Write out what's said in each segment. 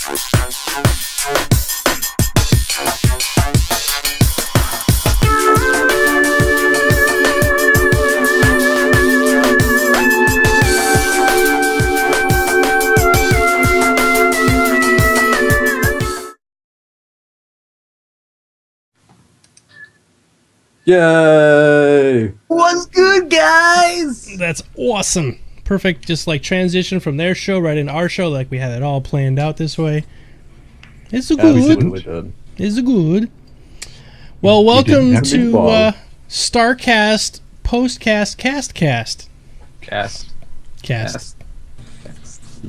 Yay! What's good, guys? That's awesome. Perfect, just like transition from their show right into our show, like we had it all planned out this way. It's a good. It's a good. Well, welcome to Starcast Postcast Cast.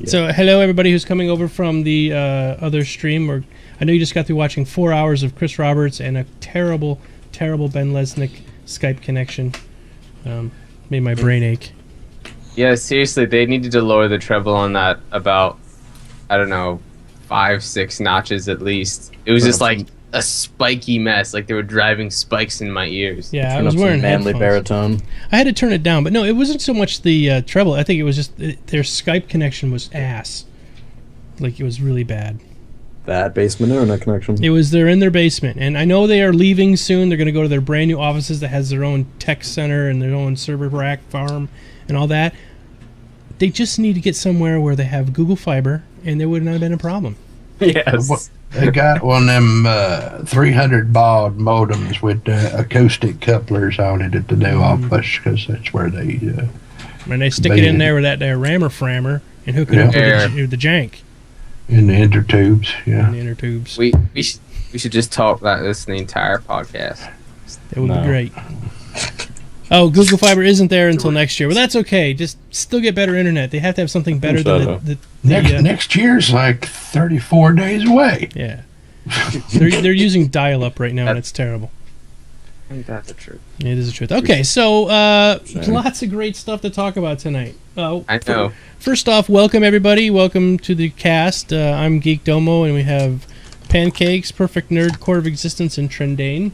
So, hello everybody who's coming over from the other stream. Or I know you just got through watching 4 hours of Chris Roberts and a terrible Ben Lesnick Skype connection. Made my brain ache. Yeah, seriously, they needed to lower the treble on that about, I don't know, 5-6 notches at least. It was just like a spiky mess, like they were driving spikes in my ears. Yeah, I was wearing manly headphones. baritone. I had to turn it down, but no, it wasn't so much the treble. I think it was just their Skype connection was ass. Like, it was really bad. That basement internet connection. They're in their basement, and I know they are leaving soon. They're going to go to their brand new offices that has their own tech center and their own server rack farm and all that. They just need to get somewhere where they have Google Fiber, and there would not have been a problem. Yes. They got one of them 300 baud modems with acoustic couplers on it at the new office, because that's where they... and they stick it in there with that rammer frammer and hook it up with the jank. In the inner tubes, yeah. In the inner tubes. We should just talk about this the entire podcast. That would be great. Oh, Google Fiber isn't there until next year. Well, that's okay. Just still get better internet. They have to have something better than the next year's like 34 days away. Yeah. They're using dial-up right now, and it's terrible. I think that's the truth. It is the truth. Okay, so lots of great stuff to talk about tonight. I know. First off, welcome everybody. Welcome to the cast. I'm Geekdomo, and we have Pancakes, Perfect Nerd, Core of Existence, and Trendane.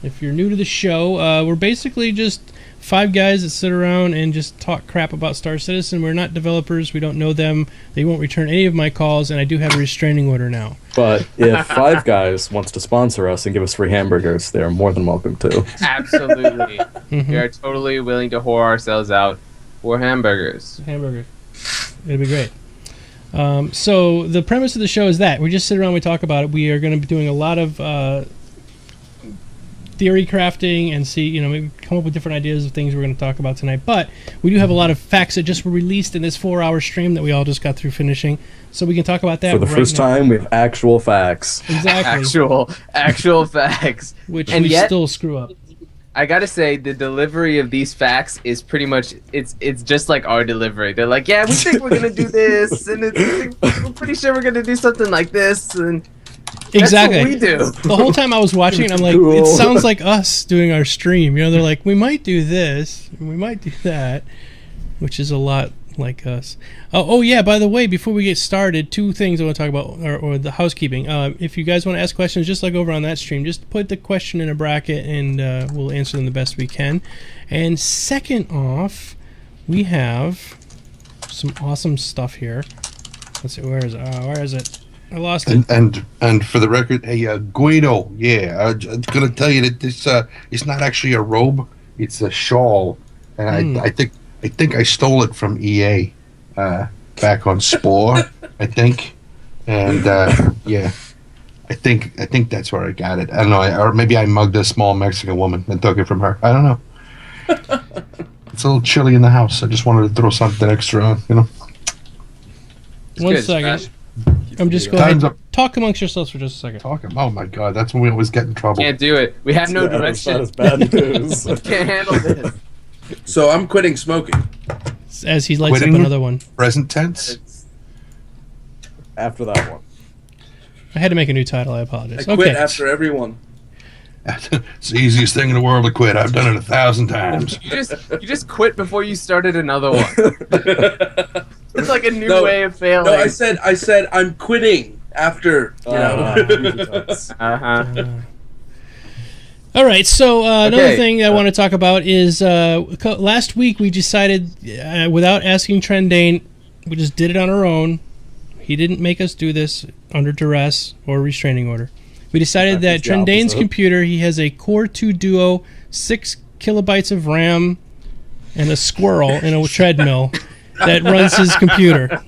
If you're new to the show, we're basically just 5 guys that sit around and just talk crap about Star Citizen. We're not developers. We don't know them. They won't return any of my calls, and I do have a restraining order now. But if 5 guys wants to sponsor us and give us free hamburgers, they are more than welcome to. Absolutely. We are totally willing to whore ourselves out for hamburgers. It'll be great. So the premise of the show is that we just sit around, we talk about it. We are going to be doing a lot of theory crafting and see, maybe come up with different ideas of things we're going to talk about tonight. But we do have a lot of facts that just were released in this 4-hour stream that we all just got through finishing, so we can talk about that. For the first time, we have actual facts. Exactly. Actual facts. Which and we yet, still screw up. I gotta say, the delivery of these facts is pretty much, it's just like our delivery. They're like, yeah, we think we're gonna do this, and we're pretty sure we're gonna do something like this, and exactly. That's what we do. The whole time I was watching it, I'm like, it sounds like us doing our stream. They're like, we might do this, and we might do that, which is a lot like us. Oh yeah, by the way, before we get started, 2 things I want to talk about, or the housekeeping. If you guys want to ask questions, just like over on that stream, just put the question in a bracket, and we'll answer them the best we can. And second off, we have some awesome stuff here. Let's see, where is it? I lost it. And for the record, hey, Guido, I'm going to tell you that this it's not actually a robe, it's a shawl. And I think I stole it from EA back on Spore, I think. And yeah, I think that's where I got it. I don't know, or maybe I mugged a small Mexican woman and took it from her. I don't know. It's a little chilly in the house. I just wanted to throw something extra on, One second. I'm just going to talk amongst yourselves for just a second. Oh my God, that's when we always get in trouble. Can't do it. We have no direction. That's bad news. Can't handle this. So I'm quitting smoking. As he lights up another one. Present tense. After that one. I had to make a new title. I apologize. I quit after every one. It's the easiest thing in the world to quit. I've done it 1,000 times. You just quit before you started another one. It's like a new way of failing. No, I said I'm quitting after. All right, so another thing I want to talk about is last week we decided, without asking Trendane, we just did it on our own. He didn't make us do this under duress or restraining order. We decided that It's the Trendane's opposite. computer, he has a Core 2 Duo, 6 kilobytes of RAM, and a squirrel in a treadmill that runs his computer.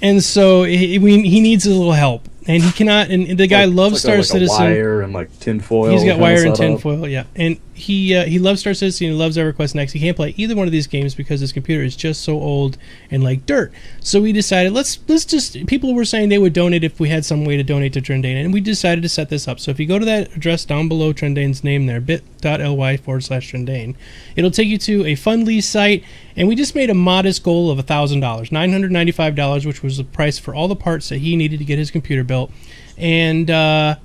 And so he needs a little help. And he cannot, and the guy loves Star Citizen. Wire and like tinfoil. He's got kinda wire and setup. tinfoil, yeah. And he loves Star Citizen. He loves EverQuest Next. He can't play either one of these games because his computer is just so old and like dirt. So we decided let's just. People were saying they would donate if we had some way to donate to Trendane, and we decided to set this up. So if you go to that address down below Trendane's name there, bit.ly/Trendane, it'll take you to a Fundly site, and we just made a modest goal of $1,000, $995, which was the price for all the parts that he needed to get his computer built. And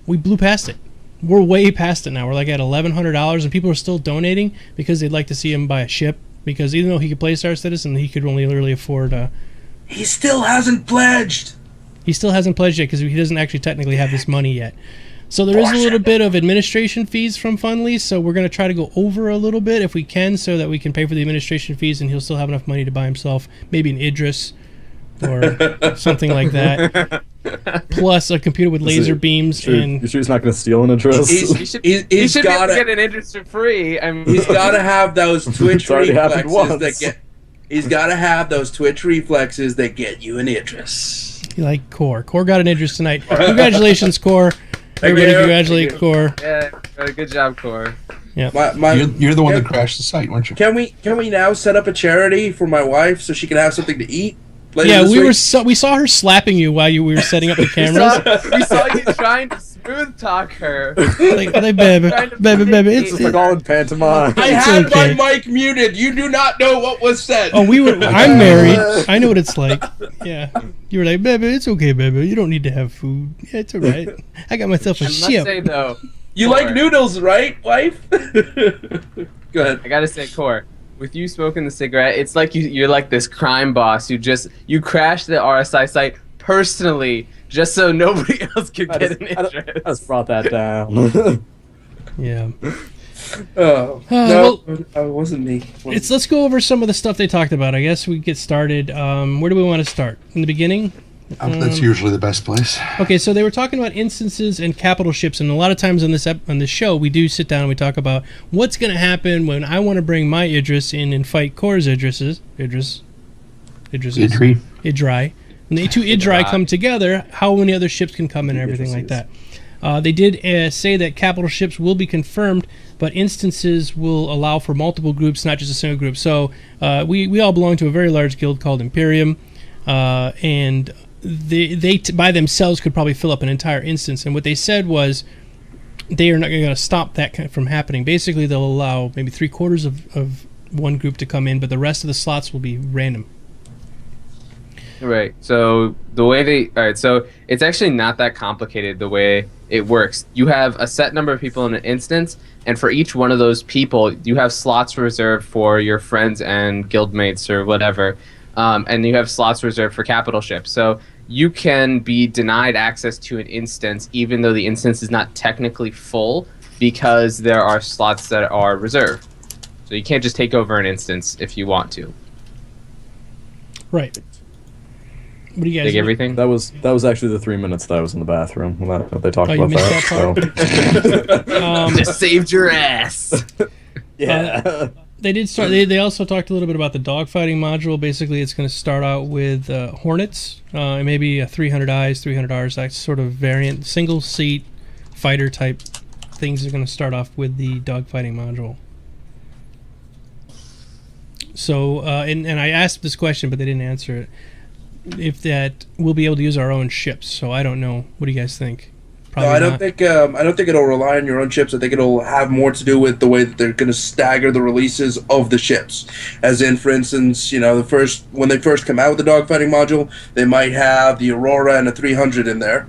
we blew past it. We're way past it now. We're like at $1,100, and people are still donating because they'd like to see him buy a ship. Because even though he could play Star Citizen, he could only literally afford. He still hasn't pledged. He still hasn't pledged yet because he doesn't actually technically have this money yet. So there is a little bit of administration fees from Fundly. So we're going to try to go over a little bit if we can, so that we can pay for the administration fees, and he'll still have enough money to buy himself maybe an Idris or something like that. Plus a computer with laser beams and You sure he's not going to steal an address? He should be able to get an interest for free. I mean, He's got to have those Twitch It's already happened reflexes once. that get. He's got to have those Twitch reflexes that get you an Idris. like Core. Core got an Idris tonight. Congratulations, Core. Everybody you. congratulate Core. yeah, good job, Core. You're the one that crashed the site, weren't you? Can we now set up a charity for my wife so she can have something to eat? later Yeah, this week? we saw her slapping you while we were setting up the cameras. We saw you trying to smooth talk her. like, baby, it's It's like all in pantomime. I It's had okay. my mic muted. You do not know what was said. Oh, I'm married. I know what it's like. Yeah. You were like, baby, it's okay, baby. You don't need to have food. Yeah, it's all right. I got myself a I must ship. say though, You Core, like noodles, right, wife? Go ahead. I gotta say, Core, with you smoking the cigarette, it's like you're like this crime boss. You crashed the RSI site personally just so nobody else could get an I interest. just brought that down. Yeah. Oh, no, it wasn't me. Let's go over some of the stuff they talked about. I guess we get started. Where do we want to start? In the beginning? That's usually the best place. Okay, so they were talking about instances and capital ships, and a lot of times on this show, we do sit down and we talk about what's going to happen when I want to bring my Idris in and fight Core's Idris. Idri. When the two Idri come together, how many other ships can come in and everything like that. They did say that capital ships will be confirmed, but instances will allow for multiple groups, not just a single group. So we all belong to a very large guild called Imperium, and they by themselves could probably fill up an entire instance. And what they said was they are not going to stop that from happening. Basically, they'll allow maybe 3/4 of one group to come in, but the rest of the slots will be random. Right. So so it's actually not that complicated the way it works. You have a set number of people in an instance, and for each one of those people, you have slots reserved for your friends and guildmates or whatever, and you have slots reserved for capital ships. So you can be denied access to an instance even though the instance is not technically full because there are slots that are reserved. So you can't just take over an instance if you want to. Right. What do you guys Take think? everything? That was actually the 3 minutes that I was in the bathroom when they talked Oh, you about missed that. that Just saved your ass. Yeah. They did start. They also talked a little bit about the dogfighting module. Basically, it's going to start out with Hornets, and maybe a 300 eyes, 300 Rs, that sort of variant, single seat fighter type things are going to start off with the dogfighting module. So, and I asked this question, but they didn't answer it. If that we'll be able to use our own ships, so I don't know. What do you guys think? No, I don't think it'll rely on your own ships. I think it'll have more to do with the way that they're going to stagger the releases of the ships. As in, for instance, when they first come out with the dogfighting module, they might have the Aurora and a 300 in there,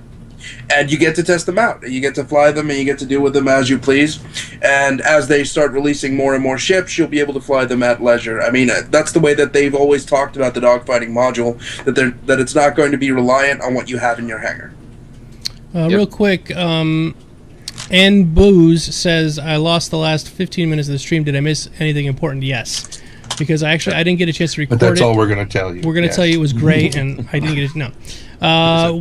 and you get to test them out. You get to fly them, and you get to do with them as you please. And as they start releasing more and more ships, you'll be able to fly them at leisure. I mean, that's the way that they've always talked about the dogfighting module. That it's not going to be reliant on what you have in your hangar. Real quick, and Booze says, I lost the last 15 minutes of the stream. Did I miss anything important? Yes. because I didn't get a chance to record But that's it. all we're going to tell you. We're going to Yes. tell you it was great, and I didn't get it. No.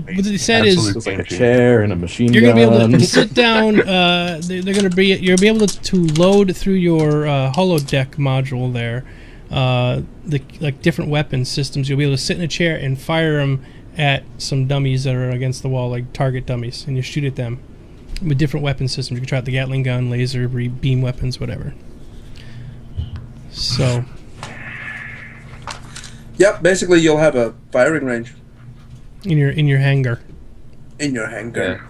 What they said Absolute It's like a game changer. chair and a machine you're gun. going to be able to sit down. They're going to be. You'll be able to load through your holodeck module there. The like different weapon systems. You'll be able to sit in a chair and fire them at some dummies that are against the wall, like target dummies, and you shoot at them with different weapon systems. You can try out the Gatling gun, laser, beam weapons, whatever. So. Yep, basically you'll have a firing range In your hangar. in your hangar. Yeah.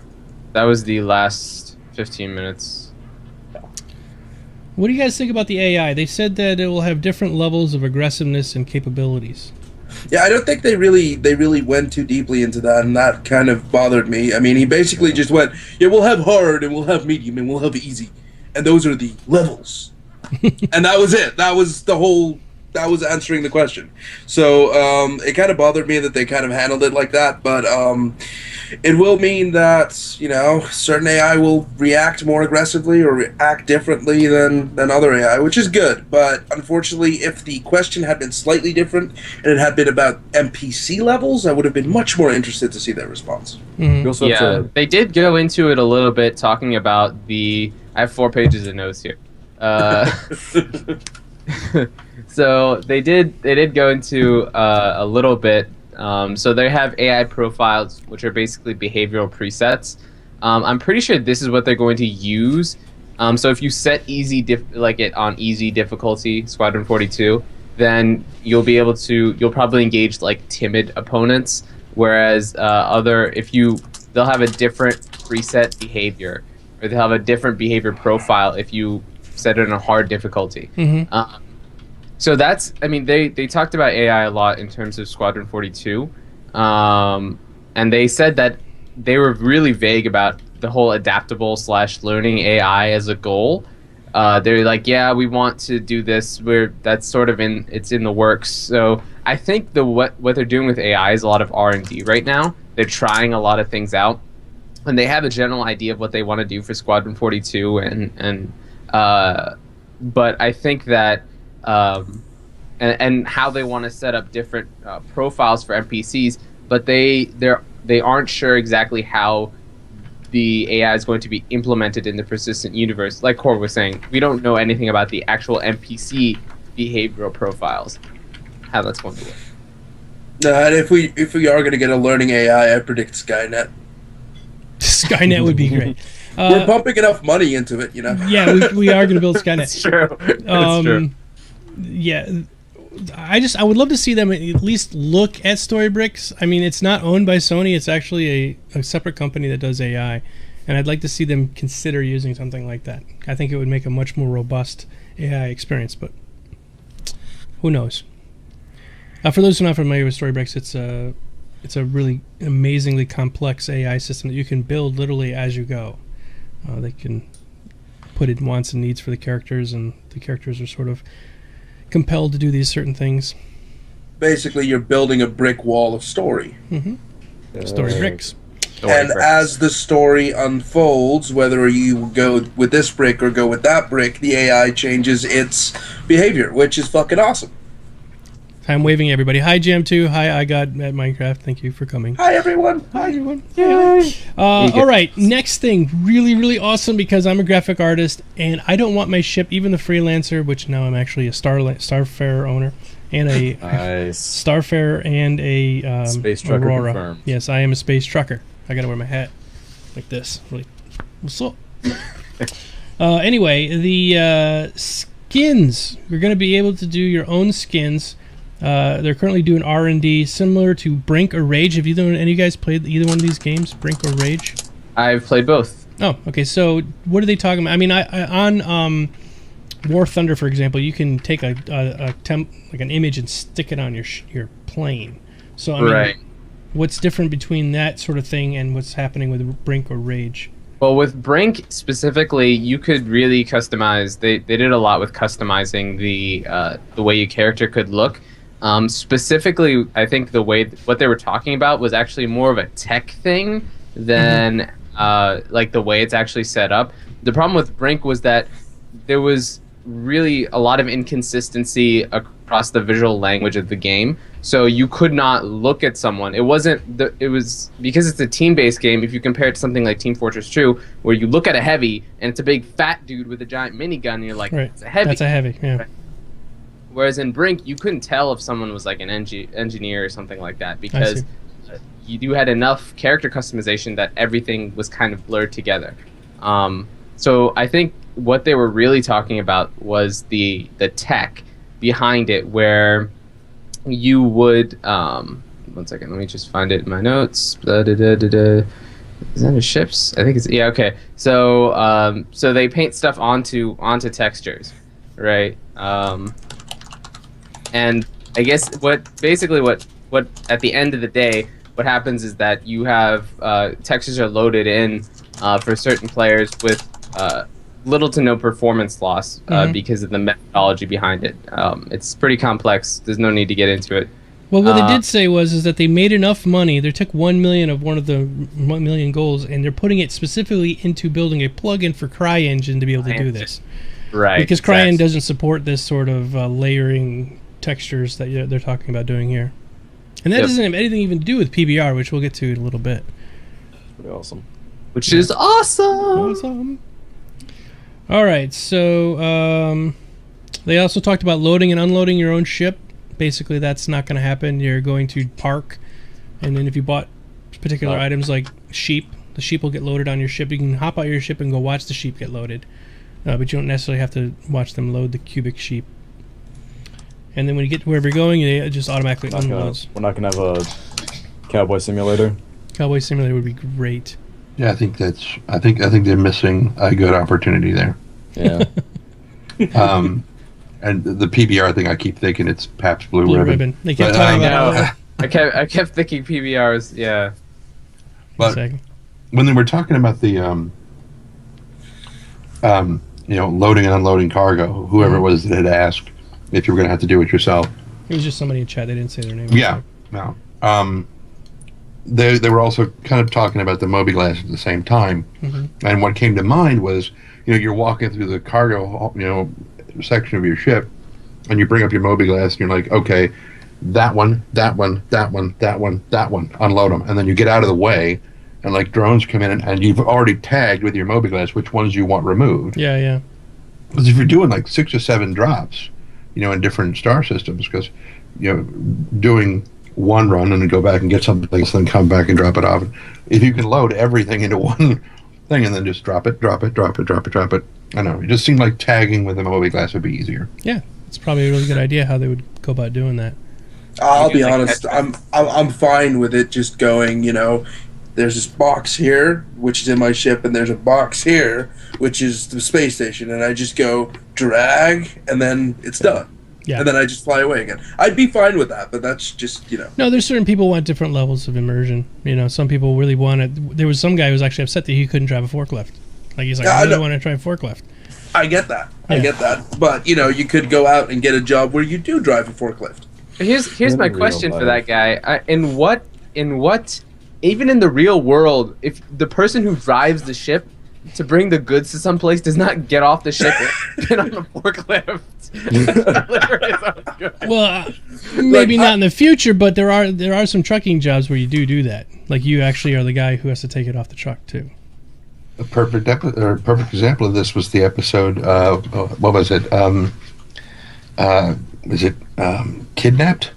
That was the last 15 minutes. What do you guys think about the AI? They said that it will have different levels of aggressiveness and capabilities. Yeah, I don't think they really went too deeply into that, and that kind of bothered me. I mean, he basically just went, yeah, we'll have hard, and we'll have medium, and we'll have easy, and those are the levels. And that was it. That was the whole. That was answering the question. So it kind of bothered me that they kind of handled it like that, but it will mean that, certain AI will react more aggressively or react differently than other AI, which is good. But unfortunately, if the question had been slightly different and it had been about NPC levels, I would have been much more interested to see their response. We also have Yeah, to- they did go into it a little bit, talking about I have 4 pages of notes here. So they did go into a little bit. So they have AI profiles, which are basically behavioral presets. I'm pretty sure this is what they're going to use. So if you set it on easy difficulty, Squadron 42, then you'll probably engage like timid opponents. Whereas they'll have a different preset behavior, or they'll have a different behavior profile if you set it on a hard difficulty. Mm-hmm. So they talked about AI a lot in terms of Squadron 42, and they said that they were really vague about the whole adaptable / learning AI as a goal. They're like, yeah, we want to do this. That's sort of it's in the works. So I think what they're doing with AI is a lot of R&D right now. They're trying a lot of things out, and they have a general idea of what they want to do for Squadron 42, but I think that. And how they want to set up different profiles for NPCs, but they aren't sure exactly how the AI is going to be implemented in the persistent universe. Like Core was saying, we don't know anything about the actual NPC behavioral profiles, how that's going to work. And if we are going to get a learning AI, I predict Skynet. Skynet would be great. We're pumping enough money into it, Yeah, we are going to build Skynet. That's true. That's true. Yeah, I would love to see them at least look at Storybricks. I mean, it's not owned by Sony. It's actually a separate company that does AI, and I'd like to see them consider using something like that. I think it would make a much more robust AI experience, but who knows? For those who are not familiar with Storybricks, it's a really amazingly complex AI system that you can build literally as you go. They can put in wants and needs for the characters, and the characters are sort of compelled to do these certain things. Basically, you're building a brick wall of story. Storybricks. And as the story unfolds, whether you go with this brick or go with that brick, the AI changes its behavior, which is fucking awesome. I'm waving everybody. Hi, Jam2. Hi, I got at Minecraft. Thank you for coming. Hi, everyone. Hi, everyone. Yay. All right, next thing. Really, really awesome, because I'm a graphic artist, and I don't want my ship, even the Freelancer, which now I'm actually a Starfarer owner, and a Nice. Starfarer and a Space trucker Aurora. confirmed. Yes, I am a space trucker. I gotta wear my hat like this. Really. What's up? Anyway, the skins. You're gonna be able to do your own skins. They're currently doing R&D similar to Brink or Rage. Have any of you guys played either one of these games, Brink or Rage? I've played both. Oh, okay. So what are they talking about? I mean, on War Thunder, for example, you can take like an image and stick it on your plane. So I mean, Right. what's different between that sort of thing and what's happening with Brink or Rage? Well, with Brink specifically, you could really customize. They did a lot with customizing the way your character could look. Specifically, I think what they were talking about was actually more of a tech thing than like the way it's actually set up. The problem with Brink was that there was really a lot of inconsistency across the visual language of the game. So you could not look at someone. It was because it's a team-based game. If you compare it to something like Team Fortress 2, where you look at a heavy and it's a big fat dude with a giant minigun, and you're like, Right. it's a heavy. That's a heavy, yeah. Right? Whereas in Brink, you couldn't tell if someone was like an engineer or something like that because you had enough character customization that everything was kind of blurred together. So I think what they were really talking about was the tech behind it, where you would 1 second, let me just find it in my notes. Is that a ships? I think it's okay. So so they paint stuff onto textures, right? And I guess what at the end of the day, what happens is that you have textures are loaded in for certain players with little to no performance loss because of the methodology behind it. It's pretty complex. There's no need to get into it. Well, what they did say is that they made enough money. They took 1 million of one of the 1 million goals, and they're putting it specifically into building a plugin for CryEngine to be able to do this. Right. Because CryEngine doesn't support this sort of layering textures that they're talking about doing here. And that doesn't have anything even to do with PBR, which we'll get to in a little bit. Pretty awesome. Which is awesome. Awesome. All right, so they also talked about loading and unloading your own ship. Basically, that's not going to happen. You're going to park, and then if you bought particular items like sheep, the sheep will get loaded on your ship. You can hop out your ship and go watch the sheep get loaded, but you don't necessarily have to watch them load the cubic sheep. And then when you get to wherever you're going, it just automatically unloads. We're not going to have a cowboy simulator. Cowboy simulator would be great. Yeah, I think they're missing a good opportunity there. Yeah. And the PBR thing, I keep thinking it's Pabst Blue Ribbon. They kept But, talking about it. I kept thinking PBRs. Yeah. But when they were talking about the loading and unloading cargo, whoever it was that had asked if you were going to have to do it yourself. It was just somebody in chat. They didn't say their name. Yeah. No. They were also kind of talking about the Mobi-Glass at the same time. And what came to mind was, you're walking through the cargo, section of your ship, and you bring up your Mobi-Glass, and you're like, okay, that one, unload them. And then you get out of the way, and like drones come in, and you've already tagged with your Mobi-Glass which ones you want removed. Yeah. Because if you're doing like 6 or 7 drops, in different star systems, because, doing one run and then go back and get something, and then come back and drop it off. If you can load everything into one thing and then just drop it. I know, it just seemed like tagging with a Mobi-Glass would be easier. Yeah, it's probably a really good idea how they would go about doing that. I'll be honest, I'm fine with it just going, there's this box here, which is in my ship, and there's a box here, which is the space station, and I just go drag, and then it's done. Yeah. And then I just fly away again. I'd be fine with that, but that's just, No, there's certain people who want different levels of immersion. Some people really want it. There was some guy who was actually upset that he couldn't drive a forklift. Like, he's like, I really want to try a forklift. I get that. Yeah. I get that. But, you could go out and get a job where you do drive a forklift. Here's my question for that guy. In what, even in the real world, if the person who drives the ship to bring the goods to someplace does not get off the ship and get on the forklift. Well, maybe not in the future, but there are some trucking jobs where you do that. Like, you actually are the guy who has to take it off the truck too. A perfect example of this was the episode. What was it? Was it Kidnapped?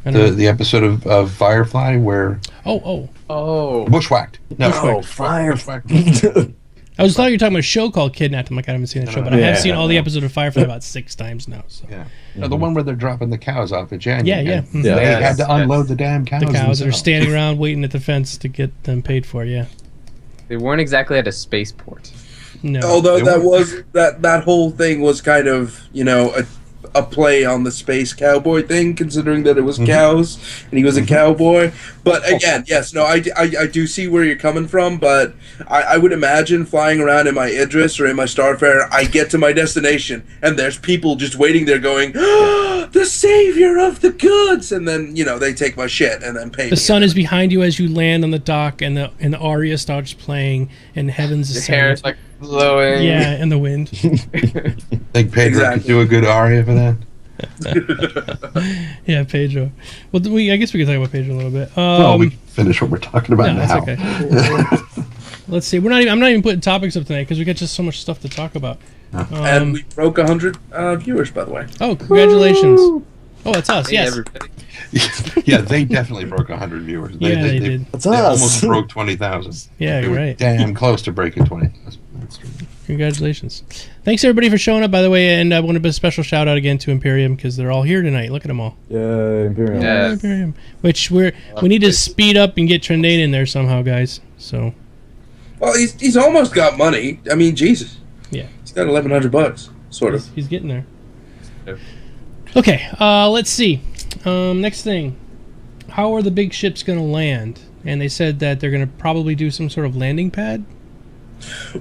The episode of Firefly where Bushwhacked. No, Bushwhacked. I thought you were talking about a show called Kidnapped. I'm like, I haven't seen that show, but I have seen all the episodes of Firefly about 6 times now. So. Yeah. No, the one where they're dropping the cows off at January. Yeah. They had to unload the damn cows. The cows that are standing around waiting at the fence to get them paid for, yeah. They weren't exactly at a spaceport. No. Although that whole thing was kind of, a play on the space cowboy thing, considering that it was cows and he was a cowboy. But again, yes, no, I do see where you're coming from, but I would imagine flying around in my Idris or in my Starfarer, I get to my destination and there's people just waiting there going, the savior of the goods, and then they take my shit and then pay The me. sun is behind you as you land on the dock, and the aria starts playing, and heaven's The hair is like blowing. yeah, and the wind. Think Pedro Exactly. could do a good aria for that? Yeah, Pedro. Well, I guess we can talk about Pedro a little bit. Well, we can finish what we're talking about no, now. that's okay. Let's see. I'm not even putting topics up tonight because we got just so much stuff to talk about. And we broke 100 viewers, by the way. Oh, congratulations! Oh, it's us. Hey, Yes. everybody. Yeah, they definitely broke 100 viewers. Yeah, they did. That's They us. almost broke 20,000. Yeah, They were right. damn close to breaking 20,000. That's true. Congratulations. Thanks everybody for showing up, by the way, and I want to give a special shout out again to Imperium because they're all here tonight. Look at them all. Yay, Imperial. Yeah. Yes. Imperium. Which we need to speed up and get Trendane in there somehow, guys. So Well, he's almost got money. I mean, Jesus. yeah, He's got $1,100, sort of. he's getting there. Yep. Okay, let's see. Next thing, how are the big ships going to land? And they said that they're going to probably do some sort of landing pad.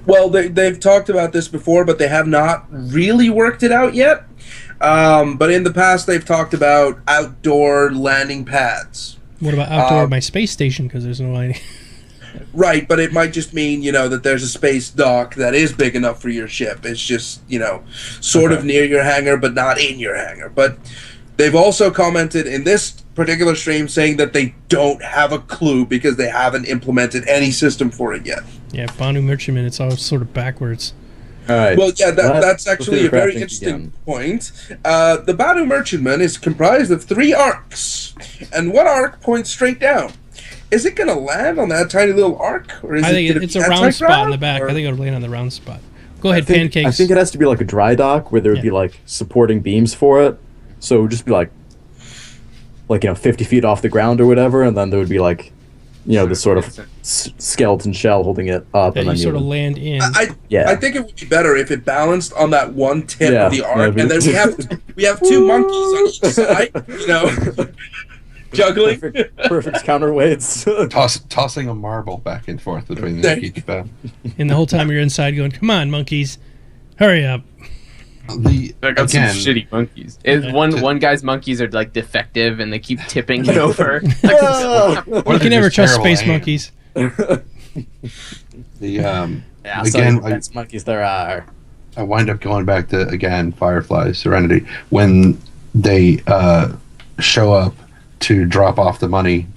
Well, they've talked about this before, but they have not really worked it out yet. But in the past, they've talked about outdoor landing pads. What about outdoor my space station? Because there's no landing. Right, but it might just mean, that there's a space dock that is big enough for your ship. It's just, sort of near your hangar, but not in your hangar. But they've also commented in this particular stream saying that they don't have a clue because they haven't implemented any system for it yet. Yeah, Banu Merchantman, it's all sort of backwards. All right. Well, yeah, that's Let's actually do a very crafting interesting again. point. The Banu Merchantman is comprised of 3 arcs, and one arc points straight down. Is it going to land on that tiny little arc, or is I think gonna it's be a round spot in the anti-grav, back. or- I think it'll land on the round spot. Go ahead, I think pancakes. it has to be like a dry dock where there would be Yeah. like supporting beams for it. So it would just be like 50 feet off the ground or whatever, and then there would be like, this sort of skeleton shell holding it up, that and then you sort of land in. Yeah. I think it would be better if it balanced on that one tip Yeah, of the arc, maybe. and then we have 2 monkeys on each side, juggling. perfect counterweights. Tossing a marble back and forth between There the you each And the whole time you're inside going, come on, monkeys, hurry up. I got Again, some shitty monkeys. One guy's monkeys are like defective and they keep tipping it over. Ah! You can never trust space monkeys. Yeah, Again, so best monkeys there are. I wind up going back to, again, Firefly Serenity. When they show up to drop off the money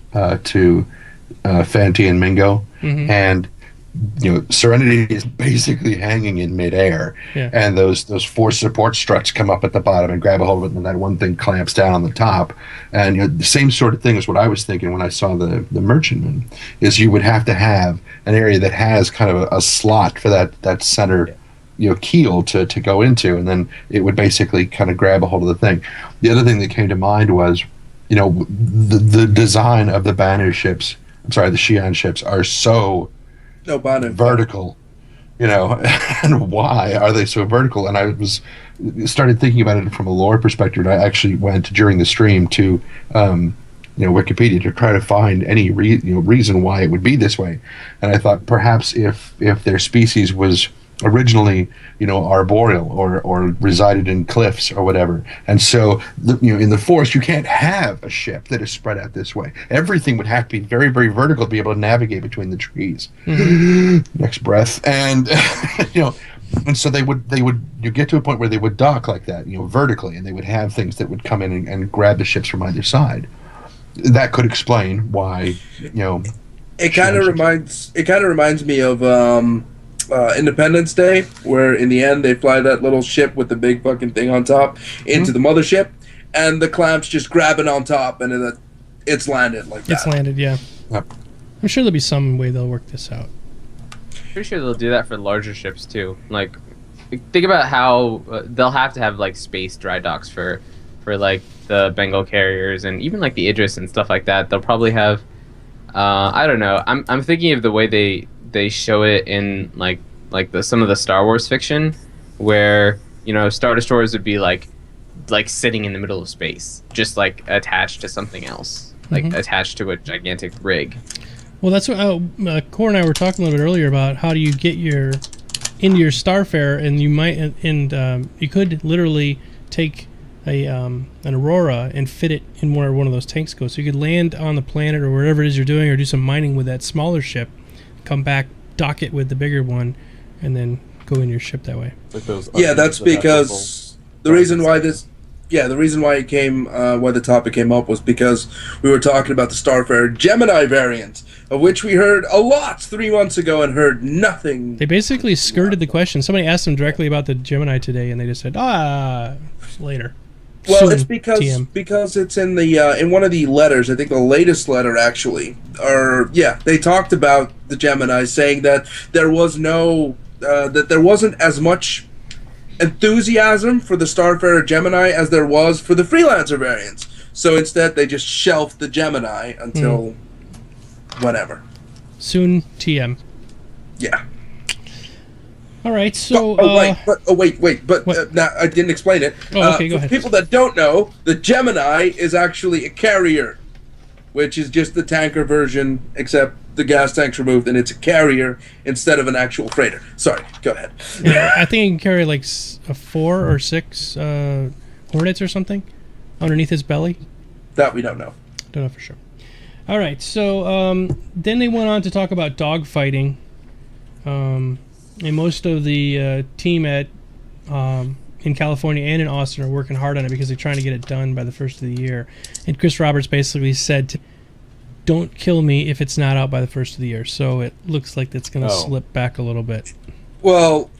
to Fanti and Mingo, and Serenity is basically hanging in midair, Yeah. and those 4 support struts come up at the bottom and grab a hold of it, and that one thing clamps down on the top. And the same sort of thing is what I was thinking when I saw the Merchantman, is you would have to have an area that has kind of a slot for that center keel to go into, and then it would basically kind of grab a hold of the thing. The other thing that came to mind was, the design of the Banu ships, the Xi'an ships, are so No, Banu. vertical, and why are they so vertical? And I started thinking about it from a lore perspective, and I actually went during the stream to Wikipedia to try to find any reason why it would be this way. And I thought perhaps if their species was originally arboreal or resided in cliffs or whatever, and so in the forest you can't have a ship that is spread out this way. Everything would have to be very, very vertical to be able to navigate between the trees. Next breath. And and so you get to a point where they would dock like that, vertically, and they would have things that would come in and grab the ships from either side. That could explain why It kind of reminds me of Independence Day, where in the end they fly that little ship with the big fucking thing on top into the mothership, and the clamps just grab it on top, and then it's landed like that. It's landed, yeah. Yep. I'm sure there'll be some way they'll work this out. Pretty sure they'll do that for larger ships too. Like, think about how they'll have to have like space dry docks for like the Bengal carriers and even like the Idris and stuff like that. They'll probably have. I don't know. I'm thinking of the way they show it in like some of the Star Wars fiction, where Star Destroyers would be like sitting in the middle of space, just like attached to something else, like attached to a gigantic rig. Well, that's what Core and I were talking a little bit earlier about how do you get into your Starfare, and you might you could literally take an Aurora and fit it in where one of those tanks goes. So you could land on the planet or wherever it is you're doing, or do some mining with that smaller ship, come back, dock it with the bigger one, and then go in your ship that way. Like those Yeah, that's because the reason why this. Yeah, the reason why it came, why the topic came up was because we were talking about the Starfarer Gemini variant, of which we heard a lot 3 months ago and heard nothing. They basically skirted the question. Somebody asked them directly about the Gemini today, and they just said, later. Well, Soon, it's because TM. it's in the in one of the letters. I think the latest letter actually, or yeah, they talked about the Gemini, saying that there was no that there wasn't as much enthusiasm for the Starfarer Gemini as there was for the Freelancer variants. So instead, they just shelved the Gemini until whenever. Soon, TM. Yeah. All right, so... But now, I didn't explain it. Oh, okay, go for ahead. people that don't know, the Gemini is actually a carrier, which is just the tanker version, except the gas tank's removed, and it's a carrier instead of an actual freighter. Sorry, go ahead. Yeah, I think he can carry like 4 or 6 Hornets or something underneath his belly. That we don't know. Don't know for sure. All right, so then they went on to talk about dogfighting. And most of the team at in California and in Austin are working hard on it because they're trying to get it done by the first of the year. And Chris Roberts basically said, don't kill me if it's not out by the first of the year. So it looks like it's going to slip back a little bit. Well,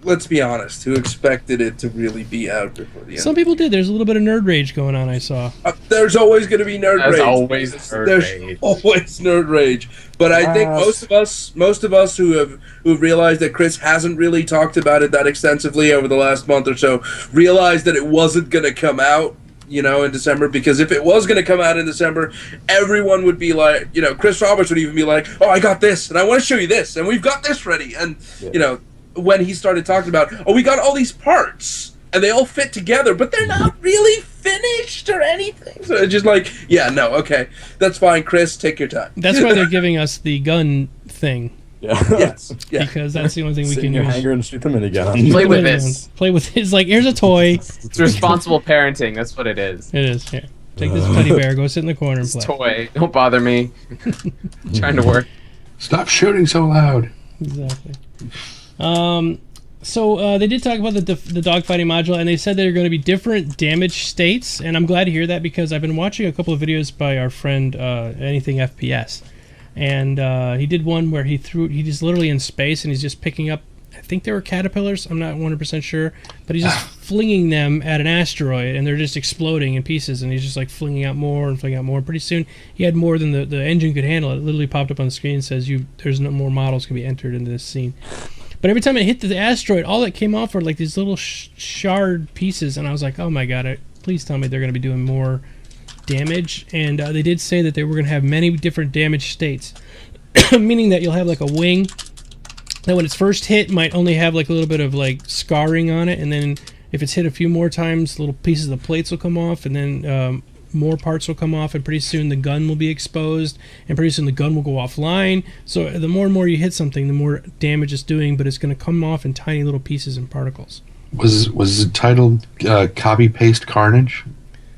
let's be honest. Who expected it to really be out before the end? Some people did. There's a little bit of nerd rage going on, I saw. There's always going to be nerd rage. Always There's always nerd rage. But I think most of us who've realized that Chris hasn't really talked about it that extensively over the last month or so, realized that it wasn't going to come out, in December, because if it was going to come out in December, everyone would be like, Chris Roberts would even be like, oh, I got this, and I want to show you this, and we've got this ready. And, when he started talking about, oh, we got all these parts, and they all fit together, but they're not really finished or anything. So it's just like, yeah, no, okay, that's fine, Chris, take your time. That's why they're giving us the gun thing. Yeah. Yes. Yeah. Because that's the only thing we Sit can in your use. hangar and shoot the minigun. Play with this. Play with it. It's like, here's a toy. It's responsible parenting. That's what it is. It is. Here, take this teddy bear. Go sit in the corner and It's play. toy. Don't bother me. Trying to work. Stop shooting so loud. Exactly. So they did talk about the dogfighting module, and they said there are going to be different damage states, and I'm glad to hear that because I've been watching a couple of videos by our friend Anything FPS, and he did one where he's literally in space and he's just picking up, I think they were caterpillars, I'm not 100% sure, but he's just flinging them at an asteroid and they're just exploding in pieces, and he's just like flinging out more and flinging out more. Pretty soon he had more than the engine could handle. It literally popped up on the screen and says there's no more models can be entered into this scene. But every time it hit the asteroid, all that came off were like these little shard pieces, and I was like, oh my god, please tell me they're going to be doing more damage. And they did say that they were going to have many different damage states, meaning that you'll have like a wing that when it's first hit might only have like a little bit of like scarring on it, and then if it's hit a few more times, little pieces of the plates will come off, and then more parts will come off, and pretty soon the gun will be exposed, and pretty soon the gun will go offline. So the more and more you hit something, the more damage it's doing, but it's going to come off in tiny little pieces and particles. Was it titled Copy Paste Carnage?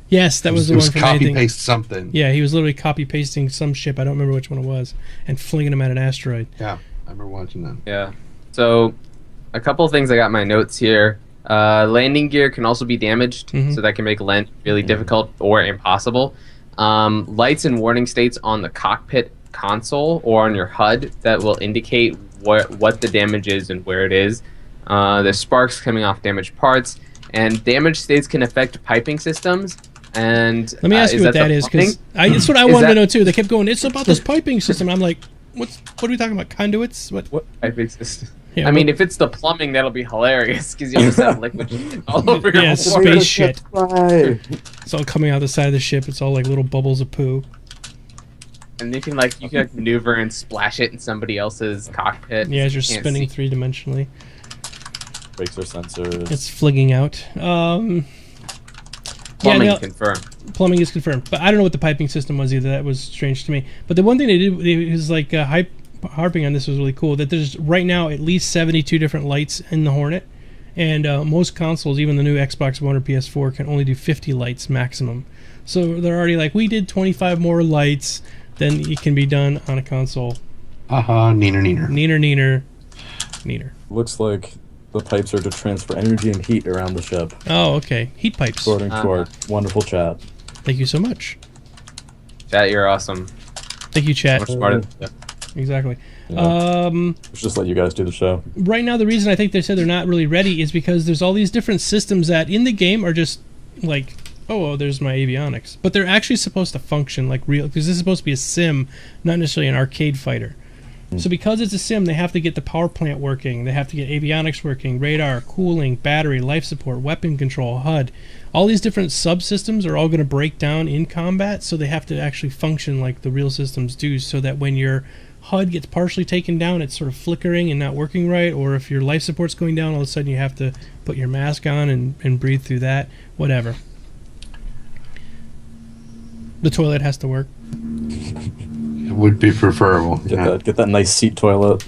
Yes, that was the one from copy Anything. paste something. Yeah, he was literally copy pasting some ship, I don't remember which one it was, and flinging them at an asteroid. Yeah, I remember watching that. Yeah. So, a couple of things I got in my notes here. Landing gear can also be damaged, so that can make landing really difficult or impossible. Lights and warning states on the cockpit console or on your HUD that will indicate what the damage is and where it is. The sparks coming off damaged parts, and damaged states can affect piping systems. And let me ask you what that is, because that's what I wanted to know too. They kept going, it's about this piping system. I'm like, what are we talking about? Conduits? What piping system? Yeah, I mean, if it's the plumbing, that'll be hilarious because you just have liquid shit all over your floor. Space shit. It's all coming out the side of the ship. It's all like little bubbles of poo. And you can maneuver and splash it in somebody else's cockpit. Yeah, as you're spinning three-dimensionally. Breaks our sensors. It's fligging out. Plumbing confirmed. Plumbing is confirmed, but I don't know what the piping system was either. That was strange to me. But the one thing they did is like harping on this was really cool. That there's right now at least 72 different lights in the Hornet, And most consoles, even the new Xbox One or PS4, can only do 50 lights maximum. So they're already like, we did 25 more lights than it can be done on a console. Neener, neener. Neener, neener, neener. Looks like the pipes are to transfer energy and heat around the ship, Oh, okay. Heat pipes. according to our wonderful chat. Thank you so much. Chat, you're awesome. Thank you, chat. Much smarter. Yeah. Exactly. Yeah. Let's just let you guys do the show. Right now, the reason I think they said they're not really ready is because there's all these different systems that in the game are just like, oh, there's my avionics. But they're actually supposed to function like real, because this is supposed to be a sim, not necessarily an arcade fighter. So because it's a sim, they have to get the power plant working, they have to get avionics working, radar, cooling, battery, life support, weapon control, HUD. All these different subsystems are all going to break down in combat, so they have to actually function like the real systems do, so that when your HUD gets partially taken down, it's sort of flickering and not working right, or if your life support's going down, all of a sudden you have to put your mask on and breathe through that, whatever. The toilet has to work. It would be preferable. Get that nice seat toilet.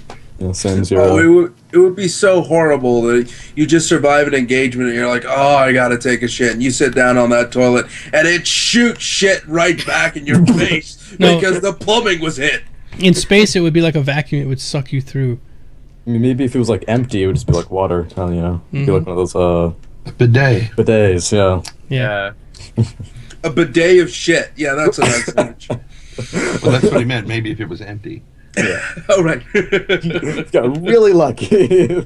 Same as Oh, your. it would be so horrible that you just survive an engagement and you're like, oh, I gotta take a shit, and you sit down on that toilet and it shoots shit right back in your face because the plumbing was hit. In space, it would be like a vacuum; it would suck you through. I mean, maybe if it was like empty, it would just be like water. It'd be like one of those Bidet. bidets. Yeah. Yeah. A bidet of shit. Yeah, that's a nice image. Well, that's what he meant. Maybe if it was empty. Oh, right. Got really lucky.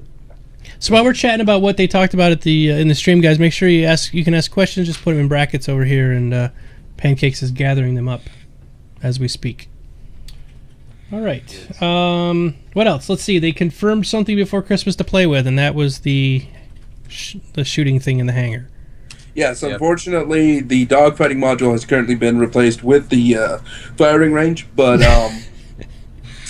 So while we're chatting about what they talked about at the in the stream, guys, make sure you can ask questions. Just put them in brackets over here, and Pancakes is gathering them up as we speak. All right. What else? Let's see. They confirmed something before Christmas to play with, and that was the shooting thing in the hangar. Yes, unfortunately, the dogfighting module has currently been replaced with the firing range, but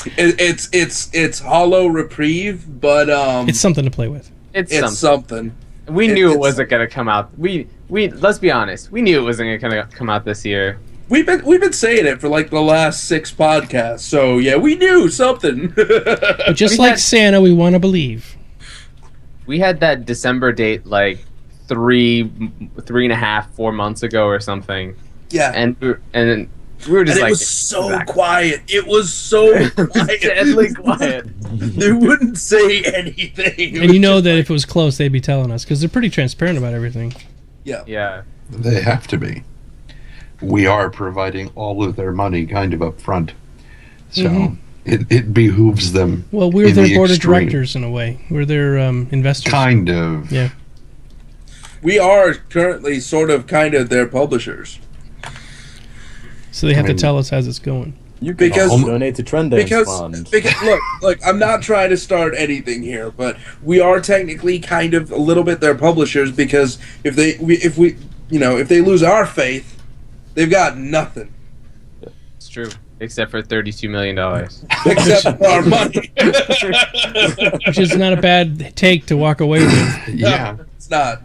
it's hollow reprieve, but it's something to play with. It's something. We knew it wasn't gonna come out. We let's be honest. We knew it wasn't gonna come out this year. We've been saying it for like the last 6 podcasts, so yeah, we knew something. But just like Santa, we want to believe. We had that December date like 3.5, 4 months ago or something. Yeah, and we were just like, it was so quiet. It was so quiet. Deadly quiet. They wouldn't say anything. And you know that if it was close, they'd be telling us because they're pretty transparent about everything. Yeah. They have to be. We are providing all of their money kind of up front. So it behooves them. Well, we're their board of directors in a way. We're their investors. Kind of. Yeah. We are currently sort of kind of their publishers. So they have to tell us as it's going. You can donate to Trend Dance Fund. Because look, I'm not trying to start anything here, but we are technically kind of a little bit their publishers because if they lose our faith, they've got nothing. It's true. Except for $32 million. Except for our money. Which is not a bad take to walk away with. Yeah. No, it's not.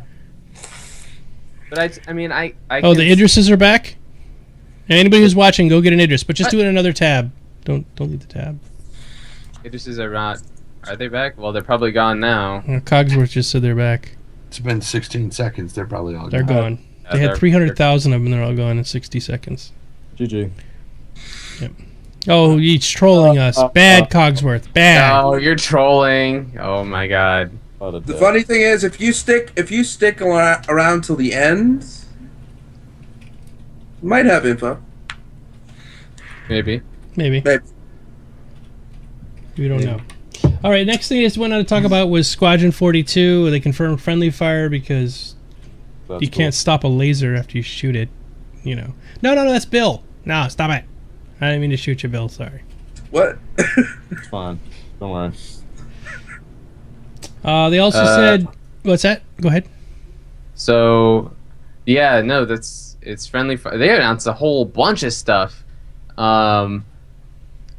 But I Oh, the Idrises are back? Anybody who's watching, go get an Idris, but just do it in another tab. Don't leave the tab. Idrises are not. Are they back? Well, they're probably gone now. Cogsworth just said they're back. It's been 16 seconds. They're probably all gone. They're gone. They had 300,000 of them, and they're all gone in 60 seconds. GG. Yep. Oh, he's trolling us. Bad, Cogsworth. Bad. Oh, you're trolling. Oh my god. The funny thing is, if you stick around till the end, you might have info. Maybe. We don't know. All right, next thing I just went on to talk about was Squadron 42. They confirmed friendly fire because you can't stop a laser after you shoot it. No, that's Bill. No, stop it. I didn't mean to shoot you, Bill. Sorry. What? It's fine. Don't worry. They also said... What's that? Go ahead. So, yeah, no, it's friendly fire. They announced a whole bunch of stuff.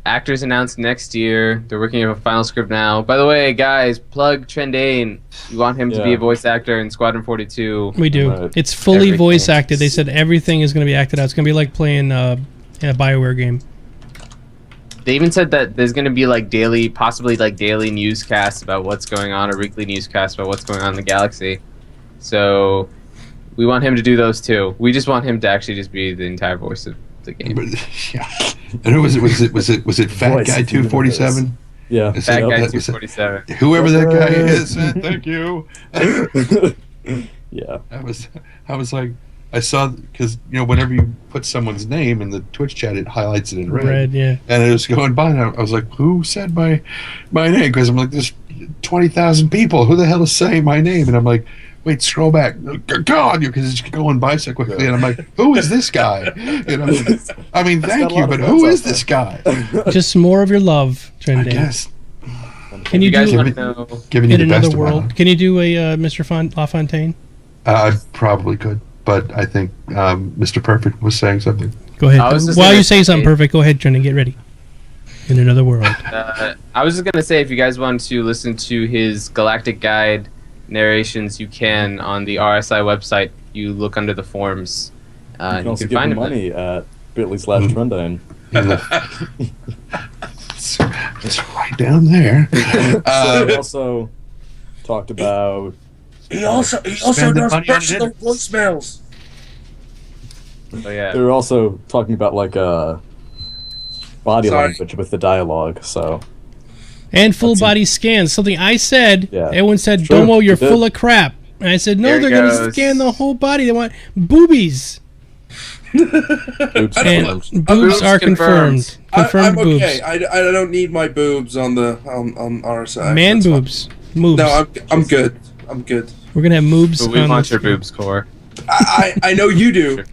Actors announced next year. They're working on a final script now. By the way, guys, plug Trendane. You want him to be a voice actor in Squadron 42. We do. Right. It's fully voice acted. They said everything is going to be acted out. It's going to be like playing in a BioWare game. They even said that there's going to be like possibly like daily newscasts about what's going on, or weekly newscasts about what's going on in the galaxy. So we want him to do those too. We just want him to actually just be the entire voice of the game. Yeah. And who was it? Was it Fat Voice Guy 247? Yeah. Fat Guy 247. Whoever that guy is, thank you. Yeah. I was like, I saw, because whenever you put someone's name in the Twitch chat, it highlights it in red. Red, yeah. And it was going by, and I was like, who said my name? Because I'm like, there's 20,000 people. Who the hell is saying my name? And I'm like, wait, scroll back. God, because it's going by so quickly. And I'm like, who is this guy? I mean, thank you, but who is this guy? Just more of your love, I Trending. guess. Can you guys do want to know? Giving you in the best another of my world? love. Can you do a Mr. LaFontaine? I probably could, but I think Mr. Perfect was saying something. Go ahead. I was just While gonna you say something say- perfect, go ahead, Trending. Get ready. In another world. I was just gonna say, if you guys want to listen to his Galactic Guide narrations, you can on the RSI website. You look under the forums. You can You also can give find him him. money at bit.ly/Trendane. It's right down there. So we also talked about. He also Spend the does money on personal it. voicemails. So yeah. They were also talking about like body Sorry. language with the dialogue. So And full That's body scans. Something I said. Yeah. Everyone said, Sure, Domo, you're you did. full of crap. And I said, no, There it they're going to goes. scan the whole body. They want boobies. oops, And confirmed. boobs are confirmed. Confirmed I'm boobs. okay. I don't need my boobs on our side. Man That's fine. boobs. Moobs. No, I'm good. I'm good. We're going to have moobs But we on want the your boobs, Core. I know you do,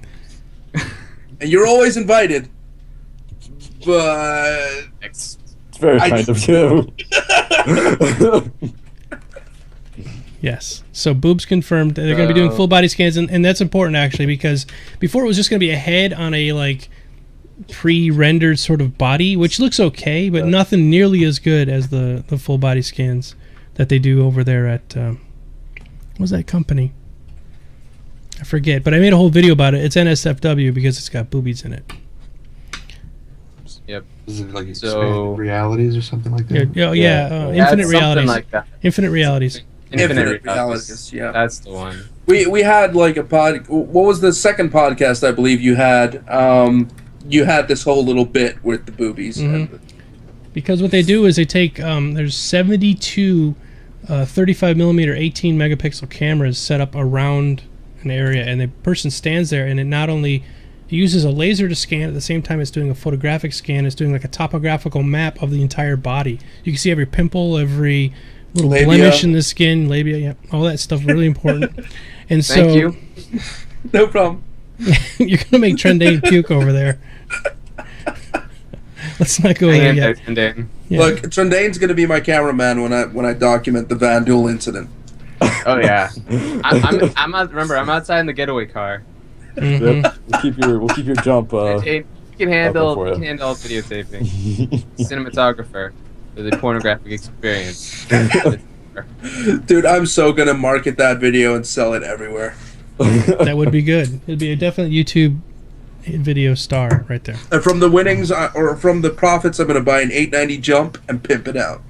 and you're always invited. But It's very I- kind of you. Yes. So boobs confirmed. They're going to be doing full body scans, and that's important actually, because before it was just going to be a head on a like pre-rendered sort of body, which looks okay, but nothing nearly as good as the full body scans that they do over there at what's that company? I forget, but I made a whole video about it. It's NSFW because it's got boobies in it. Yep. Is it like So- expanded realities or something like Yeah, that? Yeah. infinite That's realities. something like that. Infinite realities. Infinite realities. realities. Yeah. That's the one. we had like a pod. What was the second podcast I believe you had? You had this whole little bit with the boobies. Mhm. Because what they do is they take there's 72 35 millimeter 18 megapixel cameras set up around an area, and the person stands there, and it not only uses a laser to scan at the same time it's doing a photographic scan. It's doing like a topographical map of the entire body. You can see every pimple, every little Labia. blemish in the skin, labia, yeah, all that stuff, really important. And so Thank you. No problem. you're gonna make Trendane puke over there. Let's not go Hang there in there, yet. Trendane. Yeah. Look, Trendane's gonna be my cameraman when I document the Van Duel incident. Oh yeah. I'm out, remember, I'm outside in the getaway car. Mhm. Yep. We'll keep your jump. You can handle for you. videotaping. Cinematographer for the pornographic experience. Dude, I'm so gonna market that video and sell it everywhere. That would be good. It'd be a definite YouTube video star right there. And from the winnings or from the profits, I'm gonna buy an 890 jump and pimp it out.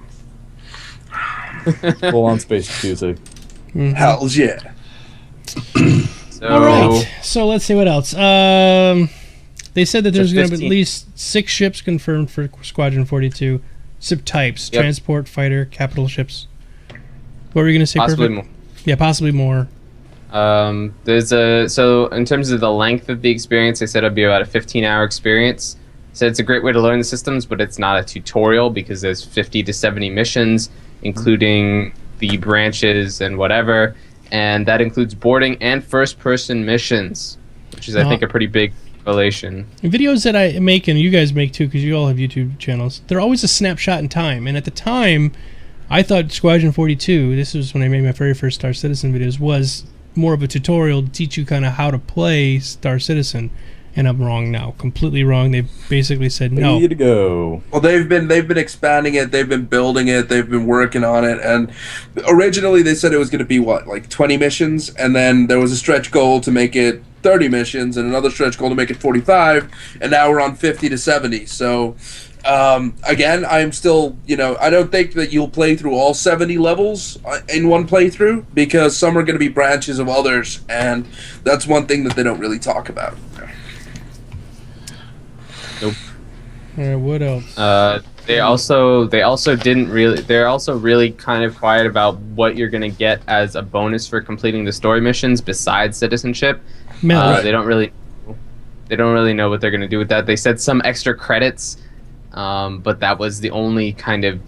Full on space jacuzzi. Mhm. Hells yeah. So, All right. So let's see what else. They said that there's going to be at 15. least 6 ships confirmed for Squadron 42. Ship types: Yep. transport, fighter, capital ships. What were you going to say? possibly Perfect? more. Yeah, possibly more. So in terms of the length of the experience, they said it'd be about a 15-hour experience. Said it's a great way to learn the systems, but it's not a tutorial because there's 50 to 70 missions, including the branches and whatever, and that includes boarding and first-person missions, which is I think a pretty big revelation. Videos that I make, and you guys make too, because you all have YouTube channels, they're always a snapshot in time. And at the time, I thought Squadron 42, this was when I made my very first Star Citizen videos, was more of a tutorial to teach you kind of how to play Star Citizen. And I'm wrong now, completely wrong. They basically said no. Ready to go. Well, they've been expanding it. They've been building it. They've been working on it. And originally, they said it was going to be like 20 missions, and then there was a stretch goal to make it 30 missions, and another stretch goal to make it 45. And now we're on 50 to 70. So Again, I'm still, I don't think that you'll play through all 70 levels in one playthrough, because some are going to be branches of others, and that's one thing that they don't really talk about. Nope. All right, what else? They're also really kind of quiet about what you're gonna get as a bonus for completing the story missions besides citizenship. They don't really know what they're gonna do with that. They said some extra credits, but that was the only kind of.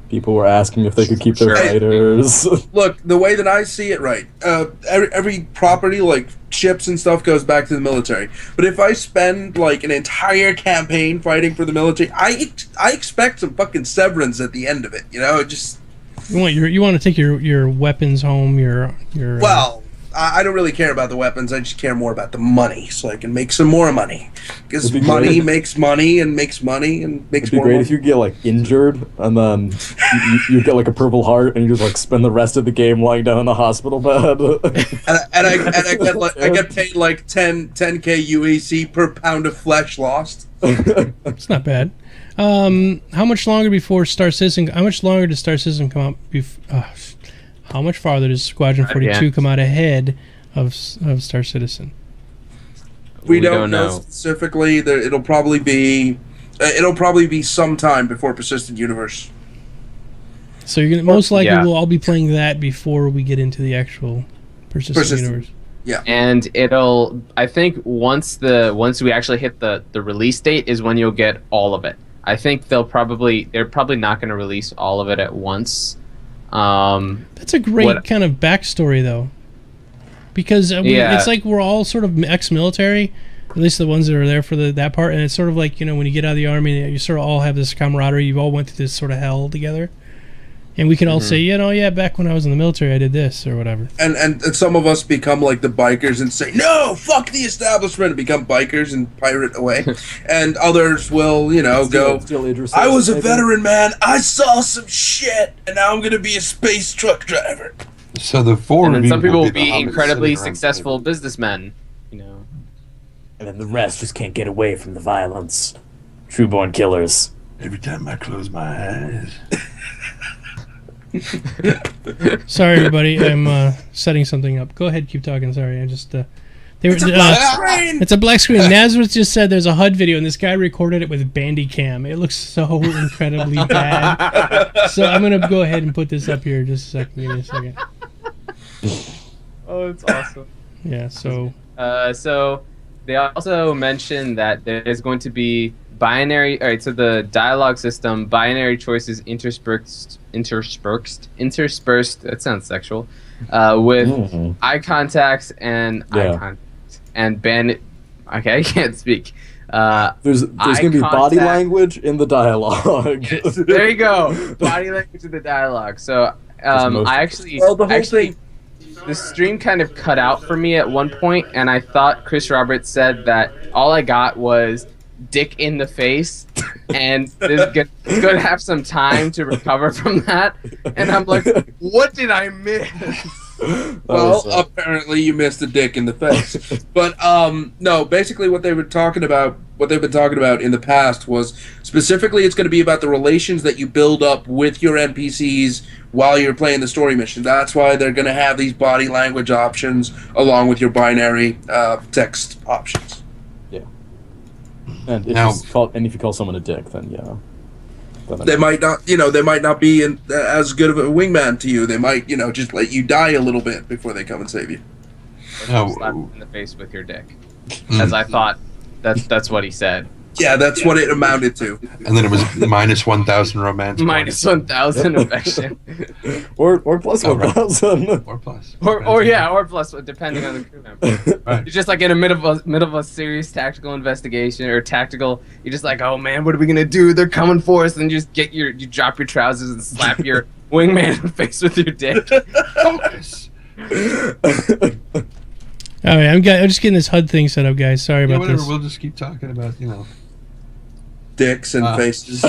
People were asking if they could keep their fighters. Look, the way that I see it, right, every property, like ships and stuff, goes back to the military. But if I spend, like, an entire campaign fighting for the military, I expect some fucking severance at the end of it, just... You want to take your weapons home, your Well... I don't really care about the weapons. I just care more about the money, so I can make some more money. Because money makes money and makes money and makes more money. It'd be great if you get, like, injured, and then you get, like, a purple heart, and you just, like, spend the rest of the game lying down in a hospital bed. and I get paid, like, 10k UAC per pound of flesh lost. It's not bad. How much longer before Star Citizen? How much longer does Star Citizen come out? How much farther does Squadron 42 come out ahead of Star Citizen? We don't know specifically. It'll probably be sometime before Persistent Universe. So you're gonna most likely we'll all be playing that before we get into the actual Persistent Universe. Yeah, and I think once we actually hit the release date is when you'll get all of it. I think they're probably not going to release all of it at once. That's a great kind of backstory, though, because it's like we're all sort of ex-military, at least the ones that are there for that part, and it's sort of like, when you get out of the army, you sort of all have this camaraderie. You all went through this sort of hell together, and we can all say, back when I was in the military, I did this or whatever. And some of us become like the bikers and say, no, fuck the establishment, and become bikers and pirate away. And others will, go, I was a veteran, man. I saw some shit, and now I'm going to be a space truck driver. So the four and then some people will be incredibly successful businessmen, And then the rest just can't get away from the violence. True-born killers. Every time I close my eyes... Sorry, everybody. I'm setting something up. Go ahead, keep talking. Sorry, I just it's a black screen. It's a black screen. Nazareth just said there's a HUD video, and this guy recorded it with Bandicam. It looks so incredibly bad. So I'm gonna go ahead and put this up here. Just a second. Give me a second. Oh, it's awesome. Yeah. So. So they also mentioned that there's going to be binary. All right. So the dialogue system, binary choices interspersed. That sounds sexual. With eye contacts and eye contacts and bandit. Okay, I can't speak. There's gonna be body language in the dialogue. There you go, body language in the dialogue. So the stream kind of cut out for me at one point, and I thought Chris Roberts said that all I got was dick in the face, and is gonna have some time to recover from that. And I'm like, what did I miss? Well, apparently you missed a dick in the face. But no, basically what they've been talking about in the past was specifically it's going to be about the relations that you build up with your NPCs while you're playing the story mission. That's why they're going to have these body language options along with your binary text options. And if you call someone a dick, then they might not, they might not be as good of a wingman to you. They might, just let you die a little bit before they come and save you. Slap in the face with your dick, as I thought. That's what he said. Yeah, that's what it amounted to. And then it was minus 1,000 romance. Minus 1,000 affection. or plus 1,000. Or plus. Or plus, depending on the crew member. Right. You're just like in the middle of a serious tactical investigation or tactical. You're just like, oh man, what are we gonna do? They're coming for us. And you just you drop your trousers and slap your wingman in the face with your dick. Focus. All right, I'm just getting this HUD thing set up, guys. Sorry about whatever. this. We'll just keep talking about, dicks and faces.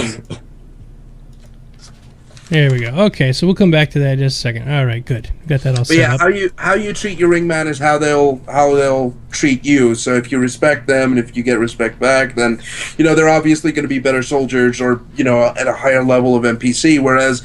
There we go. Okay, so we'll come back to that in just a second. All right, good. Got that all But set yeah, up. how you treat your wingman is how they'll treat you. So if you respect them and if you get respect back, then they're obviously going to be better soldiers or at a higher level of NPC. Whereas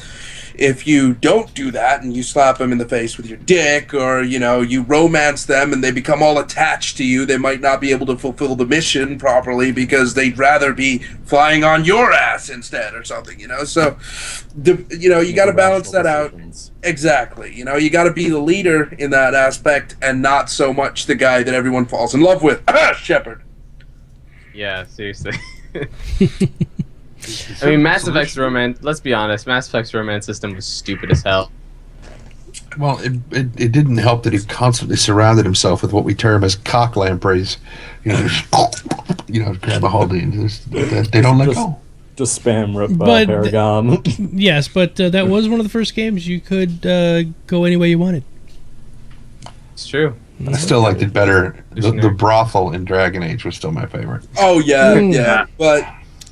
if you don't do that and you slap them in the face with your dick or you romance them and they become all attached to you, they might not be able to fulfill the mission properly because they'd rather be flying on your ass instead or something. So you got to balance that out. Exactly. You got to be the leader in that aspect and not so much the guy that everyone falls in love with. Shepard. Yeah, seriously. I mean, Mass Effect's romance. Let's be honest. Mass Effect's romance system was stupid as hell. Well, it didn't help that he constantly surrounded himself with what we term as cock lampreys. Grab a hold of you. They don't let go. Just spam rip But- Paragon. Yes, but that was one of the first games you could go any way you wanted. It's true. I still liked it better. The brothel in Dragon Age was still my favorite. Oh yeah, but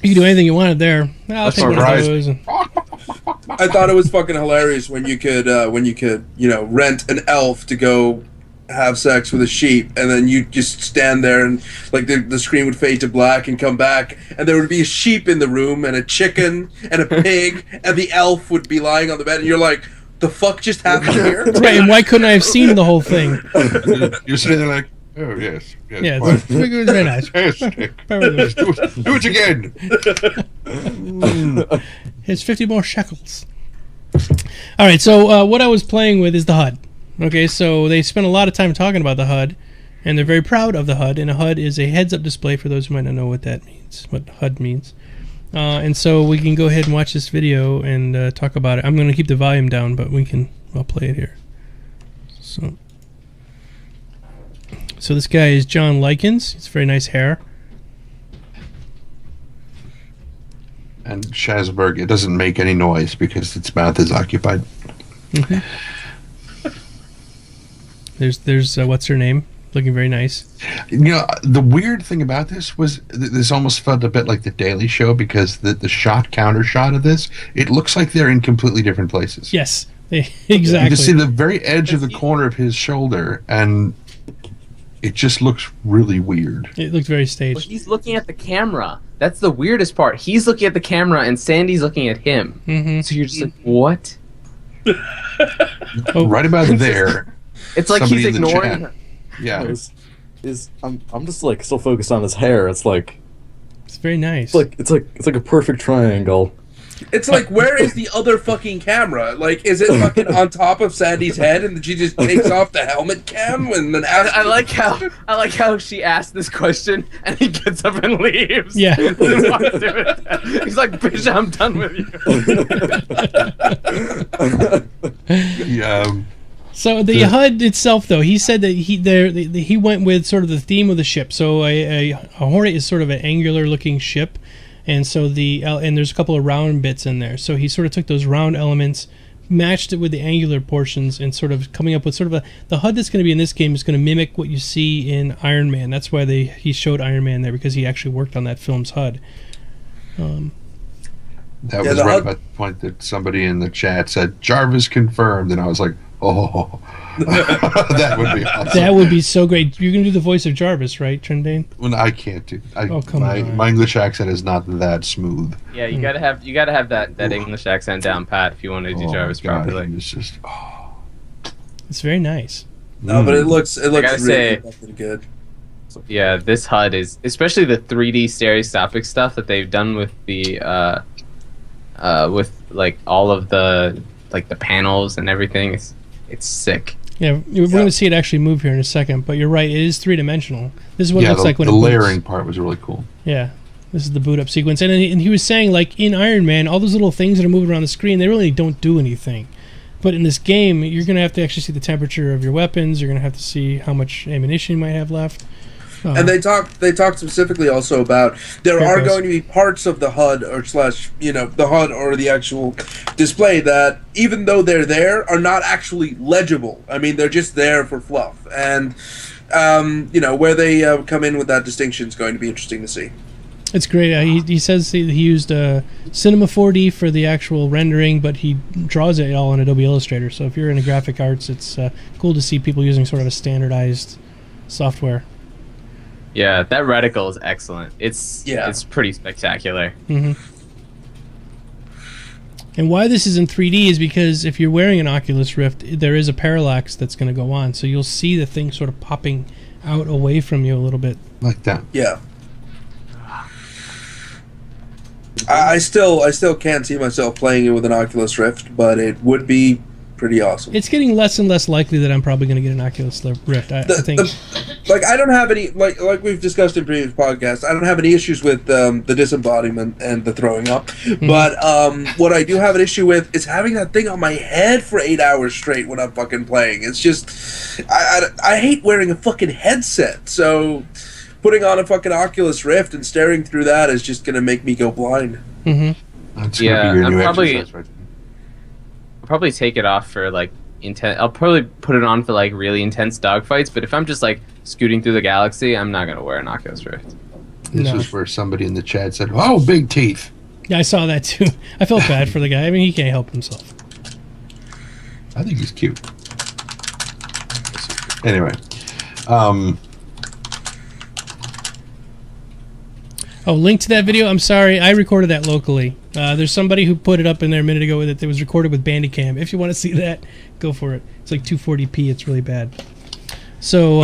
You could do anything you wanted there. I'll take one of right. those. I thought it was fucking hilarious when you could rent an elf to go have sex with a sheep, and then you just stand there and like the screen would fade to black and come back, and there would be a sheep in the room and a chicken and a pig, and the elf would be lying on the bed, and you're like, the fuck just happened here? Right, and why couldn't I have seen the whole thing? You're sitting there like, oh yes, Yeah, fine. it was very nice. Fantastic. Do it again. Here's 50 more shekels. All right, so what I was playing with is the HUD. Okay, so they spent a lot of time talking about the HUD, and they're very proud of the HUD. And a HUD is a heads-up display for those who might not know what that means, what HUD means. And so we can go ahead and watch this video and talk about it. I'm going to keep the volume down, but I'll play it here. So this guy is John Likens. He's very nice hair. And Shazberg, it doesn't make any noise because its mouth is occupied. There's what's her name? Looking very nice. The weird thing about this was this almost felt a bit like the Daily Show because the shot counter shot of this, it looks like they're in completely different places. Yes, You exactly. can see the very edge of the corner of his shoulder, and it just looks really weird. It looked very Well, staged. he's looking at the camera. That's the weirdest part. He's looking at the camera and Sandy's looking at him. Mm-hmm. So you're just like, what? Right about there. It's like Somebody he's in the ignoring chat. her. Yeah. I'm just like still focused on his hair. It's like It's very nice. it's like a perfect triangle. It's like, where is the other fucking camera? Like, is it fucking on top of Sandy's head, and then she just takes off the helmet cam and then asks? I like how she asked this question and he gets up and leaves. Yeah. He doesn't want to do it. He's like, bitch, I'm done with you. Yeah. So the HUD itself, though, he said that he went with sort of the theme of the ship. So a Hornet is sort of an angular-looking ship, and so and there's a couple of round bits in there. So he sort of took those round elements, matched it with the angular portions, and sort of coming up with sort of the HUD that's going to be in this game is going to mimic what you see in Iron Man. That's why he showed Iron Man there, because he actually worked on that film's HUD. That was right about the point that somebody in the chat said, Jarvis confirmed, and I was like, oh, that would be awesome. That would be so great. You're going to do the voice of Jarvis, right, Trendane? Well, I can't do. Come on. My English accent is not that smooth. Yeah, you gotta have that English accent down pat if you want to do Jarvis properly. It's just. It's very nice. No, but it looks gotta really say- fucking good. Yeah, this HUD is, especially the 3D stereoscopic stuff that they've done with the with like all of the like the panels and everything. It's sick. Yeah, we're going to see it actually move here in a second, but you're right, it is three-dimensional. This is what it looks like when the it boots. layering part was really cool. Yeah, this is the boot-up sequence. And he was saying, like, in Iron Man, all those little things that are moving around the screen, they really don't do anything. But in this game, you're going to have to actually see the temperature of your weapons, you're going to have to see how much ammunition you might have left. And they talked specifically also about there are going to be parts of the HUD the HUD or the actual display that, even though they're there, are not actually legible. I mean, they're just there for fluff. And where they come in with that distinction is going to be interesting to see. It's great. He says he used Cinema 4D for the actual rendering, but he draws it all in Adobe Illustrator. So if you're into graphic arts, it's cool to see people using sort of a standardized software. Yeah, that reticle is excellent. It's pretty spectacular. Mm-hmm. And why this is in 3D is because if you're wearing an Oculus Rift, there is a parallax that's going to go on, so you'll see the thing sort of popping out away from you a little bit. Like that. Yeah. I still can't see myself playing it with an Oculus Rift, but it would be pretty awesome. It's getting less and less likely that I'm probably going to get an Oculus Rift. I think. Like, I don't have any, like we've discussed in previous podcasts, I don't have any issues with the disembodiment and the throwing up. Mm-hmm. But what I do have an issue with is having that thing on my head for 8 hours straight when I'm fucking playing. It's just, I hate wearing a fucking headset, so putting on a fucking Oculus Rift and staring through that is just going to make me go blind. Mm-hmm. That's gonna be your new exercise right there. I'll probably take it off for like intense. I'll probably put it on for like really intense dogfights. But if I'm just like scooting through the galaxy, I'm not gonna wear an Oculus Rift. This was where somebody in the chat said, "Oh, big teeth." Yeah, I saw that too. I felt bad for the guy. I mean, he can't help himself. I think he's cute. Anyway, Oh, link to that video. I'm sorry, I recorded that locally. There's somebody who put it up in there a minute ago that it was recorded with Bandicam. If you want to see that, go for it. It's like 240p. It's really bad. So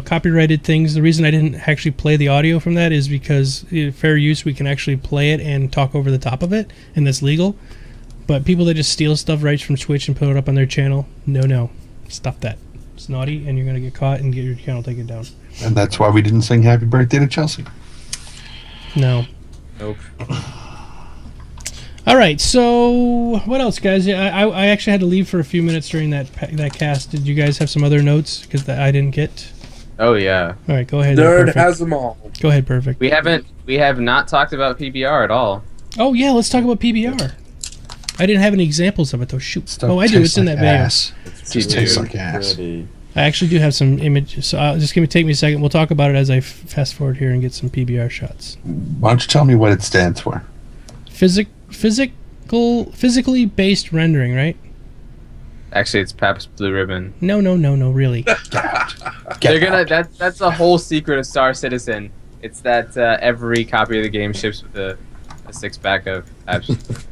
copyrighted things. The reason I didn't actually play the audio from that is because fair use, we can actually play it and talk over the top of it, and that's legal. But people that just steal stuff right from Twitch and put it up on their channel, no, stop that. It's naughty, and you're gonna get caught and get your channel taken down. and that's why we didn't sing "Happy Birthday" to Chelsea. No. Nope. All right, so what else, guys? I actually had to leave for a few minutes during that cast. Did you guys have some other notes because I didn't get? Oh yeah. All right, go ahead. Nerd has them all. Go ahead, Perfect. We have not talked about PBR at all. Oh yeah, let's talk about PBR. I didn't have any examples of it though. Shoot. Stuff Oh, I do. It's in tastes that like video. ass. It just tastes like ass. Pretty. I actually do have some images. So just take me a second. We'll talk about it as I fast forward here and get some PBR shots. Why don't you tell me what it stands for? Physically based rendering, right? Actually, it's Pabst Blue Ribbon. No, really. They're gonna. That's the whole secret of Star Citizen. It's that every copy of the game ships with a 6-pack of Pabst,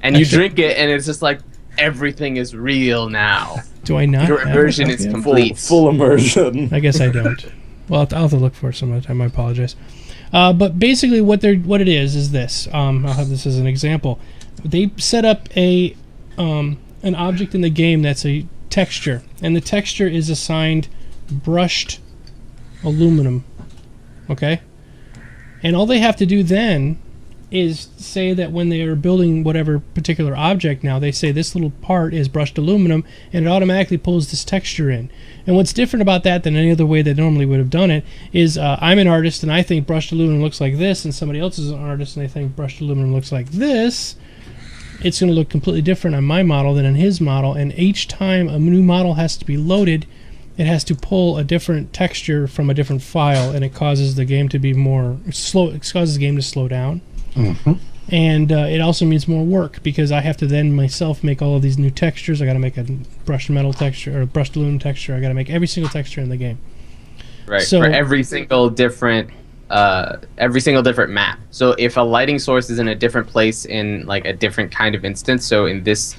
and you drink it, and it's just like everything is real now. Do I not? Your have immersion a is copy of it? complete. Full immersion. I guess I don't. Well, I'll have to look for it some other time. I apologize. But basically, what it is this. I'll have this as an example. They set up an object in the game that's a texture, and the texture is assigned brushed aluminum. Okay? And all they have to do then is say that when they are building whatever particular object now, they say this little part is brushed aluminum, and it automatically pulls this texture in. And what's different about that than any other way they normally would have done it is I'm an artist and I think brushed aluminum looks like this, and somebody else is an artist and they think brushed aluminum looks like this. It's going to look completely different on my model than on his model, and each time a new model has to be loaded, it has to pull a different texture from a different file, and it causes the game to be more slow. It causes the game to slow down. Mm-hmm. And it also means more work because I have to then myself make all of these new textures. I got to make a brushed metal texture or a brushed aluminum texture. I got to make every single texture in the game. Right. So, for every single different map. So if a lighting source is in a different place in like a different kind of instance, so in this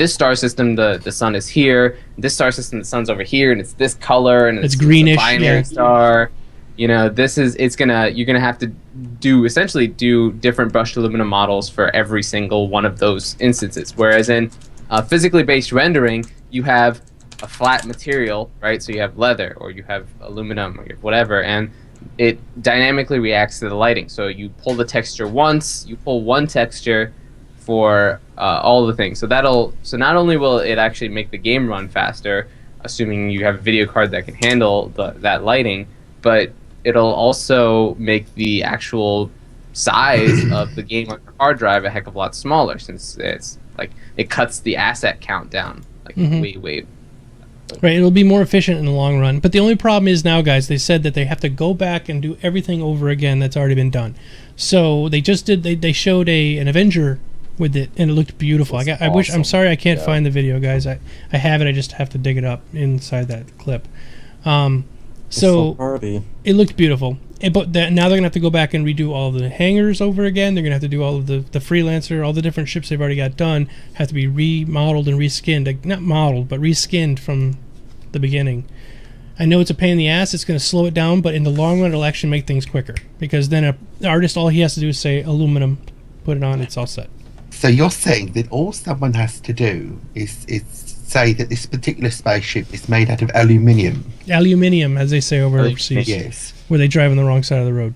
star system the sun is here. In this star system the sun's over here, and it's this color, and it's greenish. A binary star. You know, you're gonna have to do different brushed aluminum models for every single one of those instances. Whereas in physically based rendering, you have a flat material, right? So you have leather, or you have aluminum, or you have whatever, and it dynamically reacts to the lighting. So you pull the texture once, you pull one texture for all the things. So not only will it actually make the game run faster, assuming you have a video card that can handle that lighting, but it'll also make the actual size of the game on your hard drive a heck of a lot smaller, since it's like it cuts the asset count down like way. Right, it'll be more efficient in the long run. But the only problem is now, guys, they said that they have to go back and do everything over again that's already been done. So they just did. They showed an Avenger with it, and it looked beautiful. I wish. I'm sorry, I can't find the video, guys. I have it. I just have to dig it up inside that clip. So it looked beautiful. But now they're gonna have to go back and redo all the hangars over again. They're gonna have to do all of the Freelancer, all the different ships they've already got done have to be remodeled and reskinned. Not modeled, but reskinned from the beginning. I know it's a pain in the ass. It's going to slow it down, but in the long run, it'll actually make things quicker. Because then the artist, all he has to do is say aluminum, put it on, it's all set. So you're saying that all someone has to do is say that this particular spaceship is made out of aluminium. Aluminium, as they say overseas. Yes. Where they drive on the wrong side of the road.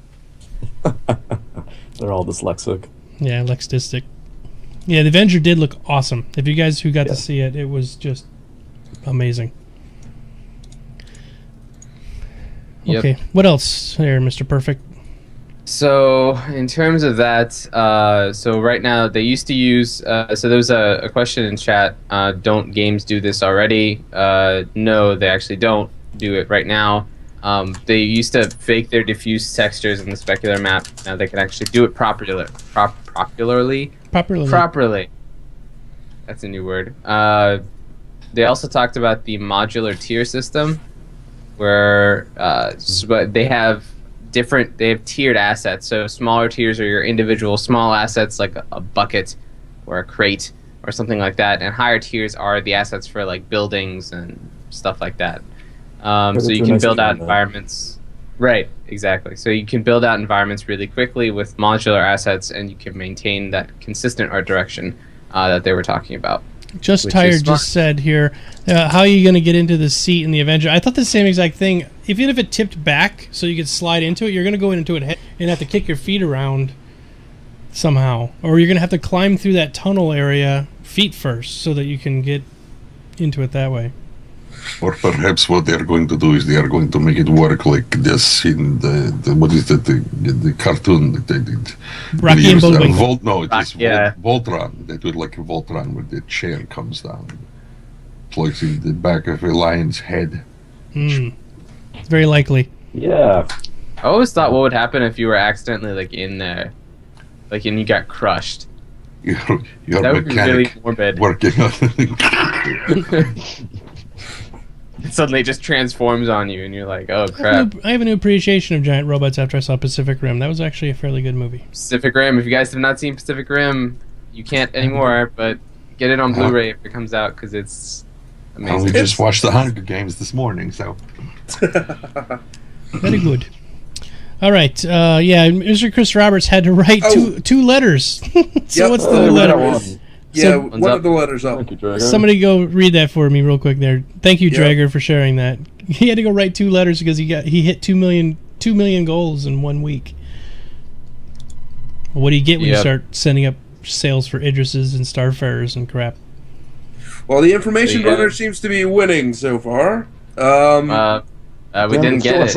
They're all dyslexic. Yeah, lexistic. Yeah, the Avenger did look awesome. If you guys who got to see it, it was just amazing. Yep. Okay, what else here, Mr. Perfect? So in terms of that, so right now they used to use. So there was a question in chat. Don't games do this already? No, they actually don't do it right now. They used to fake their diffuse textures in the specular map. Now they can actually do it properly. Properly. That's a new word. They also talked about the modular tier system, where but they have tiered assets. So smaller tiers are your individual small assets, like a bucket or a crate or something like that, and higher tiers are the assets for like buildings and stuff like that. So you can build out environments. Right, exactly. So you can build out environments really quickly with modular assets, and you can maintain that consistent art direction that they were talking about. Just Tired just said here, how are you going to get into the seat in the Avenger? I thought the same exact thing. Even if it tipped back so you could slide into it, you're going to go into it and have to kick your feet around somehow. Or you're going to have to climb through that tunnel area feet first so that you can get into it that way. Or perhaps what they are going to do is they are going to make it work like this in the what is that the cartoon that they did. Rocky and Bullwinkle. Voltron. They do it like a Voltron where the chair comes down, plugs in the back of a lion's head. It's very likely. Yeah. I always thought what would happen if you were accidentally like in there, like and you got crushed. Your that would be really morbid. Working on It suddenly just transforms on you, and you're like, "Oh crap!" I have a new appreciation of giant robots after I saw Pacific Rim. That was actually a fairly good movie. Pacific Rim. If you guys have not seen Pacific Rim, you can't anymore. But get it on Blu-ray if it comes out because it's amazing. We just watched the Hunger Games this morning, so very good. All right, Mr. Chris Roberts had to write two letters. So what's the letter? Yeah, what are the letters up? Thank you, Drager. Somebody go read that for me real quick there. Thank you, Drager, for sharing that. He had to go write 2 letters because he hit 2 million goals in 1 week. What do you get when you start sending up sales for Idrises and Starfarers and crap? Well, the information runner seems to be winning so far. We didn't get it.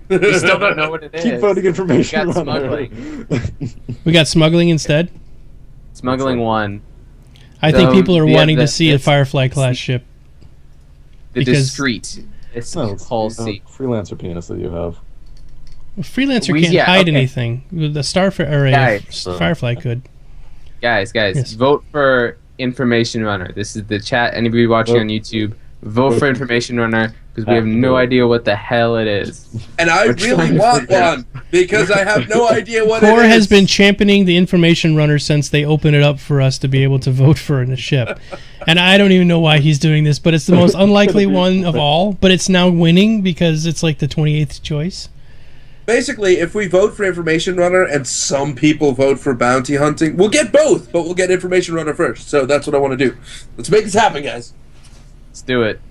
We still don't know what it is. Keep voting information. We got smuggling. We got smuggling instead? Smuggling 1. I think people are wanting to see a Firefly class ship. The discreet. It's whole sea. Freelancer penis that you have. Well, Freelancer can't hide anything. The Firefly could. Guys, vote for Information Runner. This is the chat. Anybody watching on YouTube, vote for Information Runner because we have no idea what the hell it is. And I really want one because I have no idea what it is. Core has been championing the Information Runner since they opened it up for us to be able to vote for in a ship. And I don't even know why he's doing this, but it's the most unlikely one of all. But it's now winning because it's like the 28th choice. Basically, if we vote for Information Runner and some people vote for Bounty Hunting, we'll get both, but we'll get Information Runner first. So that's what I want to do. Let's make this happen, guys. Let's do it.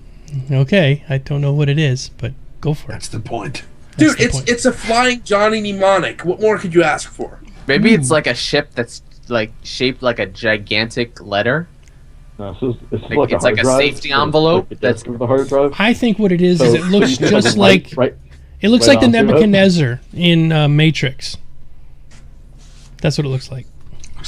Okay, I don't know what it is, but go for it. That's the point. Dude, it's a flying Johnny Mnemonic. What more could you ask for? Maybe it's like a ship that's like shaped like a gigantic letter. No, it's like a safety envelope. That's the hard drive. I think what it is it looks just like it looks like the Nebuchadnezzar in Matrix. That's what it looks like.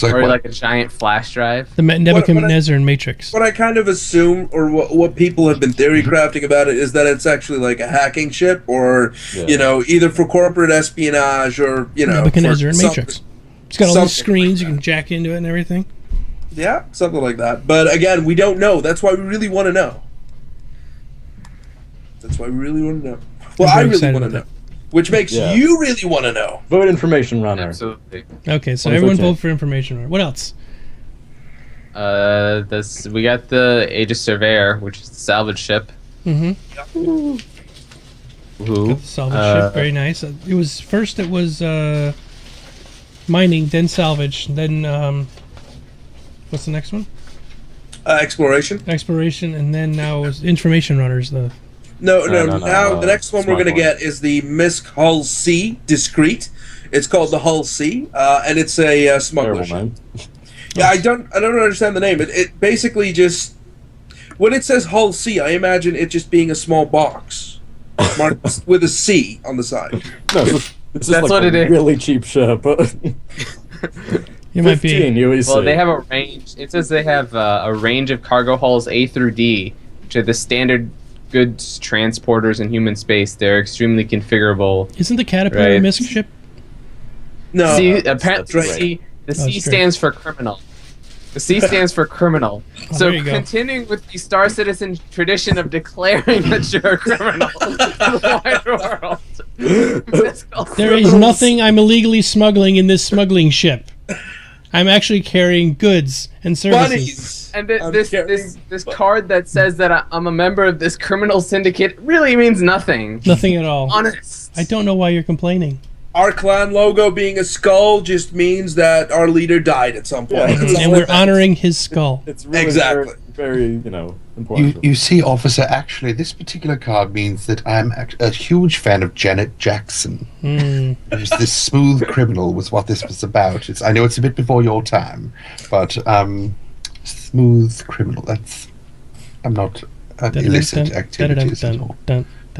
Looks like or what? like a giant flash drive. The Nebuchadnezzar in Matrix. What I kind of assume, or what people have been theory crafting about it, is that it's actually like a hacking chip, or either for corporate espionage, or Nebuchadnezzar in for Matrix. It's got all these something screens, like you can jack into it and everything. Yeah, something like that. But again, we don't know. That's why we really want to know. That's why we really want to know. Well, I really want to know. Which makes you really want to know. Vote information runner. Absolutely. Okay, so everyone vote for information runner. What else? We got the Aegis Surveyor, which is the salvage ship. Mm-hmm. Ooh. Salvage ship, very nice. It was mining, then salvage, then what's the next one? Exploration. Exploration, and then now is information runners. No. Now the next one we're going to get is the MISC Hull C Discreet. It's called the Hull C, and it's a smuggler ship. Yeah, I don't understand the name. It basically just, when it says Hull C, I imagine it just being a small box marked with a C on the side. No, this is That's like what it is. Really cheap ship. You might be. UEC. Well, they have a range. It says they have a range of cargo hulls A through D, which are the standard goods transporters in human space. They're extremely configurable. Isn't the Caterpillar a MISC ship? No. C, apparently, right. the C stands for criminal. The C stands for criminal. So there you go. continuing with the Star Citizen tradition of declaring that you're a criminal in the wide world. There is nothing I'm illegally smuggling in this smuggling ship. I'm actually carrying goods and services. Bunnies. And this card that says that I'm a member of this criminal syndicate really means nothing. Nothing at all. Honest. I don't know why you're complaining. Our clan logo being a skull just means that our leader died at some point. Yeah. And we're honoring his skull. It's really Exactly. very important. You see, officer, actually, this particular card means that I'm a huge fan of Janet Jackson. Who's this smooth criminal was what this was about. I know it's a bit before your time, but smooth criminal, I'm not illicit activities at all.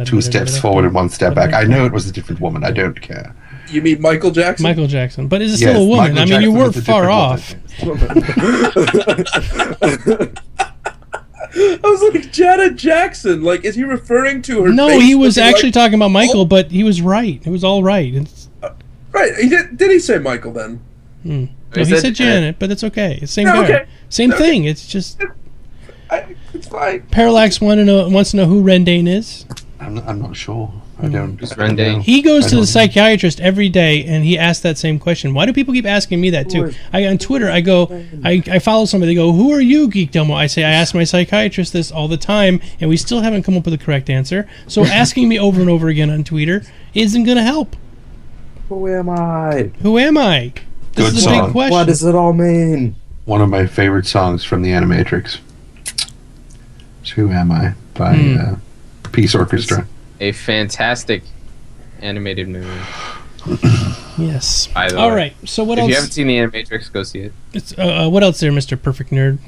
2 steps forward and 1 step back. I know it was a different woman. I don't care. You mean Michael Jackson? Michael Jackson. But is it still a woman? Michael I mean, you Jackson weren't was a far different off. I was like, Janet Jackson. Like, is he referring to her? No, face he was looking actually like, talking about Michael, but he was right. It was all right. right. Did he say Michael then? No, he said Janet, but it's okay. It's same No, guy. okay. Same Okay. thing. It's just It's fine. Parallax wants to know who Rendane is. I'm not sure. I don't. Who's Rendane? He goes to the psychiatrist every day, and he asks that same question. Why do people keep asking me that too? On Twitter, I go, I follow somebody. They go, "Who are you, Geekdomo?" I say, "I ask my psychiatrist this all the time, and we still haven't come up with the correct answer." So asking me over and over again on Twitter isn't going to help. Who am I? Who am I? This Good is a big song. question. What does it all mean? One of my favorite songs from the Animatrix. It's Who Am I by Peace Orchestra. A fantastic animated movie. Yes. By the All way. right. So what If else? you haven't seen the Animatrix, go see it. It's, what else there, Mr. Perfect Nerd?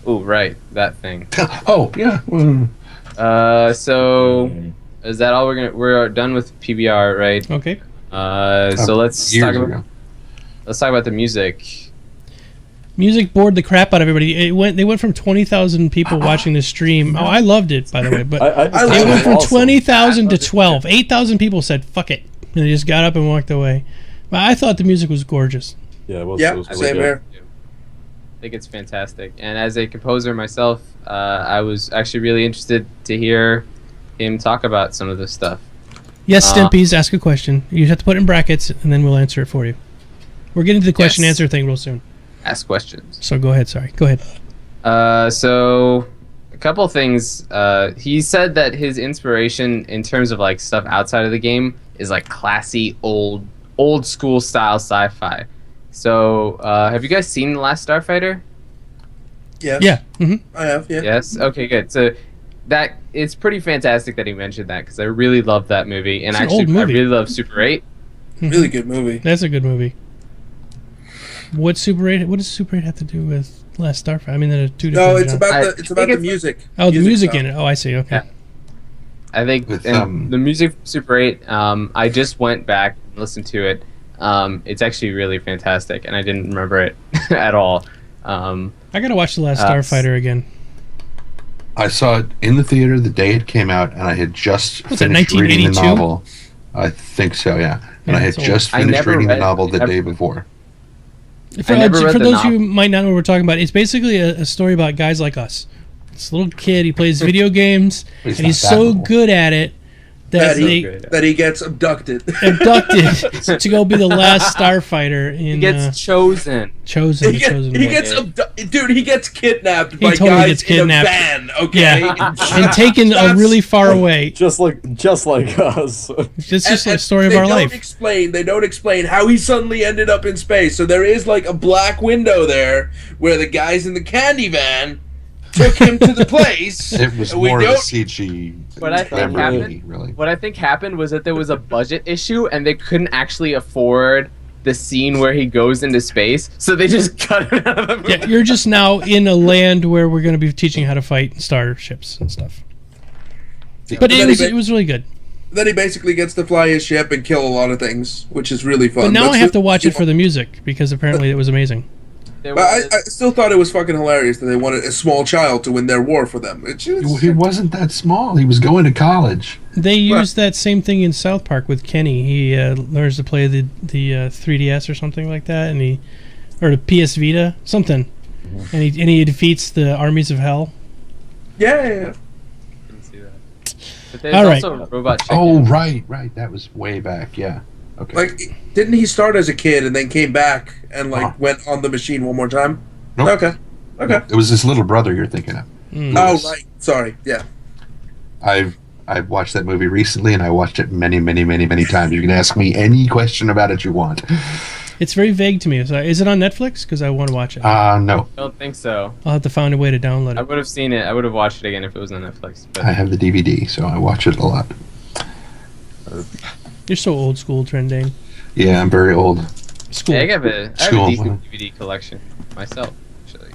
Oh, right, that thing. Oh, yeah. So is that all we're done with PBR, right? Okay. So let's Years talk ago. about the music. Music bored the crap out of everybody. They went from 20,000 people watching the stream. Oh, I loved it, by the way. But I it went from also. 20,000 to 12. 8,000 people said, fuck it. And they just got up and walked away. But I thought the music was gorgeous. Yeah, it was, Yeah, it was really same good. here. I think it's fantastic. And as a composer myself, I was actually really interested to hear him talk about some of this stuff. Yes, Stimpies, ask a question. You have to put it in brackets, and then we'll answer it for you. We're getting to the question Yes. answer thing real soon. Ask questions. So go ahead, sorry. Go ahead. So a couple things. He said that his inspiration in terms of like stuff outside of the game is like classy old school style sci-fi. So have you guys seen The Last Starfighter? Yes. Yeah. hmm I have. Yeah. Yes. Okay. Good. So that it's pretty fantastic that he mentioned that because I really love that movie, and It's an actually old movie. I really love Super 8. Really good movie. That's a good movie. What does Super 8 have to do with Last Starfighter? I mean, there are two different No, it's genres. about the music. Oh, the music stuff. in it. Oh, I see. Okay. Yeah. I think With, and the music for Super 8. I just went back and listened to it, It's actually really fantastic, and I didn't remember it at all. I gotta watch The Last Starfighter again. I saw it in the theater the day it came out, and I had just What's that, finished reading the 1982? novel. I think so, yeah. And Yeah, I had it's old. just I finished never reading the read- novel the I- day before. For, never read for the those who novel. might not know what we're talking about, it's basically a story about guys like us. This little kid, he plays video games, He's and he's not that so old. good at it that That he gets abducted. they abducted to go be the last starfighter in He gets chosen. Chosen. He the chosen gets one. dude. He gets kidnapped by totally guys gets kidnapped. in a van. Okay, Yeah, and taken really far away. Just like us. It's just like the And story of they our don't life. They don't explain how he suddenly ended up in space. So there is like a black window there where the guys in the candy van took him to the place. It was and we more of a don't- CG. What I think memory, happened- really. What I think happened was that there was a budget issue, and they couldn't actually afford the scene where he goes into space, so they just cut it out of the movie. Yeah, you're just now in a land where we're going to be teaching how to fight starships and stuff. But it was really good. Then he basically gets to fly his ship and kill a lot of things, which is really fun. But now I That's have to watch it for the music because apparently it was amazing. There But I was- still thought it was fucking hilarious that they wanted a small child to win their war for them. He wasn't that small. He was going to college. They used that same thing in South Park with Kenny. He learns to play the 3DS or something like that, and or the PS Vita, something, and he defeats the armies of hell. yeah. didn't see that. But there's All right. also Robot Chicken. Oh, right. That was way back. Yeah. Okay. Like, didn't he start as a kid and then came back and like Huh. went on the machine one more time? Nope. Okay. It was his little brother you're thinking of. Mm. Oh Yes. right. Sorry. Yeah. I've watched that movie recently, and I watched it many, many, many, many times. You can ask me any question about it you want. It's very vague to me. So is it on Netflix? Because I want to watch it. No. I don't think so. I'll have to find a way to download I it. would have seen it. I would have watched it again if it was on Netflix. But I have the DVD, so I watch it a lot. You're so old school, Trending. Yeah, I'm very old. School. yeah, I have a School. decent DVD collection myself. Actually,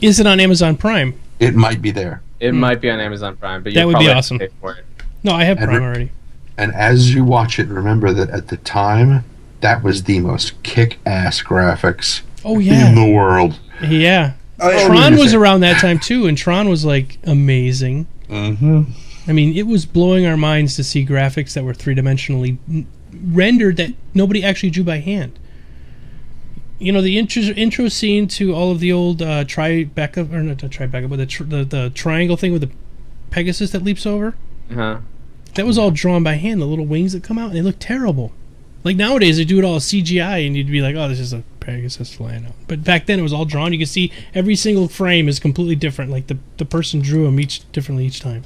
Is it on Amazon Prime? It might be there. it might be on Amazon Prime, but That you would be probably have to awesome. pay for it. No, I have And Prime re- already. And as you watch it, remember that at the time, that was the most kick-ass graphics Oh in yeah, the world. yeah. Oh, Tron was around that time too, and Tron was like amazing. Mm-hmm. I mean, it was blowing our minds to see graphics that were three-dimensionally rendered that nobody actually drew by hand. You know, the intro scene to all of the old Tribeca, or not the Tribeca, but the triangle thing with the Pegasus that leaps over. Uh-huh. That was all drawn by hand. The little wings that come out, and they look terrible. Like nowadays, they do it all CGI, and you'd be like, "Oh, this is a Pegasus flying out." But back then, it was all drawn. You could see every single frame is completely different. Like the person drew them differently each time.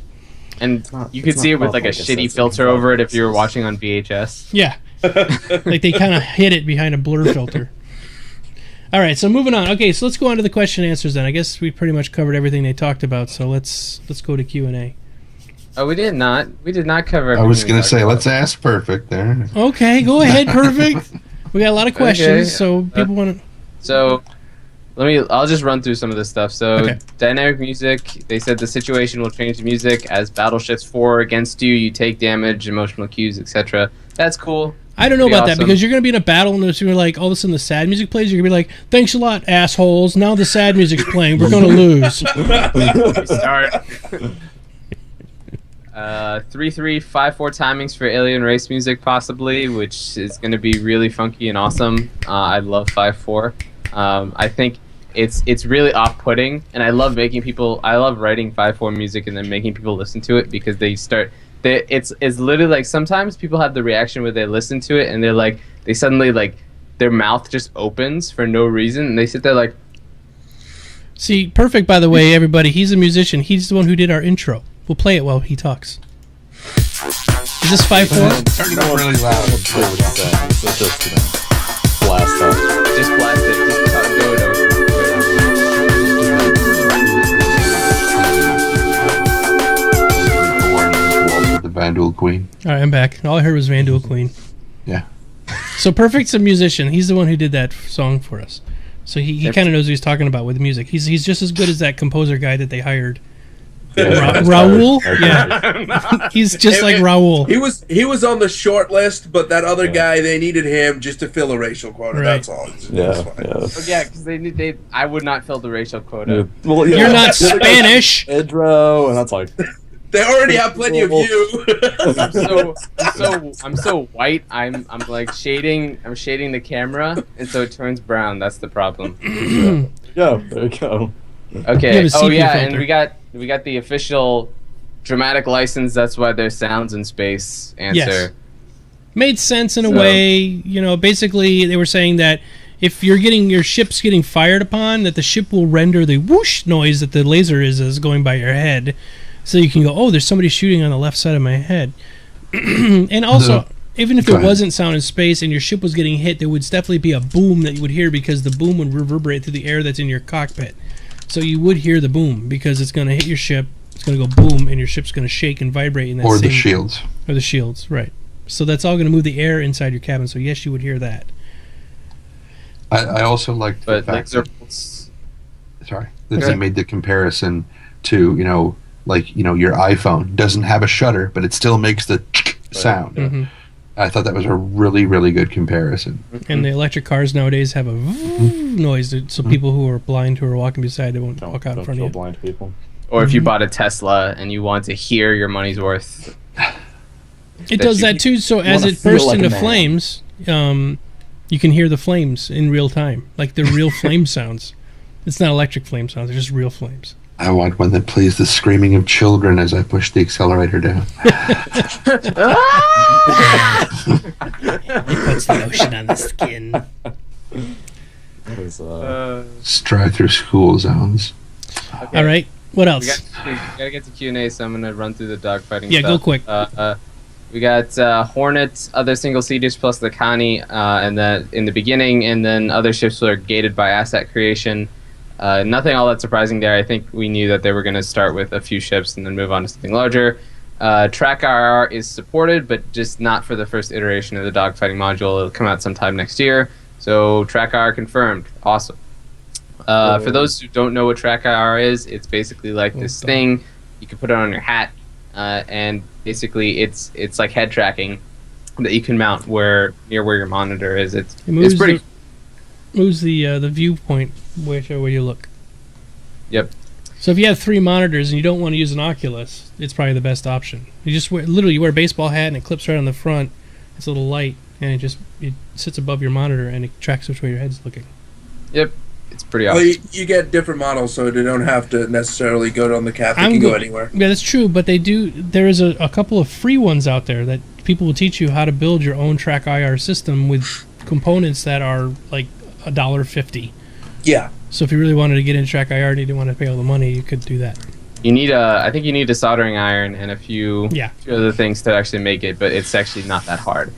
And not- you it's could see it not with like a like a shitty sense of filter over it if you were control. watching on VHS. Yeah, like they kind of hid it behind a blur filter. All right, so moving on. Okay, so let's go on to the question and answers then. I guess we pretty much covered everything they talked about. So let's go to Q&A. Oh, we did not. We did not cover. I was everything we going to talked say, about. let's ask Perfect there. Okay, go ahead. Perfect. We got a lot of questions, Okay. so people want to. So, I'll just run through some of this stuff. So, Okay. dynamic music. They said the situation will change the music as battle shifts for or against you. You take damage, emotional cues, etc. That's cool. I don't know Pretty about that awesome. because you're going to be in a battle and as soon as like all of a sudden the sad music plays, you're going to be like, "Thanks a lot, assholes. Now the sad music's playing. We're going to lose." Start. 3-3-5-4 timings for alien race music possibly, which is going to be really funky and awesome. I love 5-4. I think it's really off-putting, and I love writing 5-4 music and then making people listen to it because it's literally like sometimes people have the reaction where they listen to it and they're like they suddenly like their mouth just opens for no reason and they sit there like, See, Perfect, by the way, everybody, he's a musician. He's the one who did our intro. We'll play it while he talks. Is this 5-4? Turn it up really loud. Play what you said. So just, blast off. just blast it, just go it over. The Vandal Queen. All right, I'm back. All I heard was Vandal Queen. Yeah. So Perfect's a musician. He's the one who did that song for us. So he kind of knows what he's talking about with music. He's just as good as that composer guy that they hired Raul? Yeah. He's just like Raul. He was on the short list, but that other guy, they needed him just to fill a racial quota. Right. That's all. Yeah, because I would not fill the racial quota. Yeah. Well, You're not Spanish. Pedro, and that's like... They already have plenty of you. I'm so white. I'm like shading. I'm shading the camera, and so it turns brown. That's the problem. Yeah, there you go. Okay. Oh yeah, filter. And we got the official dramatic license. That's why there's sounds in space. Answer. Yes. Made sense in a way. You know, basically they were saying that if your ship's getting fired upon, that the ship will render the whoosh noise that the laser is going by your head. So you can go, oh, there's somebody shooting on the left side of my head. And also, even if there wasn't sound in space and your ship was getting hit, there would definitely be a boom that you would hear because the boom would reverberate through the air that's in your cockpit. So you would hear the boom because it's going to hit your ship, it's going to go boom, and your ship's going to shake and vibrate. In that the shields. Or the shields, right. So that's all going to move the air inside your cabin. So yes, you would hear that. I also liked the fact that they made the comparison to, your iPhone doesn't have a shutter, but it still makes the sound. Mm-hmm. I thought that was a really, really good comparison. And the electric cars nowadays have a noise, so people who are blind who are walking beside, they won't walk out in front of you. Blind people. Or if you bought a Tesla and you want to hear your money's worth. It does that too, so as it bursts into flames, you can hear the flames in real time, like the real flame sounds. It's not electric flame sounds, they're just real flames. I want one that plays the screaming of children as I push the accelerator down. It puts the lotion on the skin. Drive through school zones. Okay. All right, what else? We gotta get to Q&A, so I'm gonna run through the dogfighting stuff. Yeah, go quick. We got Hornets, other single-seaters plus the Connie, and then in the beginning, and then other ships are gated by asset creation. Nothing all that surprising there. I think we knew that they were going to start with a few ships and then move on to something larger. Track RR is supported, but just not for the first iteration of the dogfighting module. It'll come out sometime next year. So Track RR confirmed. Awesome. For those who don't know what Track RR is, it's basically like this thing. You can put it on your hat, and basically it's like head tracking that you can mount near where your monitor is. It's pretty. Moves the viewpoint where you look. Yep. So if you have 3 monitors and you don't want to use an Oculus, it's probably the best option. You just wear a baseball hat and it clips right on the front. It's a little light and it sits above your monitor and it tracks which way your head's looking. Yep. It's pretty awesome. Well, you get different models, so they don't have to necessarily go on the cap. They can go anywhere. Yeah, that's true, but they do. There is a couple of free ones out there that people will teach you how to build your own Track IR system with components that are like $1.50. Yeah. So if you really wanted to get into Track IR and you didn't want to pay all the money, you could do that. I think you need a soldering iron and a few other things to actually make it, but it's actually not that hard.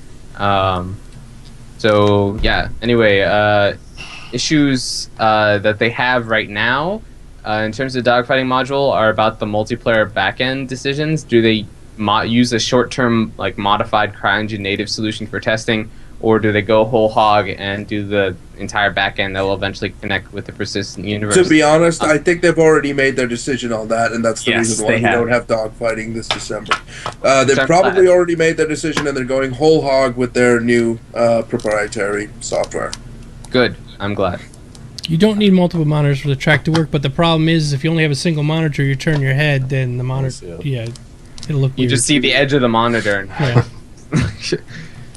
So yeah. Anyway, issues that they have right now in terms of dogfighting module are about the multiplayer backend decisions. Do they use a short-term modified CryEngine native solution for testing? Or do they go whole hog and do the entire backend that will eventually connect with the persistent universe? To be honest, I think they've already made their decision on that, and that's the reason why we don't have dogfighting this December. They've probably already made their decision, and they're going whole hog with their new proprietary software. Good. I'm glad. You don't need multiple monitors for the track to work, but the problem is if you only have a single monitor, you turn your head, then the monitor, it'll look weird. You just see the edge of the monitor. Yeah.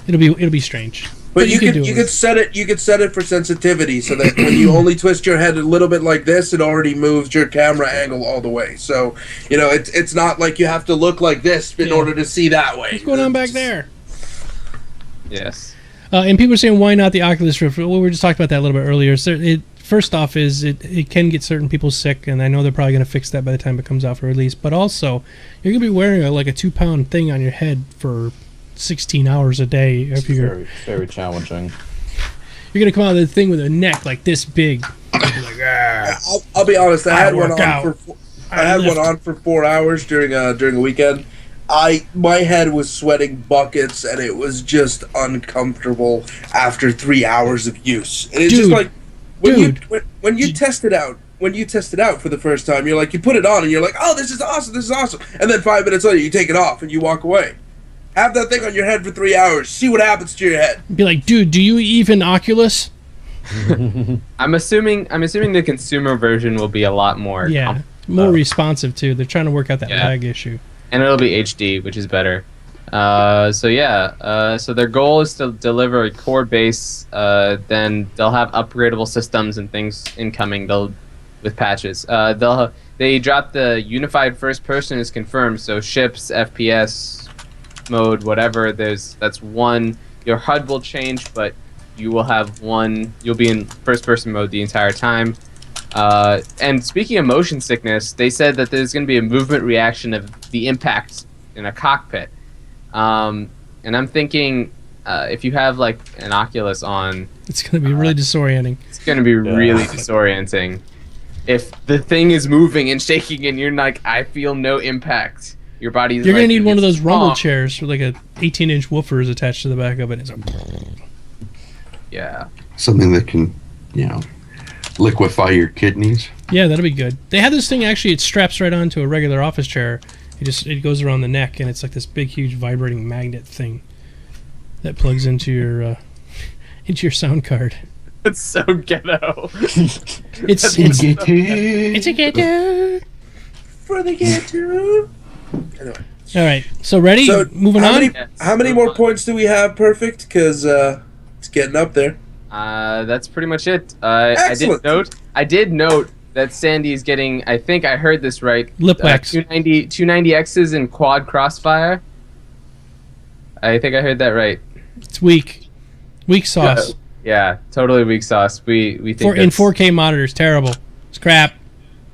It'll be strange. But you could set it for sensitivity so that when you only twist your head a little bit like this, it already moves your camera angle all the way. So it's not like you have to look like this in order to see that way. What's going on back there? Yes. And people are saying why not the Oculus Rift? Well, we were just talking about that a little bit earlier. So first off, it can get certain people sick, and I know they're probably going to fix that by the time it comes out for release. But also, you're going to be wearing a 2-pound thing on your head for 16 hours a day. Very, very challenging. You're going to come out of the thing with a neck like this big. I'll be honest. I had one on for 4 hours during a weekend. My head was sweating buckets, and it was just uncomfortable after 3 hours of use. And it's just like when you test it out when you test it out for the first time, you're like, you put it on and you're like, oh, this is awesome. And then 5 minutes later, you take it off and you walk away. Have that thing on your head for 3 hours. See what happens to your head. Be like, dude, do you even Oculus? I'm assuming the consumer version will be a lot more. Yeah, more responsive too. They're trying to work out that lag issue. And it'll be HD, which is better. So their goal is to deliver a core base. Then they'll have upgradable systems and things incoming. With patches. They dropped the unified first person is confirmed. So ships, FPS mode, whatever. That's one. Your HUD will change, but you will have one. You'll be in first person mode the entire time. And speaking of motion sickness, they said that there's going to be a movement reaction of the impact in a cockpit. And I'm thinking, if you have like an Oculus on, it's going to be really disorienting. It's going to be really disorienting. If the thing is moving and shaking and you're like, I feel no impact, your body's You're going to need one of those rumble chairs with like a 18-inch woofer is attached to the back of it. It's like, yeah. Something that can, liquefy your kidneys. Yeah, that'll be good. They have this thing, actually, it straps right onto a regular office chair. It goes around the neck, and it's like this big, huge, vibrating magnet thing that plugs into your sound card. It's so ghetto. It's a ghetto. For the ghetto. Anyway. All right, so ready? So moving on. How many more points do we have? Perfect, because it's getting up there. That's pretty much it. Excellent. I did note that Sandy's getting. I think I heard this right. Lip wax. 290Xs in quad crossfire. I think I heard that right. It's weak sauce. Yeah, totally weak sauce. We think in 4K monitors, terrible. It's crap.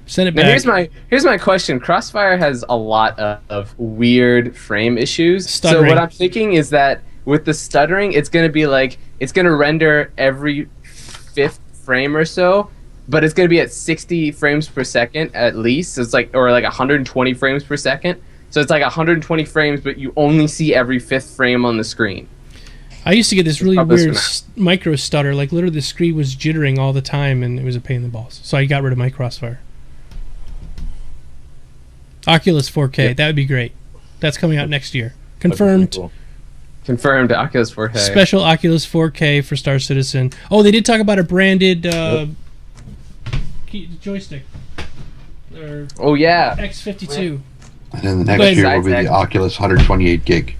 Send it back. Now here's my question. Crossfire has a lot of weird frame issues. Stuttering. So what I'm thinking is that with the stuttering, it's gonna be like it's gonna render every 5th frame or so, but it's gonna be at 60 frames per second at least. So it's like 120 frames per second. So it's like 120 frames, but you only see every 5th frame on the screen. I used to get this really weird micro stutter. Like literally the screen was jittering all the time, and it was a pain in the balls. So I got rid of my Crossfire. Oculus 4K, Yep. that would be great. That's coming out next year. Confirmed. Cool. Confirmed Oculus 4K. Special Oculus 4K for Star Citizen. Oh, they did talk about a branded joystick. Or Oh yeah. X52. And then the next year will be the Oculus 128 gig.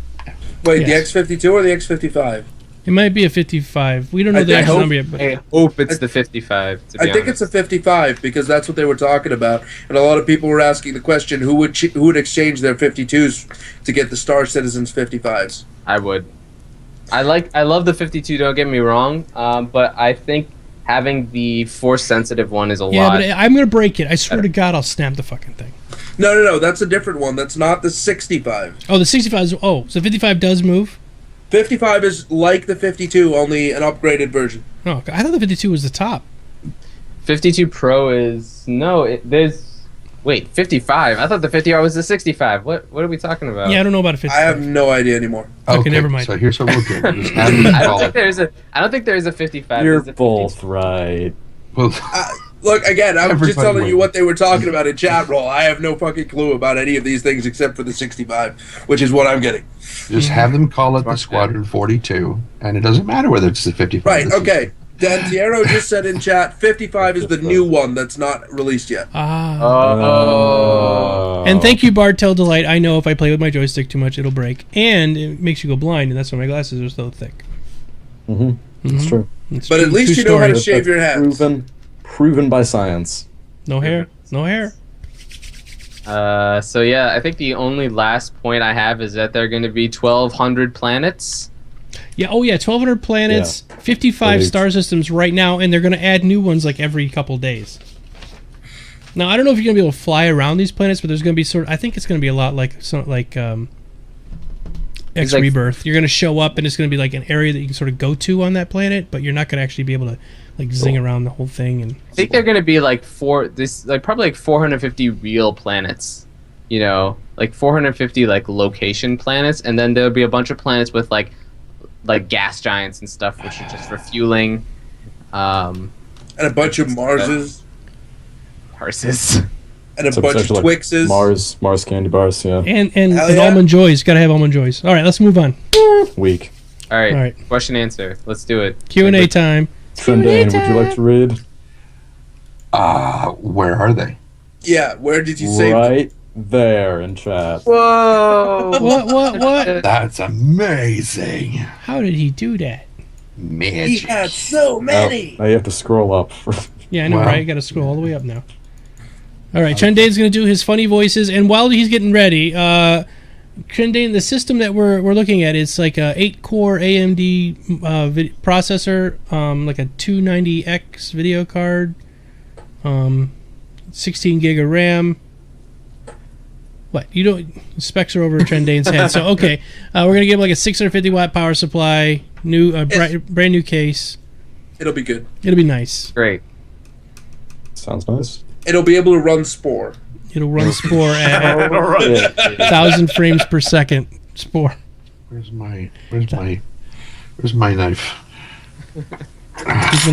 Wait, Yes. the X52 or the X55? It might be a 55. We don't know the I actual hope- number yet. But I hope it's the 55. To be I think honest. it's a 55 because that's what they were talking about, and a lot of people were asking the question: who would exchange their 52s to get the Star Citizens 55s? I would. I love the 52. Don't get me wrong. But I think having the force sensitive one is a yeah, lot. but I'm gonna break it. I swear to God, I'll snap the fucking thing. No, that's a different one. That's not the 65. Oh, the 65 is. Oh, so 55 does move. 55 is like the 52, only an upgraded version. Oh, I thought the 52 was the top. 52 Pro is there's 55. I thought the 55 was the 65. What are we talking about? Yeah, I don't know about a 55. I have no idea anymore. Okay, never mind. So here's what we'll do. Just have them I don't call think it. there's a 55. You're There's a 52. both right. Well, Look, again, I'm just Everybody telling you wins. what they were talking about in chat roll. I have no fucking clue about any of these things except for the 65, which is what I'm getting. just have them call it the Squadron 42, and it doesn't matter whether it's the 55. Right, or the okay. Dantiero just said in chat, 55 is the new one that's not released yet. Ah. Oh. And thank you, Bartel Delight. I know if I play with my joystick too much, it'll break. And it makes you go blind, and that's why my glasses are so thick. It's true. It's But true- at least true you know how to story. shave your hands. Proven by science. No hair. No hair. So yeah, I think the only last point I have is that there are going to be 1,200 planets. Yeah, 1,200 planets, 55 Believed. star systems right now, and they're going to add new ones like every couple days. Now, I don't know if you're going to be able to fly around these planets, but there's going to be I think it's going to be a lot like X like- Rebirth. You're going to show up, and it's going to be like an area that you can sort of go to on that planet, but you're not going to actually be able to like zing around the whole thing. And I think they're going to be probably like 450 real planets. You know, like 450 like location planets, and then there'll be a bunch of planets with like gas giants and stuff, which are just for fueling. And a bunch of Marses. Horses. And a So bunch of essentially, like, Twixes. Mars candy bars. Yeah, And Hell yeah. almond joys. Gotta have almond joys. All right, let's move on. weak. All right. All right. Question answer. Let's do it. Q&A time. Trendane, would you like to read? Where are they? Yeah, where did you save them? Right there in chat. Whoa. What? That's amazing. How did he do that? He Magic. had so many. Now you have to scroll up. Yeah, I know, Wow. right? Gotta scroll all the way up now. All right, Trendane's gonna do his funny voices, and while he's getting ready, Trendane, the system that we're looking at, it's like a 8-core AMD processor, like a 290X video card, 16 gig of RAM. What you don't specs are over Trendane's head. So okay, we're gonna give him like a 650 watt power supply, new brand new case. It'll be good. It'll be nice. Great. Sounds nice. It'll be able to run Spore. It'll run Spore at Yeah. 1,000 frames per second. Spore. Where's my knife?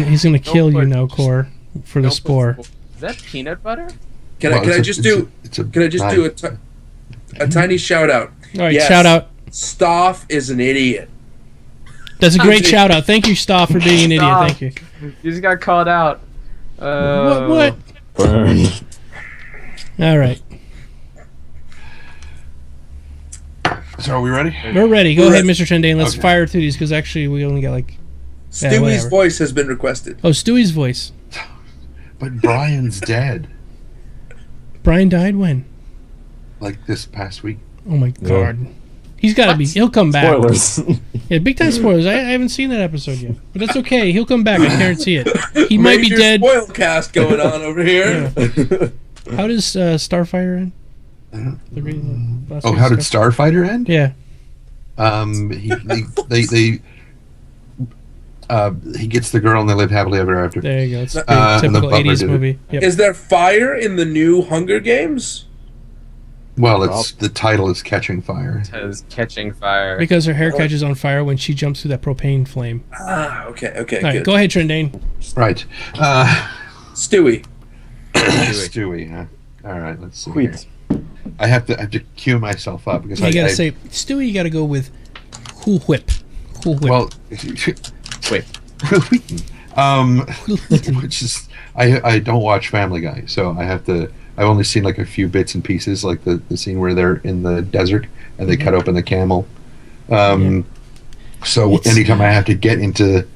He's gonna kill you now, Core, for the Don't put Spore. Is that peanut butter? Can Well, I just do a tiny shout out? All right, Yes. shout out. Stoff is an idiot. That's a great shout out. Thank you, Stoff, for being an idiot. Stop. Thank you. You just got called out. What? Burn. All right, So are we ready? we're ready. Go We're ahead, ready. Mr. Trendane. Let's Okay. fire through these because actually we only got like. Stewie's whatever. voice has been requested. Oh, Stewie's voice. But Brian's dead. Brian died when? Like this past week. Oh my God. He's got to be. He'll come back. Spoilers. Yeah, big time spoilers. I haven't seen that episode yet, but that's okay. He'll come back. I guarantee it. He might be Major dead. spoil cast going on over here. How does Starfire end? Last Oh, week's how did Star- Starfighter end? Yeah. He gets the girl and they live happily ever after. There you go. It's a and the typical butler 80s did it. movie. Yep. Is there fire in the new Hunger Games? Well, it's the title is Catching Fire. Is catching fire. Because her hair catches on fire when she jumps through that propane flame. Ah, okay, All right, good. go ahead, Trendane. Right. Stewie. Stewie, huh? All right, let's see. here. Sweet. I have to cue myself up because You I gotta say, Stewie, you gotta go with Cool Whip. Cool Whip. well, Wait. which is I don't watch Family Guy, so I've only seen like a few bits and pieces, like the scene where they're in the desert and they cut open the camel. So anytime I have to get into,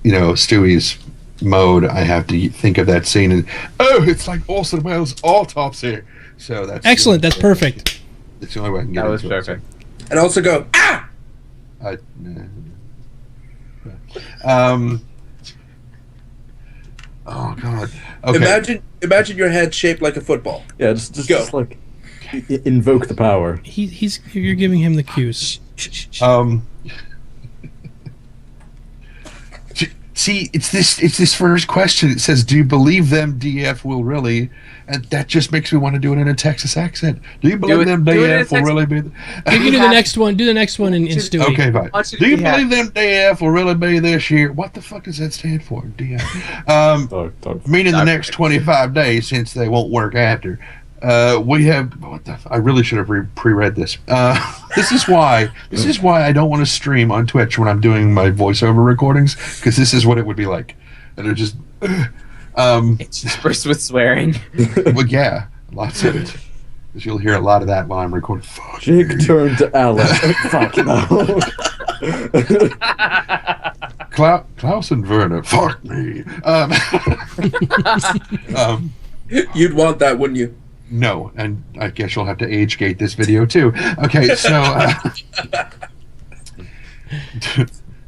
Stewie's mode, I have to think of that scene and it's like Orson Welles' autopsy. So that's Excellent. That's perfect. That's the only way I can get That was into it, so. perfect. And also go, ah! Oh God. Okay. Imagine your head shaped like a football. Yeah, just Go. like invoke the power. You're giving him the cues. See, it's this first question. It says, "Do you believe them DF will really?" And that just makes me want to do it in a Texas accent. Do you believe them DF will really be? You can do the next one. Do the next one in Stewie. Okay, fine. Want you to Do you be happy. believe them DF will really be this year? What the fuck does that stand for? DF. Meaning the next 25 days, since they won't work after. We have. I really should have pre-read this. This is why I don't want to stream on Twitch when I'm doing my voiceover recordings, because this is what it would be like. And they're just. It's just burst with swearing. Well, yeah, lots of it. Because you'll hear a lot of that while I'm recording. Fuck. Jake turned to Alan. Fuck no. Klaus and Werner. Fuck me. You'd want that, wouldn't you? No, and I guess you'll have to age gate this video too. Okay, so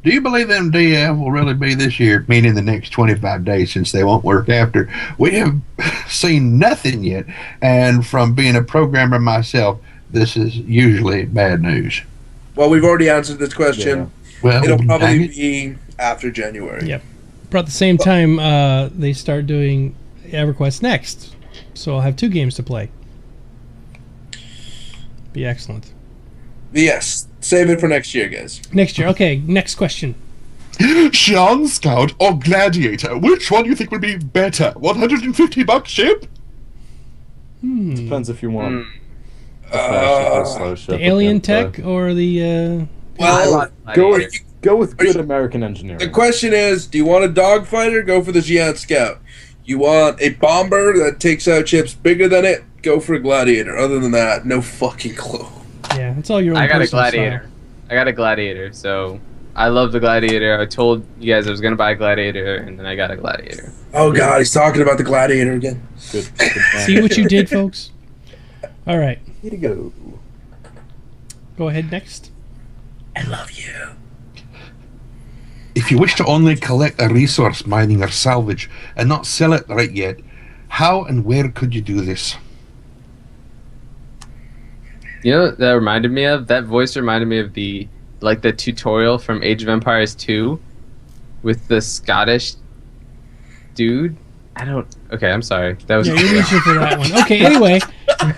do you believe them DF will really be this year, meaning the next 25 days, since they won't work after? We have seen nothing yet, and from being a programmer myself, this is usually bad news. Well, we've already answered this question. Well, It'll dang probably it. be after January. Yep. About the same time, they start doing EverQuest next, so I'll have 2 games to play. Be excellent. Yes. Save it for next year, guys. Next year. Okay, next question. Sean Scout or Gladiator, which one do you think would be better? $150 ship? Depends if you want a fast ship or a slow ship. The alien at the end of tech or the... Well, Go with good American engineering. the question is, do you want a dogfighter? Go for the Giant Scout. You want a bomber that takes out ships bigger than it? Go for a Gladiator. Other than that, no fucking clue. Yeah, it's all your own I got a personal Gladiator. style. I got a Gladiator, so I love the Gladiator. I told you guys I was gonna buy a Gladiator, and then I got a Gladiator. Oh god, he's talking about the Gladiator again. Good plan. See what you did, folks? All right. Way to go. Go ahead next. I love you. If you wish to only collect a resource, mining, or salvage, and not sell it right yet, how and where could you do this? You know what that reminded me of? That voice reminded me of the tutorial from Age of Empires 2 with the Scottish dude. Okay, I'm sorry. That was Yeah, you're reaching for that one. Okay, anyway,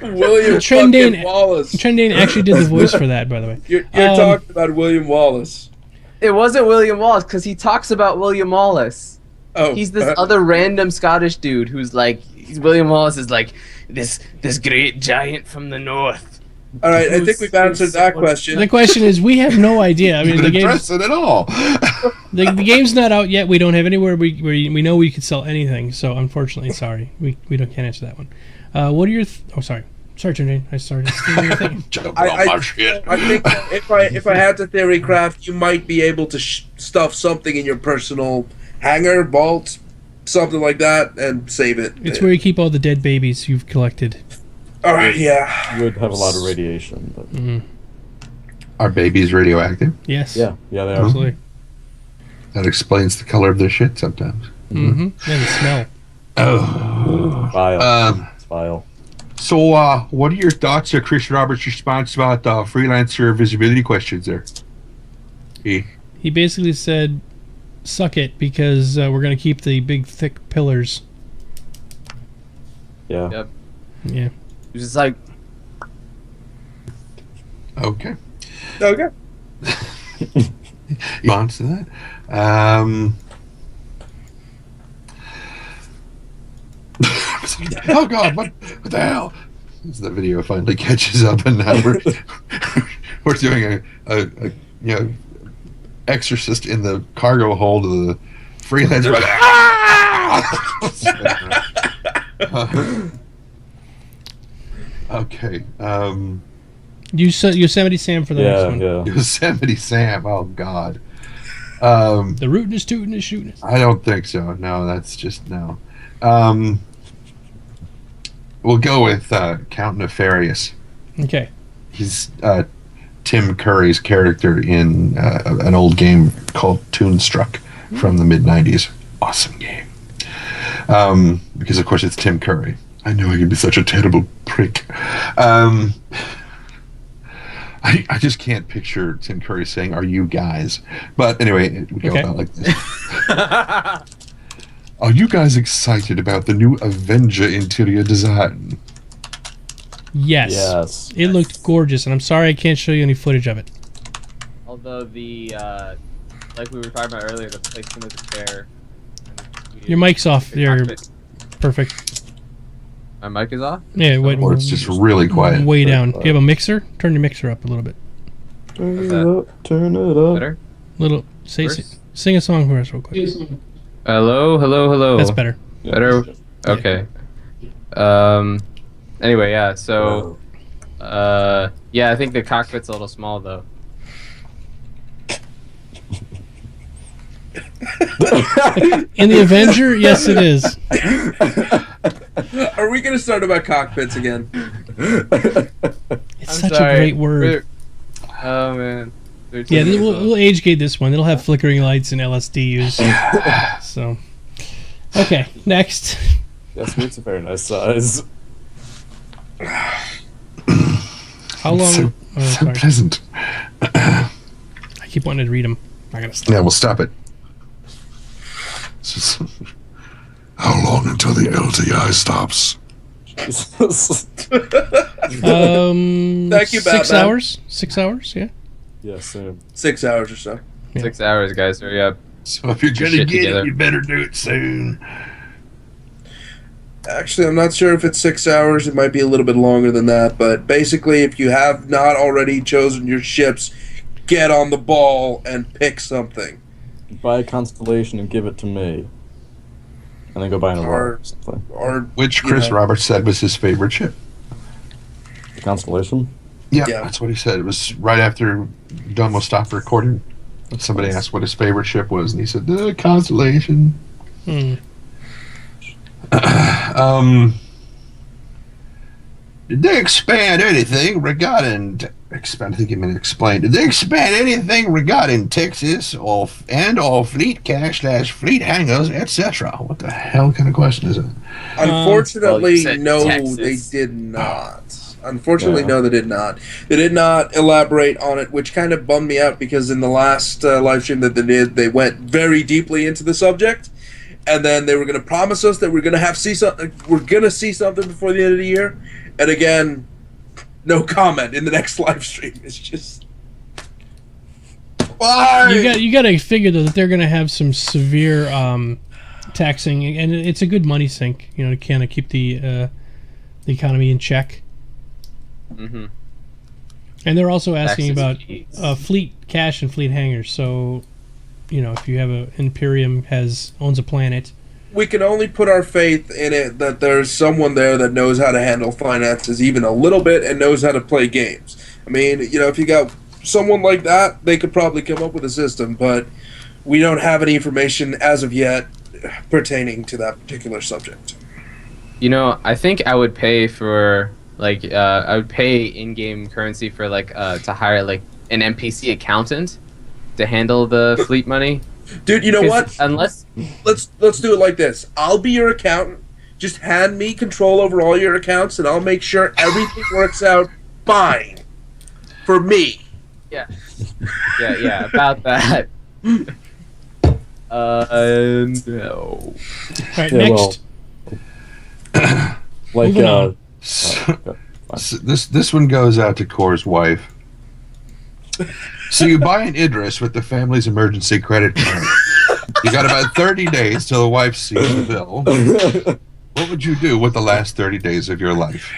William Trendane- fucking Wallace. Trendane actually did the voice for that, by the way. You're talking about William Wallace. It wasn't William Wallace because he talks about William Wallace. Oh, He's this other random Scottish dude who's like, William Wallace is like this great giant from the north. All right, I think we've answered that question. The question is, we have no idea. I mean, You the didn't game's, address it at all. the game's not out yet. We don't have anywhere where we know we could sell anything. So, unfortunately, sorry. We can't answer that one. What are your... oh, sorry. Sorry, Trendane. I started stealing your thing. Jump I on my shit. think if I had to theory craft, you might be able to stuff something in your personal hangar, vault, something like that, and save it. It's where you keep all the dead babies you've collected. All right, yeah. You would have a lot of radiation, but Are babies radioactive? Yes. yeah, they are. Absolutely. That explains the color of their shit sometimes. Mm-hmm. And the smell. Oh. Vile. It's vile. So, what are your thoughts of Chris Roberts' response about freelancer visibility questions there? He basically said, suck it, because we're going to keep the big, thick pillars. Yeah. Yep. Yeah. He was just like, Okay. Okay. Response to that? Oh God! What the hell? As the video finally catches up, and now we're doing a exorcist in the cargo hold of the freelancer. Okay. Yosemite Sam for the next one. Yeah. Yosemite Sam. Oh God. The rootin' is tootin' is shootin' is. I don't think so. No, that's just no. We'll go with Count Nefarious. Okay. He's Tim Curry's character in an old game called Toonstruck from the mid-90s. Awesome game. Because, of course, it's Tim Curry. I knew I could be such a terrible prick. I just can't picture Tim Curry saying, "Are you guys?" But anyway, we go about like this. Are you guys excited about the new Avenger interior design? Yes. It looked gorgeous, and I'm sorry I can't show you any footage of it. although the like we were talking about earlier, the placement of the chair. Your mic's off. You're cockpit. perfect. My mic is off. Yeah, wait, Or it's just really quiet. way down. Do you have a mixer? Turn your mixer up a little bit. Turn that? it up. Turn it up. Better. Little. Sing a song for us real quick. Hello, hello, hello. That's better. Better. Okay. Anyway, yeah. So, yeah, I think the cockpit's a little small though. In the Avenger, yes, it is. Are we going to start about cockpits again? It's such a great word. Oh man. Yeah, we'll age gate this one. It'll have flickering lights and LSD use. So, okay, next. Yes, it's a very nice size. How long? So sorry. pleasant. I keep wanting to read them. I gotta stop. Yeah, we'll stop it. How long until the LTI stops? Thank you, 6 Batman. hours. 6 hours. Yeah. Yes, sir. 6 hours or so. 6 hours, guys. Hurry up. So if you're Get gonna shit get together. it, you better do it soon. Actually, I'm not sure if it's 6 hours. It might be a little bit longer than that. But basically, if you have not already chosen your ships, get on the ball and pick something. Buy a constellation and give it to me. And then go buy an Aurora or something. Which Chris Roberts said was his favorite ship. The constellation? Yeah, that's what he said. It was right after Domo stopped recording. Somebody asked what his favorite ship was, and he said, the Constellation. Did they expand anything regarding... I think he meant explain. Did they expand anything regarding Texas or fleet cache / fleet hangars, etc.? What the hell kind of question is it? Unfortunately, no, Texas. they did not. Unfortunately, no, they did not. They did not elaborate on it, which kind of bummed me out because in the last live stream that they did, they went very deeply into the subject, and then they were going to promise us that we're going to see something before the end of the year, and again, no comment in the next live stream. It's just why You got to figure though that they're going to have some severe taxing, and it's a good money sink, to kind of keep the economy in check. Mm-hmm. And they're also asking Taxes about fleet cache and fleet hangars. So, if you have Imperium owns a planet. we can only put our faith in it that there's someone there that knows how to handle finances even a little bit and knows how to play games. I mean, if you got someone like that, they could probably come up with a system, but we don't have any information as of yet pertaining to that particular subject. I think I would pay for I would pay in-game currency for to hire an NPC accountant to handle the fleet money. Dude, you know what? Unless let's do it like this. I'll be your accountant. Just hand me control over all your accounts, and I'll make sure everything works out fine for me. yeah, about that. No. All right, Yeah, next. Moving on. This one goes out to Core's wife. So you buy an Idris with the family's emergency credit card. You got about 30 days till the wife sees the bill. What would you do with the last 30 days of your life?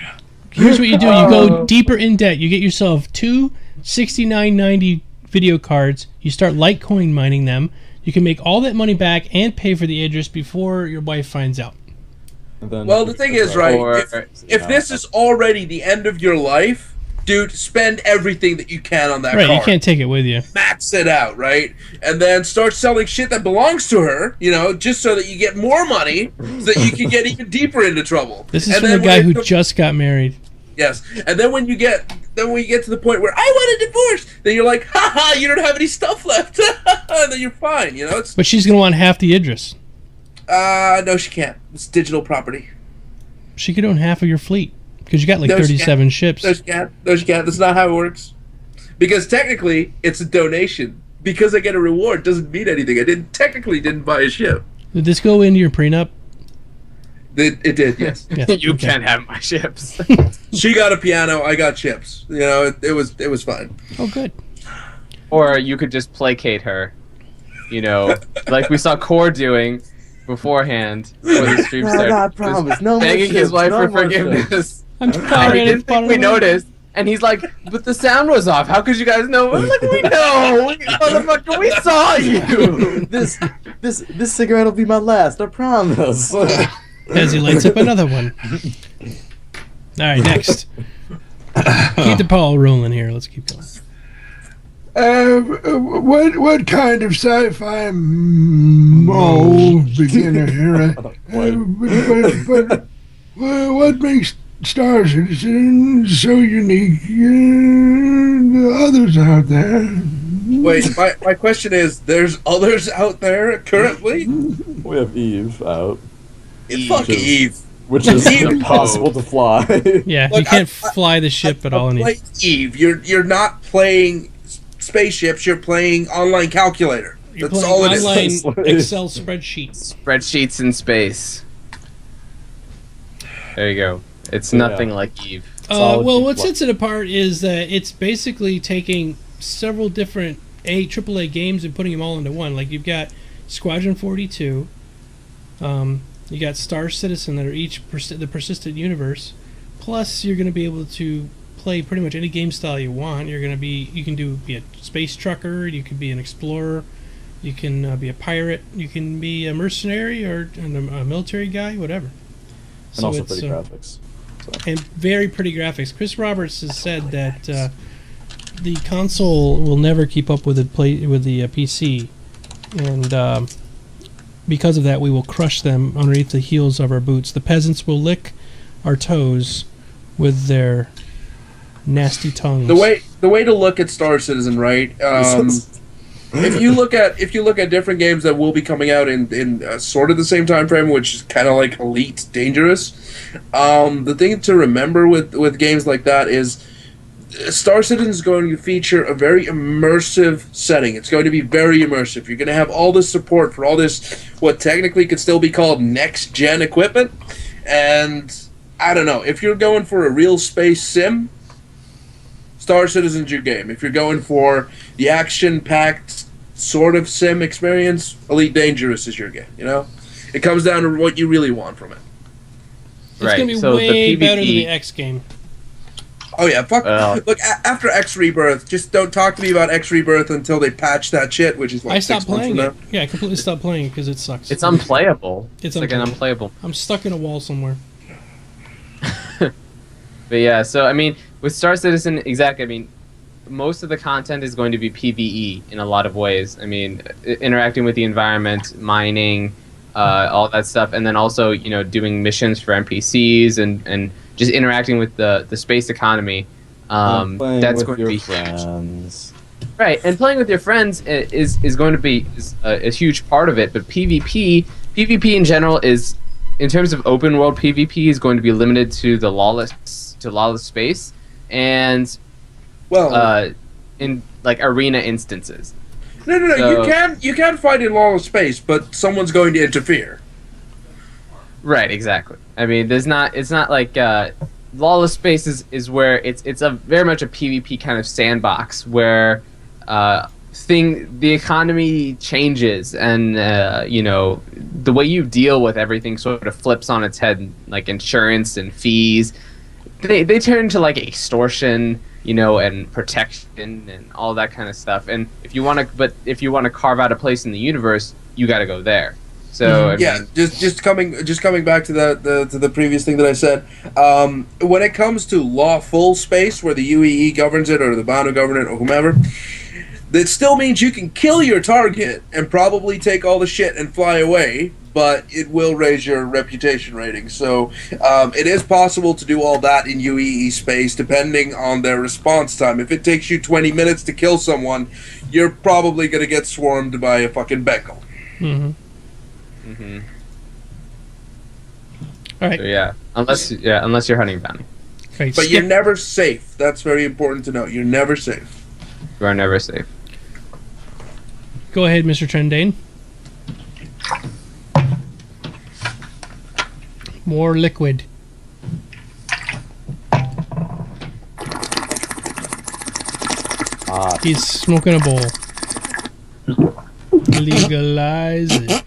Here's what you do. You go deeper in debt. You get yourself two $69.90 video cards. You start Litecoin mining them. You can make all that money back and pay for the Idris before your wife finds out. Well, the thing is, right, if this is already the end of your life, dude, spend everything that you can on that Right, card. you can't take it with you. Max it out, right? And then start selling shit that belongs to her, just so that you get more money, so that you can get even deeper into trouble. This is And from then the guy when who just got married. Yes, and then when you get to the point where I want a divorce, then you're like, haha, you don't have any stuff left, and then you're fine, But she's going to want half the Idris. No, she can't. It's digital property. She could own half of your fleet. Because you got No, she 37 ships. No, she can't. No, she can't. That's not how it works. Because technically, it's a donation. Because I get a reward doesn't mean anything. I didn't buy a ship. Did this go into your prenup? It did, yes. Yeah, You okay. can't have my ships. She got a piano. I got chips. It was fine. Oh, good. Or you could just placate her. Like we saw Core doing beforehand before the stream started. I promise, Just no more begging his ships, wife no for more forgiveness. I'm And sorry. he I didn't think we noticed. And he's like, but the sound was off. How could you guys know? We're like, we know. Motherfucker, we saw you. This cigarette will be my last, I promise. As he lights up another one. All right, next. Keep the ball rolling here. Let's keep going. What kind of sci-fi beginner here? What makes Star Citizen so unique to others out there? Wait, my question is, there's others out there currently? We have Eve out, Fuck Eve. which is impossible to fly. Yeah, Look, you can't fly the ship at all. Play Eve. You're not playing spaceships. You're playing online calculator. You're That's playing all it is. online Excel spreadsheets. Spreadsheets in space. There you go. It's nothing like Eve. Well, what sets it apart is that it's basically taking several different AAA games and putting them all into one. Like you've got Squadron 42, You got Star Citizen that are each the persistent universe. Plus, you're going to be able to play pretty much any game style you want. You can be a space trucker. You can be an explorer. You can be a pirate. You can be a mercenary or a military guy. Whatever. And also pretty graphics. So. And very pretty graphics. Chris Roberts has said that the console will never keep up with the PC, and because of that, we will crush them underneath the heels of our boots. The peasants will lick our toes with their nasty tongues. The way to look at Star Citizen, right? If you look at different games that will be coming out in sort of the same time frame, which is kind of like Elite Dangerous, the thing to remember with games like that is Star Citizen is going to feature a very immersive setting. It's going to be very immersive. You're going to have all this support for all this, what technically could still be called next-gen equipment. And, I don't know, if you're going for a real space sim, Star Citizen's your game. If you're going for the action-packed sort of sim experience, Elite Dangerous is your game, you know? It comes down to what you really want from it. It's going to be way better than the X game. Oh yeah, fuck. Look, after X Rebirth, just don't talk to me about X Rebirth until they patch that shit, which is like I stopped playing it. Yeah, I completely stopped playing because it sucks. It's unplayable. It's like an unplayable. I'm stuck in a wall somewhere. But yeah, so I mean, with Star Citizen, exactly. I mean, most of the content is going to be PvE in a lot of ways. I mean, interacting with the environment, mining, all that stuff, and then also doing missions for NPCs and just interacting with the space economy. That's going to be friends. Right, and playing with your friends is going to be a huge part of it. But PvP in general is, in terms of open world PvP, is going to be limited to the lawless space and in like arena instances. No. So, you can fight in lawless space, but someone's going to interfere. Right, exactly. I mean, it's not like lawless space is where it's a very much a PvP kind of sandbox where the economy changes and the way you deal with everything sort of flips on its head, like insurance and fees. They turn into like extortion, and protection and all that kind of stuff. And if you want to carve out a place in the universe, you got to go there. So I mean, just coming back to the previous thing that I said. When it comes to lawful space, where the UEE governs it or the Banu govern it or whomever, that still means you can kill your target and probably take all the shit and fly away, but it will raise your reputation rating. So it is possible to do all that in UEE space, depending on their response time. If it takes you 20 minutes to kill someone, you're probably going to get swarmed by a fucking Bengal. Mm-hmm. Mm-hmm. All right. So unless you're hunting bounty. Okay, but you're never safe. That's very important to know. You're never safe. You are never safe. Go ahead, Mr. Trendane. More liquid. He's smoking a bowl. Legalize it.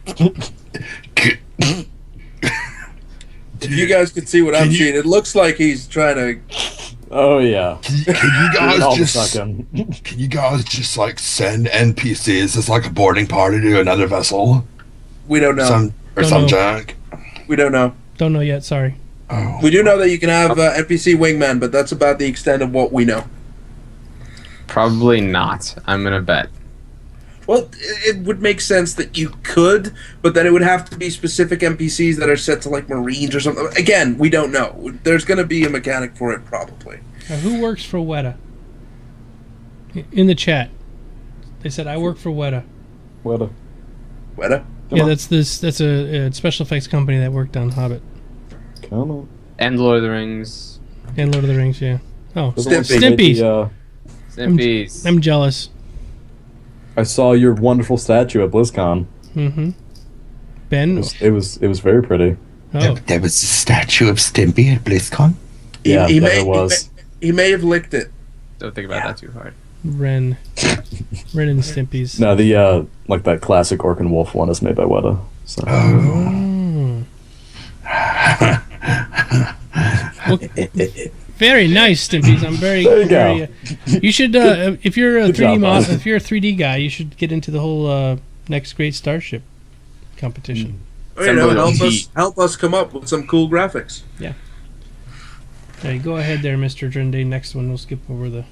If you guys could see what I'm seeing, it looks like he's trying to. Oh yeah. Can you guys just like send NPCs as like a boarding party to another vessel? We don't know. Some junk. We don't know. Don't know yet. Sorry. Oh. We do know that you can have NPC wingmen, but that's about the extent of what we know. Probably not. I'm gonna bet. Well, it would make sense that you could, but then it would have to be specific NPCs that are set to like Marines or something. Again, we don't know. There's going to be a mechanic for it, probably. Who works for Weta? In the chat, they said I work for Weta. Weta. Yeah, that's a special effects company that worked on Hobbit. Come on. And Lord of the Rings. And Lord of the Rings, yeah. Oh, Stimpy. Stimpies. I'm jealous. I saw your wonderful statue at BlizzCon. Mm-hmm. Ben? It was very pretty. Oh. There was a statue of Stimpy at BlizzCon? He may have licked it. Don't think about that too hard. Ren and Stimpy's. No, the like that classic Orc and Wolf one is made by Weta. So. Oh. Well, very nice, Stimpies. I'm very. There you go. You should, if you're a Good 3D job, bud. if you're a 3D guy, you should get into the whole Next Great Starship competition. Help us come up with some cool graphics. Hey, go ahead there, Mr. Drinde. Next one, we'll skip over the.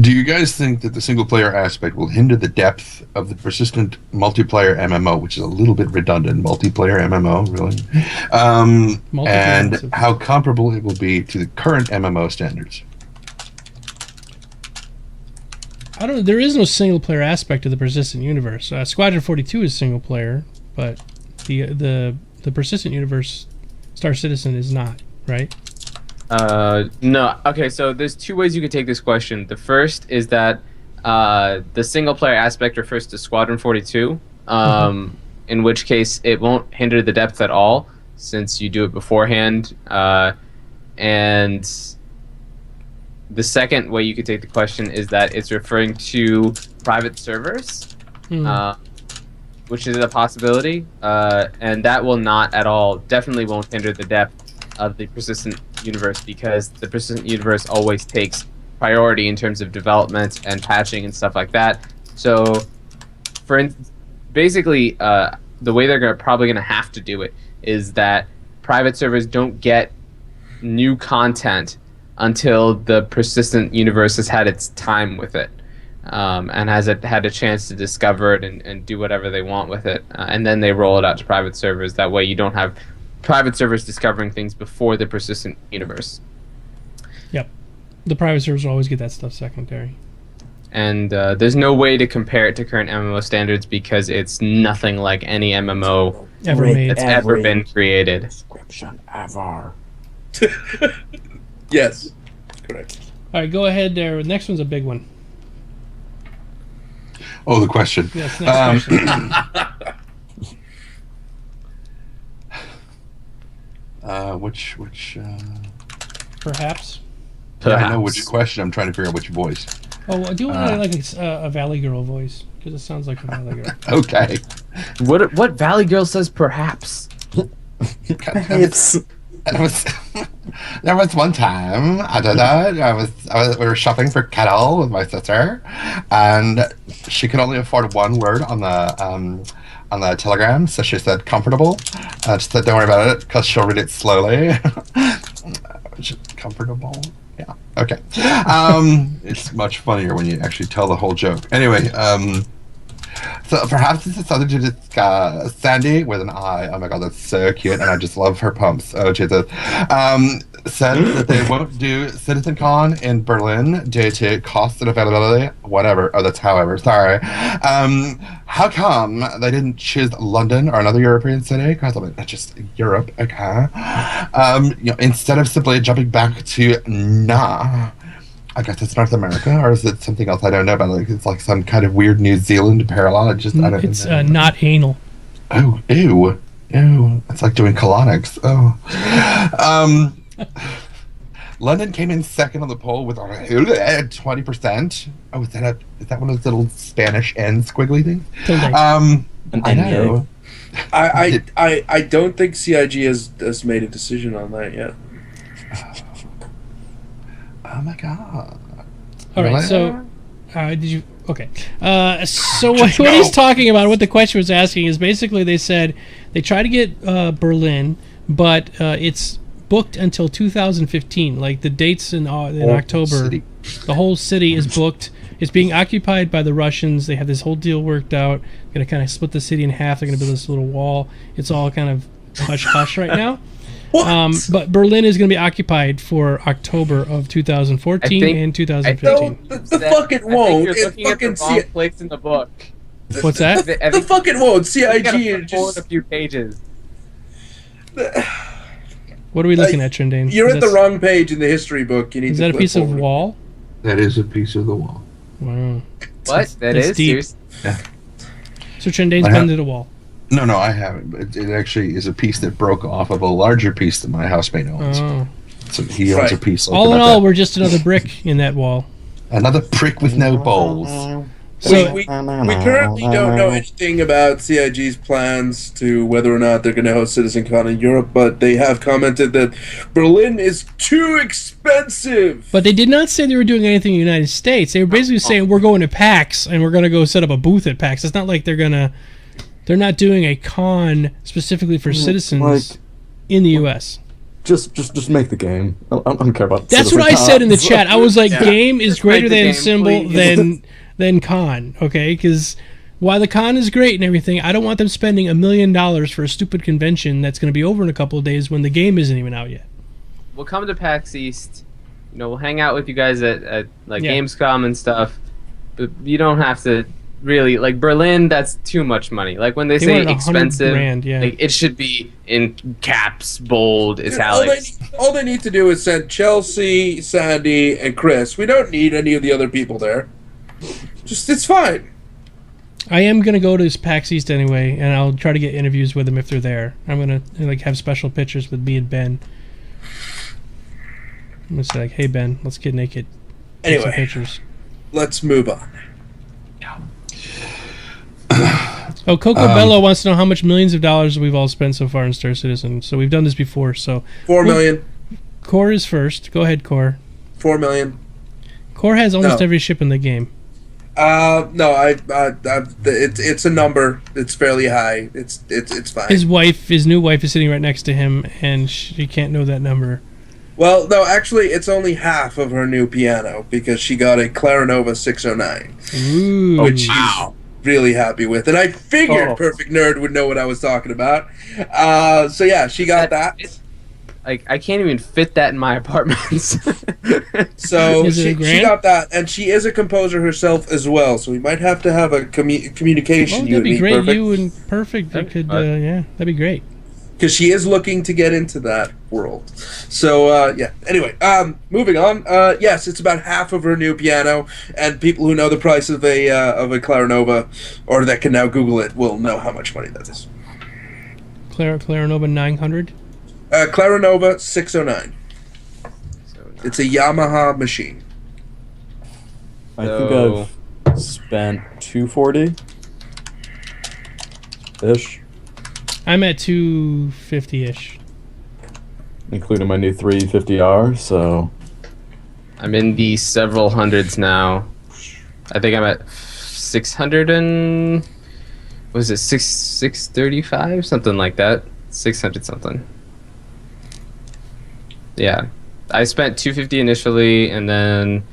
Do you guys think that the single-player aspect will hinder the depth of the persistent multiplayer MMO, which is a little bit redundant, multiplayer MMO, really? And how comparable it will be to the current MMO standards? I don't know. There is no single-player aspect to the persistent universe. Squadron 42 is single-player, but the persistent universe, Star Citizen, is not, right? No. Okay, so there's two ways you could take this question. The first is that the single player aspect refers to Squadron 42, in which case it won't hinder the depth at all since you do it beforehand. And the second way you could take the question is that it's referring to private servers, which is a possibility, and that will not at all, definitely won't hinder the depth of the persistent universe, because the persistent universe always takes priority in terms of development and patching and stuff like that. So, basically, the way they're probably going to have to do it is that private servers don't get new content until the persistent universe has had its time with it, and has had a chance to discover it and do whatever they want with it, and then they roll it out to private servers. That way you don't have private servers discovering things before the persistent universe. Yep. The private servers will always get that stuff secondary. And there's no way to compare it to current MMO standards because it's nothing like any MMO Ever made. that's ever been created. Description ever. Yes, correct. All right, go ahead there. Next one's a big one. Oh, the question. Yes, next question. Which Perhaps. I know which question. I'm trying to figure out which voice. Oh, well, do you want like a Valley Girl voice? Because it sounds like a Valley Girl. Okay. What Valley Girl says perhaps? It's There was one time we were shopping for kettle with my sister, and she could only afford one word on the telegram, so she said comfortable. She said don't worry about it because she'll read it slowly. Comfortable. Yeah. Okay. It's much funnier when you actually tell the whole joke. Anyway, so perhaps this is something to discuss. Sandy with an I. Oh my god, that's so cute, and I just love her pumps. Oh Jesus. Said that they won't do CitizenCon in Berlin due to cost and availability. Whatever. Oh, that's however. Sorry. How come they didn't choose London or another European city? Because I mean, that's just Europe. Okay. Instead of simply jumping back to I guess it's North America, or is it something else I don't know about? Like it's like some kind of weird New Zealand parallel. I don't It's not anal. Oh, ew. It's like doing colonics. Oh. London came in second on the poll with 20%. Oh, is that one of those little Spanish N squiggly things? I know. I don't think CIG has made a decision on that yet. Oh my god. All right, Really? so did you? Okay. So what he's talking about, what the question was asking, is basically they said they try to get Berlin, but it's booked until 2015. Like the dates in October, city. the whole city is booked. It's being occupied by the Russians. They have this whole deal worked out. Going to kind of split the city in half. They're going to build this little wall. It's all kind of hush hush right now. But Berlin is going to be occupied for October of 2014 and 2015. The fuck it won't. You're looking at the wrong place in the book. What's that? The fuck it won't. CIG Forward just a few pages. What are we looking at, Trindane? You're at the wrong page in the history book. You need Is to that a flip piece of forward. wall? That is a piece of the wall. Wow. What? That That's is deep. serious? So Trindane's I have- been to the wall. No, I haven't. It actually is a piece that broke off of a larger piece that my housemate owns. Oh. So he owns a piece. Like All in about all, that. we're just another brick in that wall. Another prick with no balls. So we currently don't know anything about CIG's plans to whether or not they're going to host CitizenCon in Europe, but they have commented that Berlin is too expensive. but they did not say they were doing anything in the United States. They were basically saying we're going to PAX and we're going to go set up a booth at PAX. It's not like they're not doing a con specifically for citizens in the U.S. Just make the game. I don't care about. That's what I said in the chat. I was like, game is greater than symbol than con. Okay, because while the con is great and everything, I don't want them spending $1 million for a stupid convention that's going to be over in a couple of days when the game isn't even out yet. We'll come to PAX East. We'll hang out with you guys at Gamescom and stuff. But you don't have to really Berlin. That's too much money. Like when they say expensive, grand, it should be in caps, bold, italics. All they need to do is send Chelsea, Sandy, and Chris. We don't need any of the other people there. It's fine. I am gonna go to PAX East anyway, and I'll try to get interviews with them if they're there. I'm gonna have special pictures with me and Ben. I'm gonna say hey Ben, let's get naked. Take some pictures. Let's move on. Oh, Coco Bello wants to know how much millions of dollars we've all spent so far in Star Citizen. So we've done this before. So $4 million. Core is first. Go ahead, Core. $4 million. Core has almost every ship in the game. No, it's a number. It's fairly high. It's fine. His new wife, is sitting right next to him, and she can't know that number. Well, no, actually, it's only half of her new piano because she got a Clarinova 609, which she's really happy with. And I figured Perfect Nerd would know what I was talking about. So yeah, she got that. I can't even fit that in my apartment. So she got that, and she is a composer herself as well. So we might have to have a communication. That'd be great. Perfect. You and Perfect, you could, that'd be great. Because she is looking to get into that world. So, yeah. Anyway, moving on. Yes, it's about half of her new piano, and people who know the price of a Clarinova, or that can now Google it, will know how much money that is. Clarinova 900? Clarinova 609. It's a Yamaha machine. I think I've spent $240-ish. I'm at 250-ish. Including my new 350R, so... I'm in the several hundreds now. I think I'm at 600 and... Was it 635? Something like that. 600 something. Yeah. I spent 250 initially, and then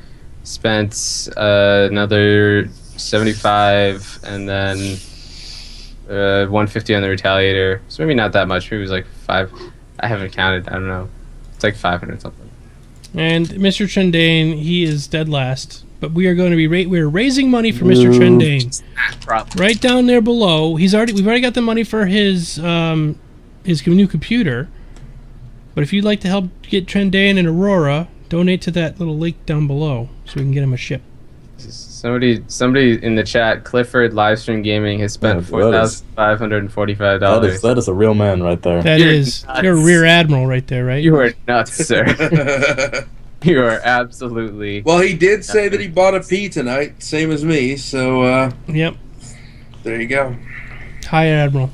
spent another 75, and then 150 on the Retaliator. So maybe not that much. Maybe it was like 5. I haven't counted. I don't know. It's like 500 something. And Mr. Trendane, he is dead last. But we are going to be we're raising money for Mr. Trendane. Right down there below. We've already got the money for his new computer. But if you'd like to help get Trendane and Aurora, donate to that little link down below so we can get him a ship. Somebody in the chat, Clifford Livestream Gaming has spent $4,545. That is a real man right there. You're a rear admiral right there, right? You are nuts, sir. You are absolutely. Well, he did say that he bought a P tonight, same as me. So yep. There you go. Hi, Admiral.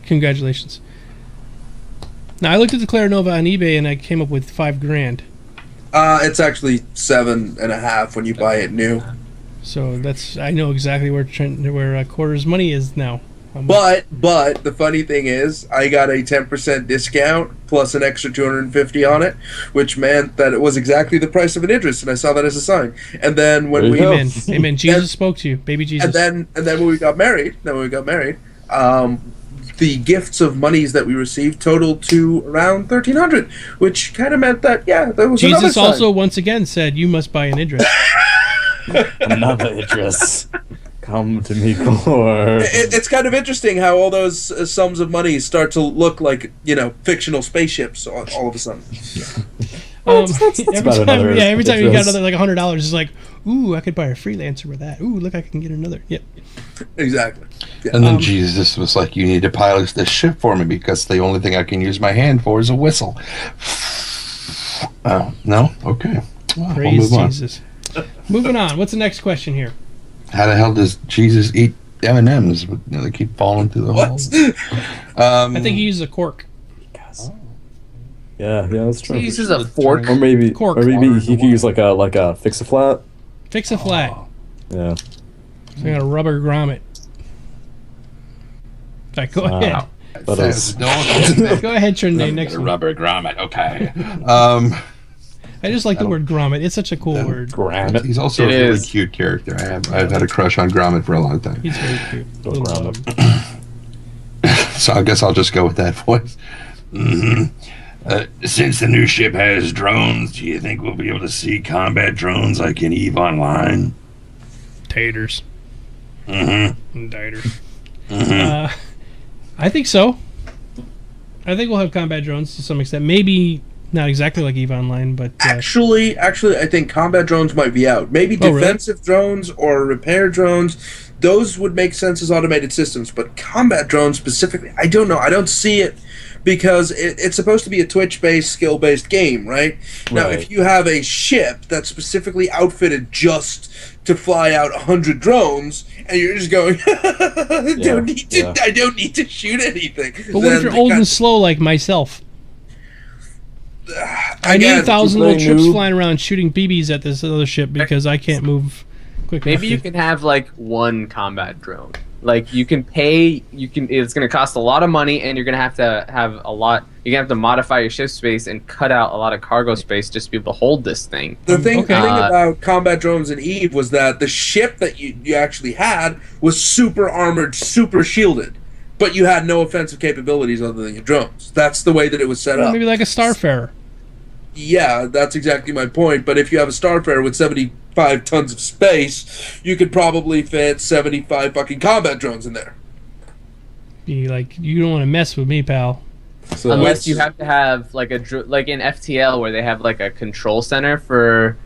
Congratulations. Now I looked at the Clarinova on eBay and I came up with $5,000. It's actually 7.5 when you buy it new. So I know exactly where Quarter's money is now. But the funny thing is, I got a 10% discount plus an extra 250 on it, which meant that it was exactly the price of an interest, and I saw that as a sign. And then when Amen. Jesus spoke to you, baby Jesus. And then when we got married, the gifts of monies that we received totaled to around $1,300, which kind of meant that there was Jesus also once again said, "You must buy an Idris." Another Idris. Come to me, Core. It's kind of interesting how all those sums of money start to look like fictional spaceships all of a sudden. Every time you got another like $100, it's like, ooh, I could buy a freelancer with that. Ooh, look, I can get another. Yep. Exactly. Yeah. And then Jesus was like, "You need to pilot this ship for me because the only thing I can use my hand for is a whistle." No? Okay. Well, Praise Jesus. Moving on. What's the next question here? How the hell does Jesus eat M&Ms? They keep falling through the holes. I think he uses a cork. Yeah, that's true. He uses a fork. Or maybe Cork. he could use like a fix-a-flat. Fix a flat. Yeah. So I'm gonna rubber grommet. Right, go ahead. That is. Go ahead, Trinday. Next one. Rubber grommet. Okay. I just like the word grommet. It's such a cool word. Grommet. He's also a really cute character. I've had a crush on Grommet for a long time. He's very cute. Little dog. So I guess I'll just go with that voice. Since the new ship has drones, do you think we'll be able to see combat drones like in EVE Online? Taters. Mm-hmm. Taters. I think so. I think we'll have combat drones to some extent. Maybe not exactly like EVE Online, but Actually, I think combat drones might be out. Maybe defensive drones or repair drones. Those would make sense as automated systems, but combat drones specifically, I don't know. I don't see it because it's supposed to be a Twitch-based, skill-based game, right? Now, if you have a ship that's specifically outfitted just to fly out 100 drones, and you're just going, I don't need to shoot anything. But what if you're old and slow like myself? I need 1,000 little trips flying around shooting BBs at this other ship because I can't move quick enough. Maybe you can have like one combat drone. Like you can pay. It's going to cost a lot of money, and you're going to have a lot. You're going to have to modify your ship space and cut out a lot of cargo space just to be able to hold this thing. The thing about combat drones in EVE was that the ship that you actually had was super armored, super shielded, but you had no offensive capabilities other than your drones. That's the way that it was set up. Maybe like a Starfarer. Yeah, that's exactly my point. But if you have a Starfarer with 75 tons of space, you could probably fit 75 fucking combat drones in there. Be like, you don't want to mess with me, pal. So unless you have to have like like in FTL where they have like a control center for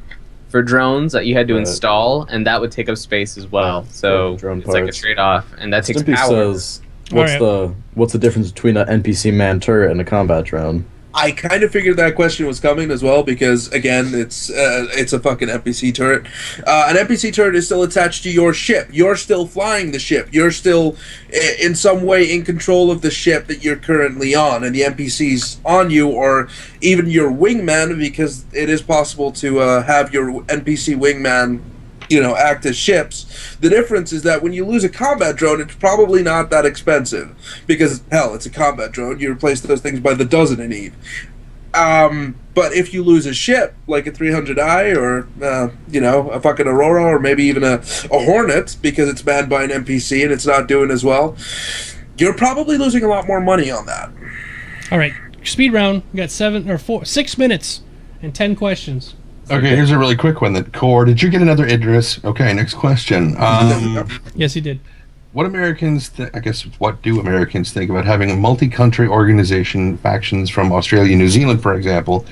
drones that you had to install, and that would take up space as well. So it's like a trade-off, and that takes power. Says, what's the difference between an NPC man turret and a combat drone? I kind of figured that question was coming as well because, again, it's a fucking NPC turret. An NPC turret is still attached to your ship. You're still flying the ship. You're still, in some way, in control of the ship that you're currently on, and the NPCs on you, or even your wingman, because it is possible to have your NPC wingman act as ships. The difference is that when you lose a combat drone, it's probably not that expensive because, hell, it's a combat drone. You replace those things by the dozen in EVE. But if you lose a ship, like a 300i or, a fucking Aurora or maybe even a Hornet because it's manned by an NPC and it's not doing as well, you're probably losing a lot more money on that. All right, speed round. We got 6 minutes and 10 questions. Okay, here's a really quick one. That Core, did you get another Idris? Okay, next question. Yes, he did. What do Americans think about having a multi-country organization, factions from Australia, New Zealand, for example?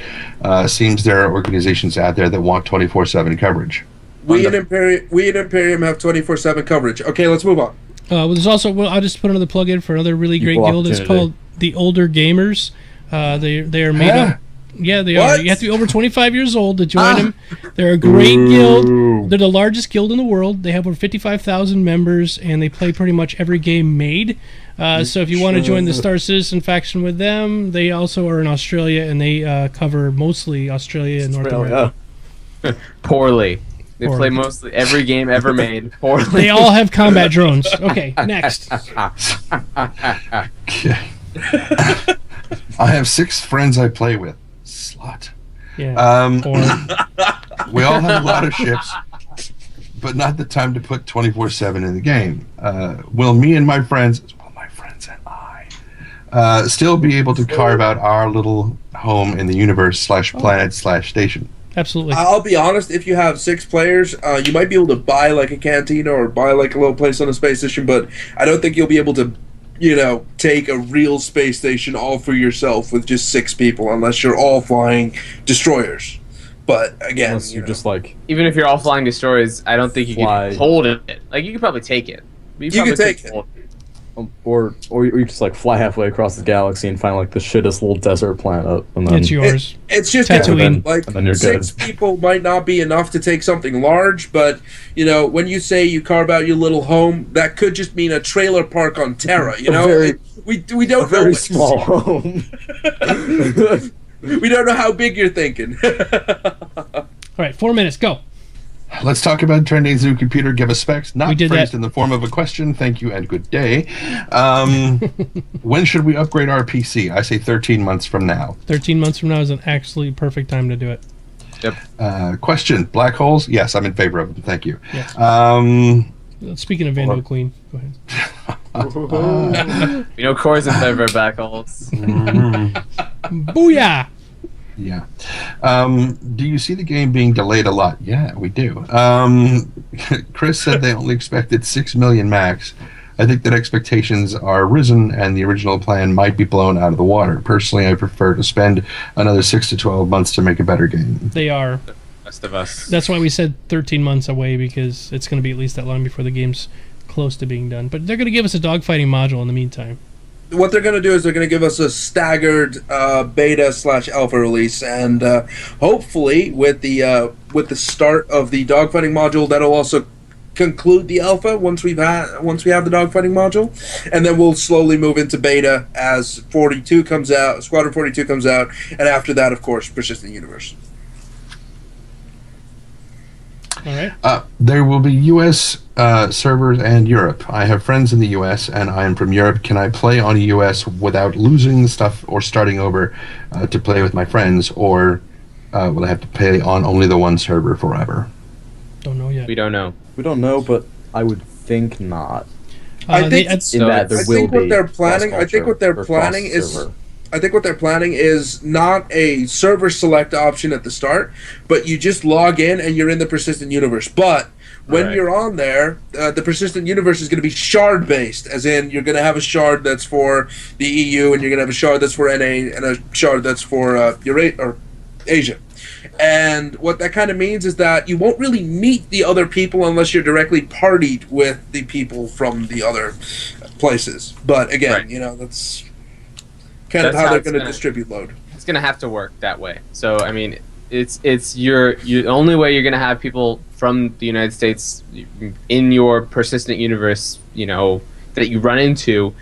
Seems there are organizations out there that want 24/7 coverage. We at Imperium have 24/7 coverage. Okay, let's move on. There's also, I'll just put another plug in for another really great guild. It's called the Older Gamers. They are made up. Yeah, they are. You have to be over 25 years old to join them. They're a great guild. They're the largest guild in the world. They have over 55,000 members, and they play pretty much every game made. So if you want to join the Star Citizen faction with them, they also are in Australia, and they cover mostly Australia and North America. Poorly. They play mostly every game ever made. Poorly. They all have combat drones. Okay, next. Okay. I have 6 friends I play with. Slut. Yeah. We all have a lot of ships, but not the time to put 24/7 in the game. Will me and my friends, and I, still be able to carve out our little home in the universe /planet/station? Absolutely. I'll be honest, if you have 6 players, you might be able to buy like a cantina or buy like a little place on a space station, but I don't think you'll be able to take a real space station all for yourself with just 6 people, unless you're all flying destroyers. But again, unless you're just like, even if you're all flying destroyers, I don't think you can hold it. Like you could probably take it. You can take it. Or you just like fly halfway across the galaxy and find like the shittest little desert planet, and then It's yours. It's just Tatooine. like And then you're six good. people might not be enough to take something large, but when you say you carve out your little home, that could just mean a trailer park on Terra. We don't know. very small home. We don't know how big you're thinking. All right, 4 minutes. Go. Let's talk about Turndane's new computer. Give us specs, We not did phrased that. in the form of a question. Thank you and good day. When should we upgrade our PC? I say 13 months from now. 13 months from now is an absolutely perfect time to do it. Yep. Question: black holes? Yes, I'm in favor of them. Thank you. Yeah. Speaking of Vandal Queen, go ahead. Core's in favor of black holes. Booyah! Yeah. Do you see the game being delayed a lot? Yeah, we do. Chris said they only expected 6 million max. I think that expectations are risen and the original plan might be blown out of the water. Personally, I prefer to spend another 6 to 12 months to make a better game. They are. Rest of us. That's why we said 13 months away, because it's going to be at least that long before the game's close to being done. But they're going to give us a dogfighting module in the meantime. What they're going to do is they're going to give us a staggered beta/alpha release, and hopefully with the start of the dogfighting module, that'll also conclude the alpha once we have the dogfighting module, and then we'll slowly move into beta as 42 comes out, Squadron 42 comes out, and after that, of course, Persistent Universe. All right. There will be U.S. Servers and Europe. I have friends in the U.S. and I am from Europe. Can I play on the U.S. without losing stuff or starting over to play with my friends, or will I have to play on only the one server forever? Don't know yet. We don't know. We don't know, but I would think not. I think What they're planning. I think what they're planning is. I think what they're planning is not a server select option at the start, but you just log in and you're in the Persistent Universe. But when you're on there, the Persistent Universe is going to be shard based, as in you're going to have a shard that's for the EU, and you're going to have a shard that's for NA, and a shard that's for Asia. And what that kind of means is that you won't really meet the other people unless you're directly partied with the people from the other places. But again, that's kind of how they're going to distribute load. It's going to have to work that way. So I mean, it's your the only way you're going to have people from the United States in your Persistent Universe, that you run into,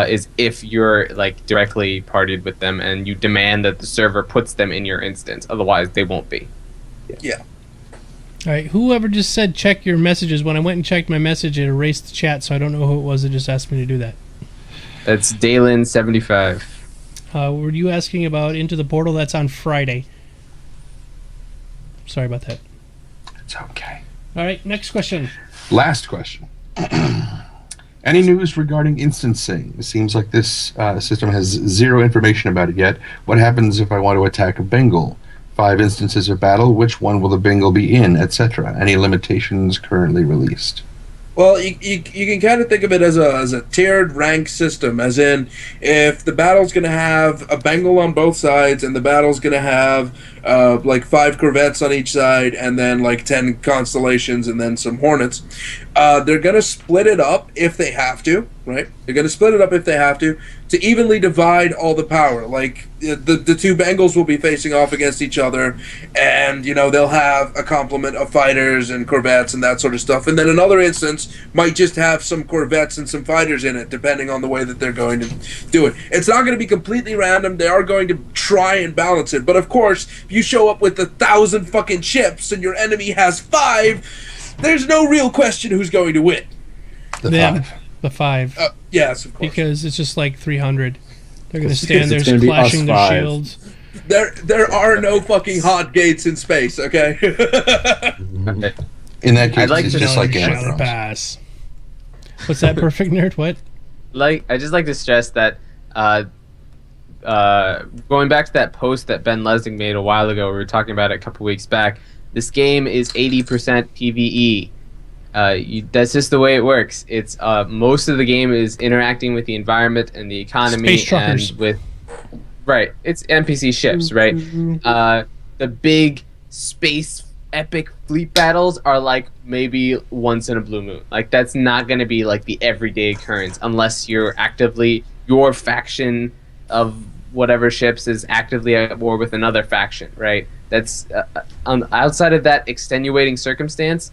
is if you're like directly partied with them and you demand that the server puts them in your instance. Otherwise, they won't be. Yeah. All right. Whoever just said check your messages, when I went and checked my message, it erased the chat, so I don't know who it was that just asked me to do that. That's Dalen75. Were you asking about Into the Portal? That's on Friday. Sorry about that. It's okay. All right, next question. Last question. Any news regarding instancing? It seems like this system has zero information about it yet. What happens if I want to attack a Bengal? 5 instances of battle. Which one will the Bengal be in, etc.? Any limitations currently released? Well, you can kind of think of it as a tiered rank system, as in if the battle's going to have a Bengal on both sides and the battle's going to have like 5 corvettes on each side and then like 10 constellations and then some hornets, they're going to split it up if they have to, right? They're going to split it up if they have to evenly divide all the power. Like the 2 Bengals will be facing off against each other, and they'll have a complement of fighters and corvettes and that sort of stuff. And then another instance might just have some corvettes and some fighters in it, depending on the way that they're going to do it. It's not going to be completely random. They are going to try and balance it. But of course, if you show up with 1,000 fucking ships and your enemy has 5, there's no real question who's going to win. The 5. Yes, of course. Because it's just like 300. They're going to stand there It's gonna be clashing us their 5. shields. There are no fucking hot gates in space, okay? In that case, I'd like it's to just know like Shall Game of Thrones. pass. What's that, Perfect Nerd? What? I just like to stress that going back to that post that Ben Lesnick made a while ago, we were talking about it a couple weeks back. This game is 80% PvE. That's just the way it works. It's most of the game is interacting with the environment and the economy Space truckers. and with it's NPC ships, right? The big space epic fleet battles are like maybe once in a blue moon. Like that's not going to be like the everyday occurrence unless you're actively your faction of whatever ships is actively at war with another faction, right? That's outside of that extenuating circumstance,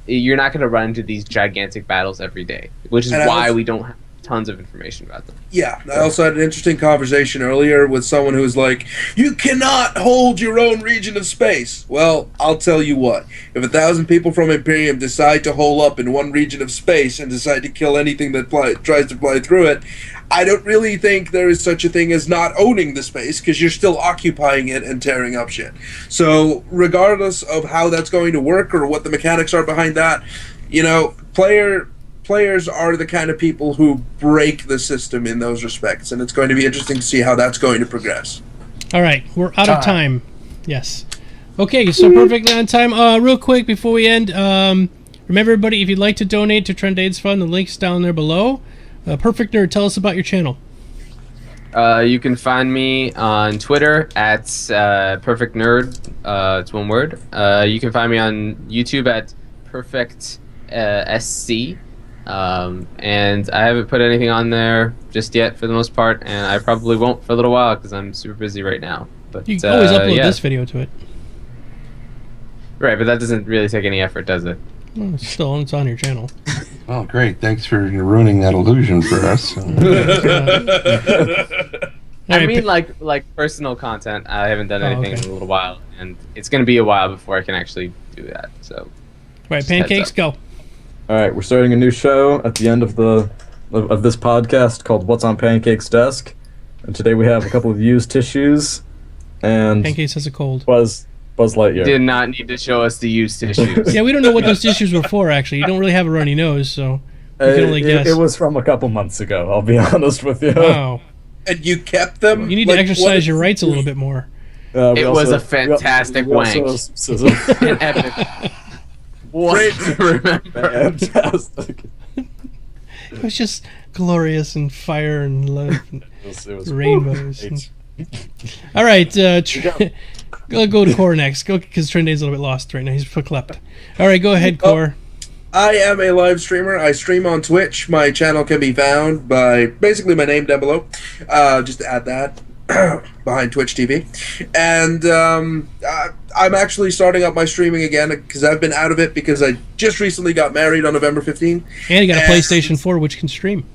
you're not going to run into these gigantic battles every day, which is why we don't have tons of information about them. Yeah, I also had an interesting conversation earlier with someone who was like, you cannot hold your own region of space. Well, I'll tell you what, if 1,000 people from Imperium decide to hole up in one region of space and decide to kill anything that tries to fly through it, I don't really think there is such a thing as not owning the space, because you're still occupying it and tearing up shit. So regardless of how that's going to work or what the mechanics are behind that, you know, players are the kind of people who break the system in those respects, and it's going to be interesting to see how that's going to progress. All right, we're out of time. Yes. Okay, so perfectly on time. Real quick before we end, remember everybody, if you'd like to donate to Trendane's Fund, the link's down there below. Perfect Nerd, tell us about your channel. You can find me on Twitter at Perfekt Nerd. It's one word. You can find me on YouTube at PerfektSC. And I haven't put anything on there just yet for the most part, and I probably won't for a little while because I'm super busy right now. But you can always upload this video to it. Right, but that doesn't really take any effort, does it? Well, still, it's on your channel. Oh, great. Thanks for ruining that illusion for us. I mean, like personal content. I haven't done anything in a little while, and it's going to be a while before I can actually do that. So, right, Pancakes, go. All right, we're starting a new show at the end of this podcast called "What's on Pancake's Desk," and today we have a couple of used tissues, and Pancakes has a cold. Buzz Lightyear did not need to show us the used tissues. Yeah, we don't know what those tissues were for. Actually, you don't really have a runny nose, so you can only guess. It was from a couple months ago. I'll be honest with you. Wow. And you kept them? You need to exercise your rights a little bit more. It was a fantastic wank. An epic. Great to remember. Fantastic. It was just glorious and fire and love and It was rainbows. All right, go to Core next. Go, because Trendane's a little bit lost right now. He's verklempt. All right, go ahead, Core. I am a live streamer. I stream on Twitch. My channel can be found by basically my name down below. Just to add that behind Twitch TV. And I'm actually starting up my streaming again because I've been out of it because I just recently got married on November 15th. And you got a PlayStation 4 which can stream.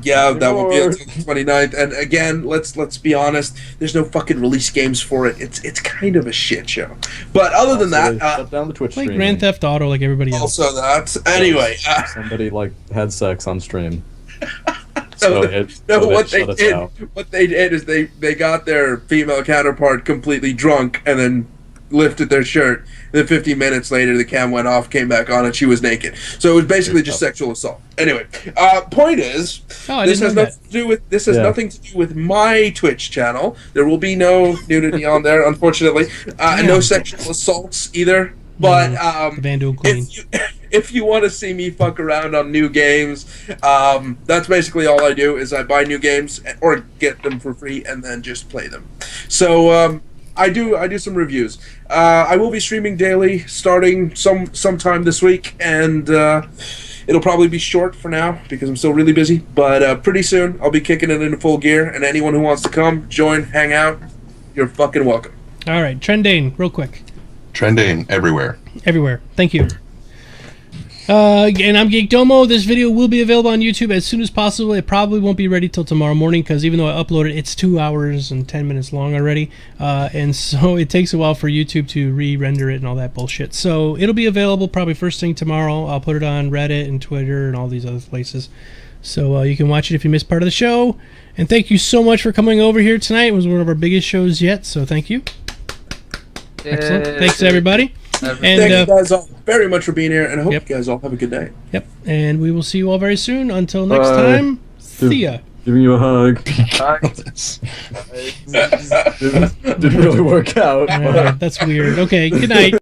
Yeah, that will be until the 29th. And again, let's be honest, there's no fucking release games for it. It's kind of a shit show. But other than that, shut down the Twitch play stream. Grand Theft Auto like everybody else. Also that. Anyway, somebody had sex on stream. What they did is they got their female counterpart completely drunk and then lifted their shirt. Then 15 minutes later, the cam went off, came back on, and she was naked. So it was basically just sexual assault. Anyway, point is, this has nothing to do with my Twitch channel. There will be no nudity on there, unfortunately. No sexual assaults either. But if you want to see me fuck around on new games, that's basically all I do. Is I buy new games or get them for free and then just play them. So. I do some reviews. I will be streaming daily starting sometime this week, and it'll probably be short for now because I'm still really busy. But pretty soon I'll be kicking it into full gear, and anyone who wants to come, join, hang out, you're fucking welcome. All right, Trendane, real quick. Trendane everywhere. Everywhere. Thank you. And I'm Geekdomo. This video will be available on YouTube as soon as possible. It probably won't be ready till tomorrow morning because even though I uploaded it, it's 2 hours and 10 minutes long already. And so it takes a while for YouTube to re-render it and all that bullshit. So it'll be available probably first thing tomorrow. I'll put it on Reddit and Twitter and all these other places. So you can watch it if you missed part of the show. And thank you so much for coming over here tonight. It was one of our biggest shows yet, so thank you. Excellent. Thanks, everybody. And thank you guys all very much for being here, and I hope you guys all have a good day. Yep, and we will see you all very soon. Until next time, see ya. Giving you a hug. Didn't really work out. That's weird. Okay, good night.